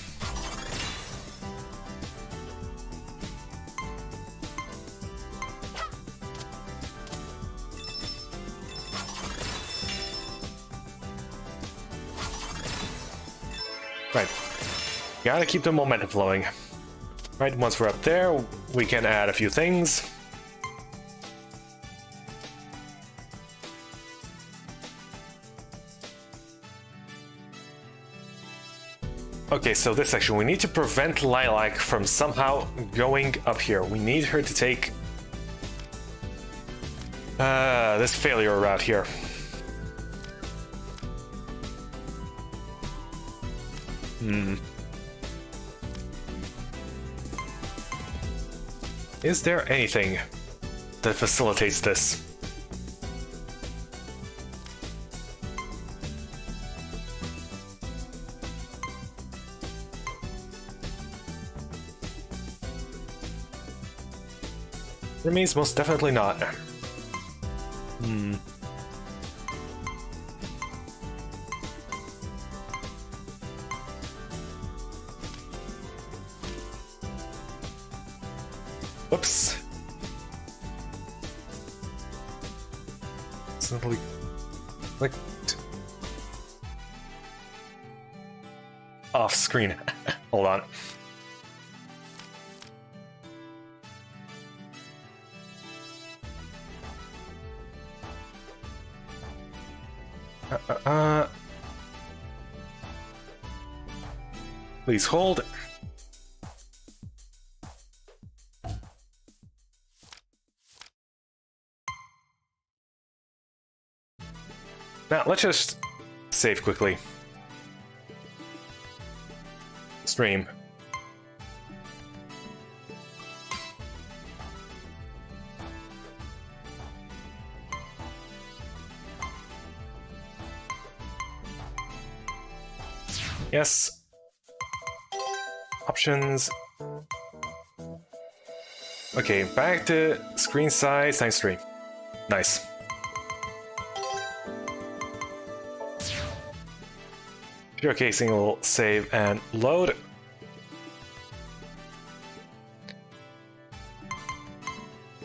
Right. Gotta keep the momentum flowing. Right, once we're up there, we can add a few things. Okay, so this section, we need to prevent Lilac from somehow going up here. We need her to take this failure route here. Is there anything that facilitates this? It means most definitely not. Whoops. Simply clicked off screen. Hold on. Please hold. Now, let's just save quickly. Stream. Yes. Options. Okay, back to screen size times 3. Nice. Showcasing will save and load.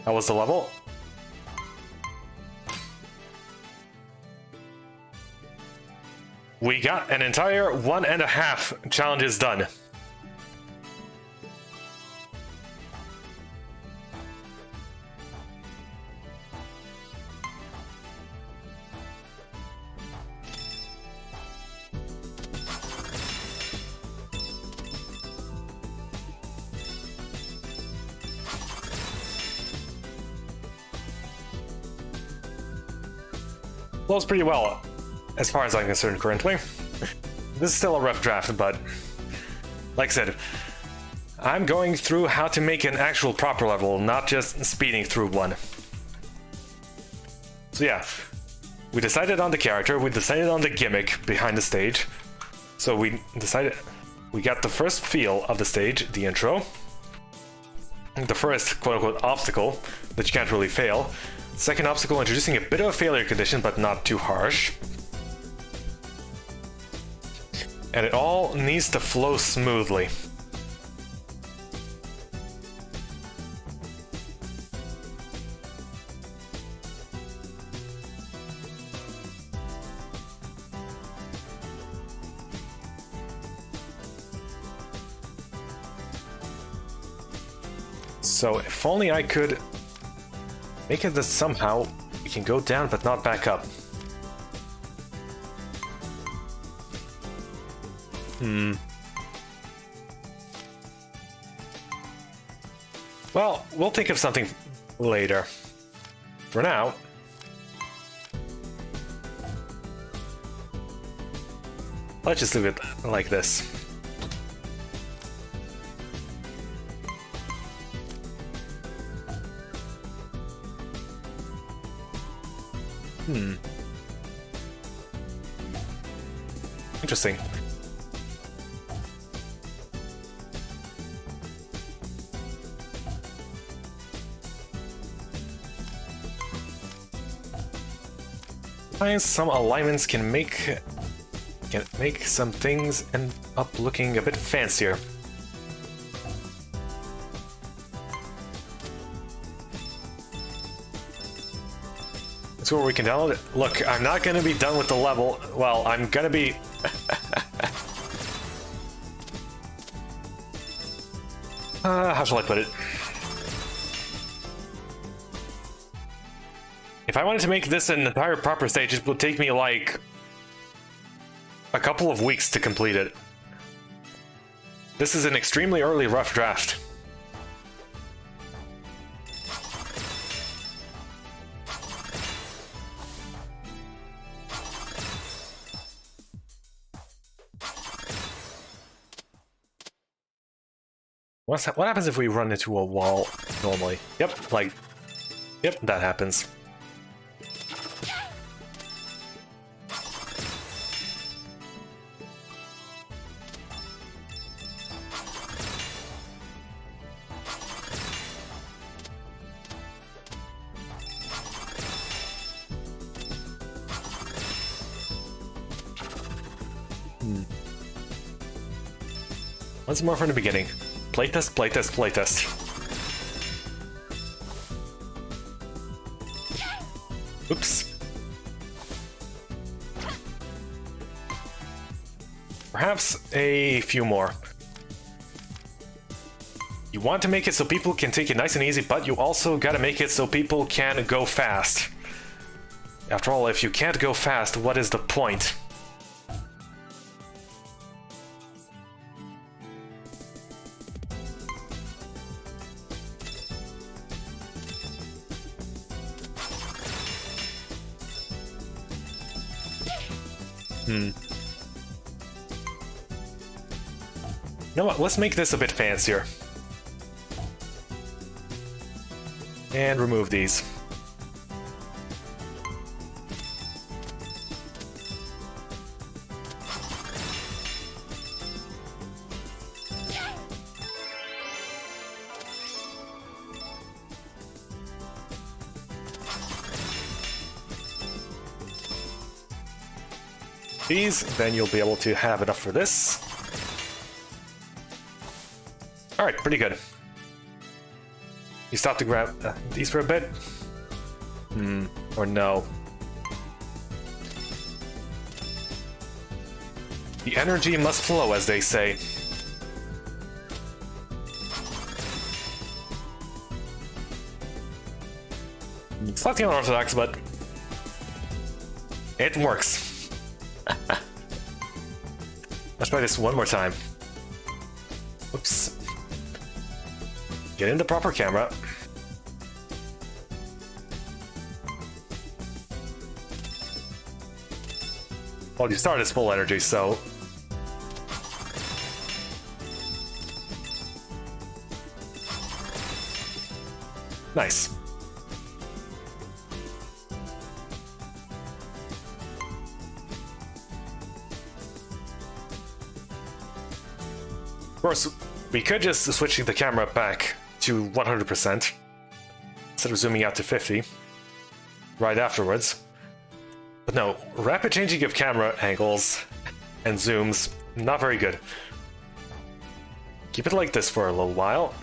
That was the level. We got an entire 1.5 challenges done. Flows pretty well, as far as I'm concerned currently. This is still a rough draft, but like I said, I'm going through how to make an actual proper level, not just speeding through one. So yeah, we decided on the character, we decided on the gimmick behind the stage. So we got the first feel of the stage, the intro. The first quote-unquote obstacle that you can't really fail. Second obstacle, introducing a bit of a failure condition, but not too harsh. And it all needs to flow smoothly. So if only I could make it that somehow we can go down but not back up. Well, we'll think of something later. For now, let's just leave it like this. Interesting. Some alignments can make some things end up looking a bit fancier. That's where we can download it. Look, I'm not gonna be done with the level. Well, I'm gonna be. How shall I put it? If I wanted to make this an entire proper stage, it would take me like a couple of weeks to complete it. This is an extremely early rough draft. What happens if we run into a wall normally? Yep, that happens. Once more from the beginning. Playtest, playtest, playtest. Oops. Perhaps a few more. You want to make it so people can take it nice and easy, but you also gotta make it so people can go fast. After all, if you can't go fast, what is the point? You know what, let's make this a bit fancier. And remove these. These, then you'll be able to have enough for this. Alright, pretty good. You stop to grab these for a bit? Or no. The energy must flow, as they say. Slightly unorthodox, but it works. Let's try this one more time. Oops. Get in the proper camera. Well, you started as full energy, so... Nice. Of course, we could just switch the camera back to 100% instead of zooming out to 50 right afterwards. But no, rapid changing of camera angles and zooms, not very good. Keep it like this for a little while.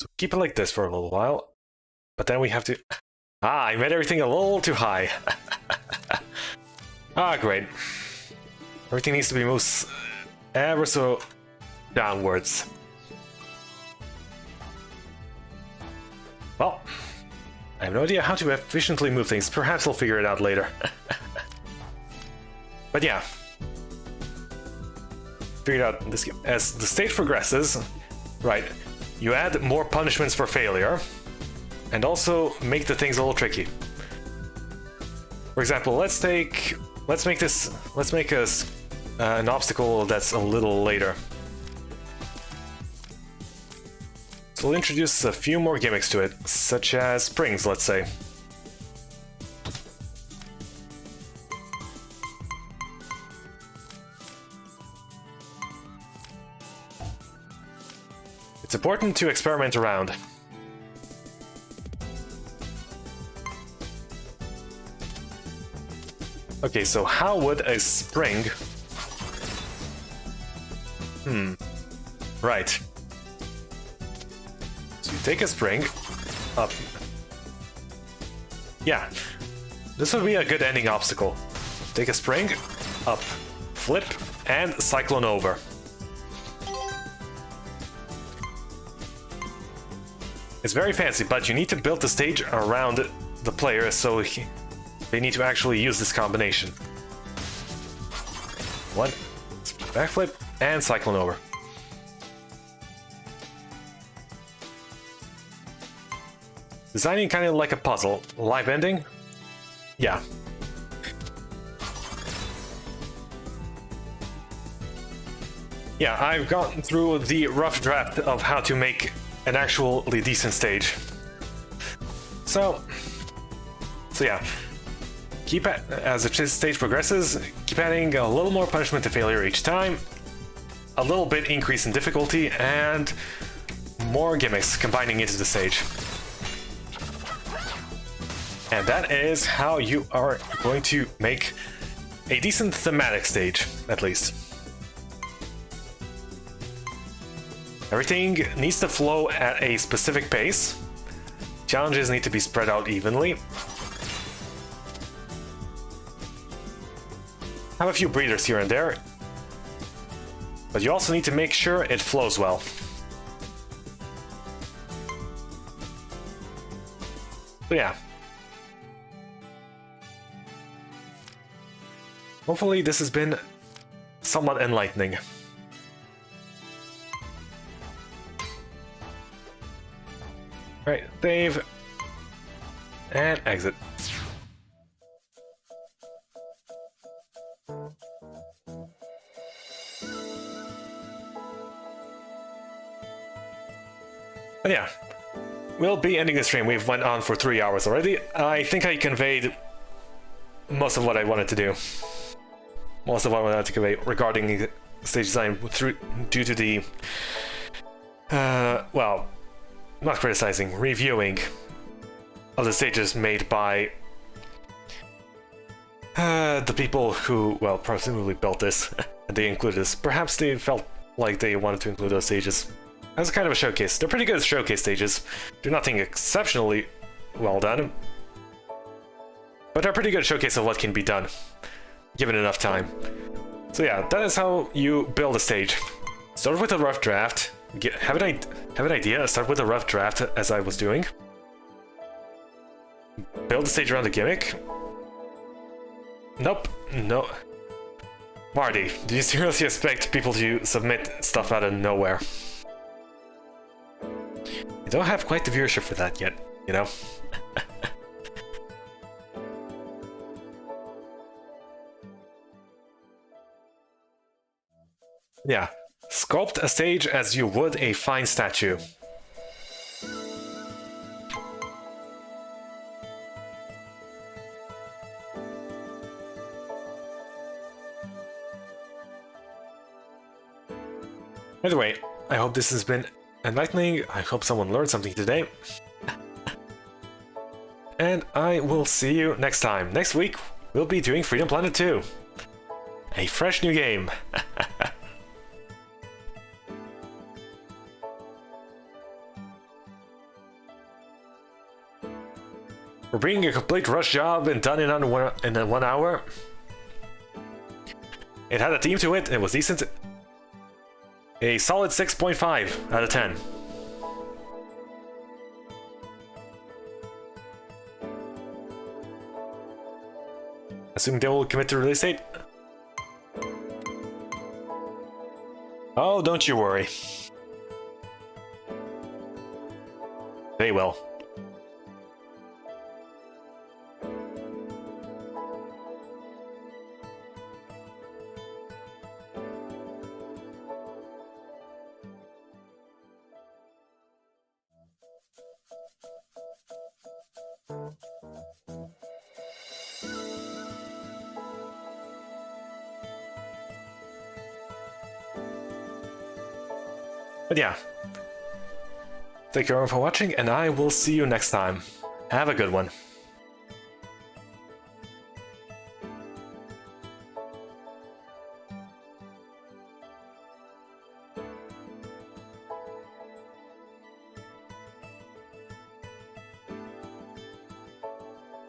So keep it like this for a little while, but then we have to... Ah, I made everything a little too high. Ah, great. Everything needs to be moved ever so downwards. Well, I have no idea how to efficiently move things. Perhaps I'll figure it out later. But yeah. Figured out this game. As the stage progresses, right, you add more punishments for failure. And also make the things a little tricky. For example, let's make an obstacle that's a little later. So we'll introduce a few more gimmicks to it, such as springs, let's say. It's important to experiment around. Okay, so how would a spring... Right. So you take a spring, up... Yeah, this would be a good ending obstacle. Take a spring, up, flip, and cyclone over. It's very fancy, but you need to build the stage around the player, so they need to actually use this combination. One, backflip, and cyclone over. Designing kind of like a puzzle. Live ending? Yeah. Yeah, I've gotten through the rough draft of how to make an actually decent stage. So yeah. As the stage progresses, keep adding a little more punishment to failure each time, a little bit increase in difficulty, and more gimmicks combining into the stage. And that is how you are going to make a decent thematic stage, at least. Everything needs to flow at a specific pace. Challenges need to be spread out evenly. Have a few breathers here and there, but you also need to make sure it flows well. So yeah. Hopefully this has been somewhat enlightening. Right, save. And exit. But yeah, we'll be ending the stream. We've went on for 3 hours already. I think I conveyed most of what I wanted to do. Most of what I wanted to convey regarding stage design due to the, well, not criticizing, reviewing of the stages made by the people who, well, presumably built this, and they included this. Perhaps they felt like they wanted to include those stages as kind of a showcase. They're pretty good showcase stages. They're nothing exceptionally well done, but they're a pretty good showcase of what can be done, given enough time. So yeah, that is how you build a stage. Start with a rough draft. Have an idea. Start with a rough draft, as I was doing. Build the stage around the gimmick. Nope. No. Marty, do you seriously expect people to submit stuff out of nowhere? You don't have quite the viewership for that yet, you know? Yeah. Sculpt a stage as you would a fine statue. By the way, I hope this has been enlightening. I hope someone learned something today. And I will see you next time. Next week, we'll be doing Freedom Planet 2. A fresh new game. We're bringing a complete rush job and done in under 1 hour. It had a theme to it, it was decent. A solid 6.5 out of 10. Assuming they will commit to release date. Oh, don't you worry. They will. But yeah, thank you everyone for watching, and I will see you next time. Have a good one.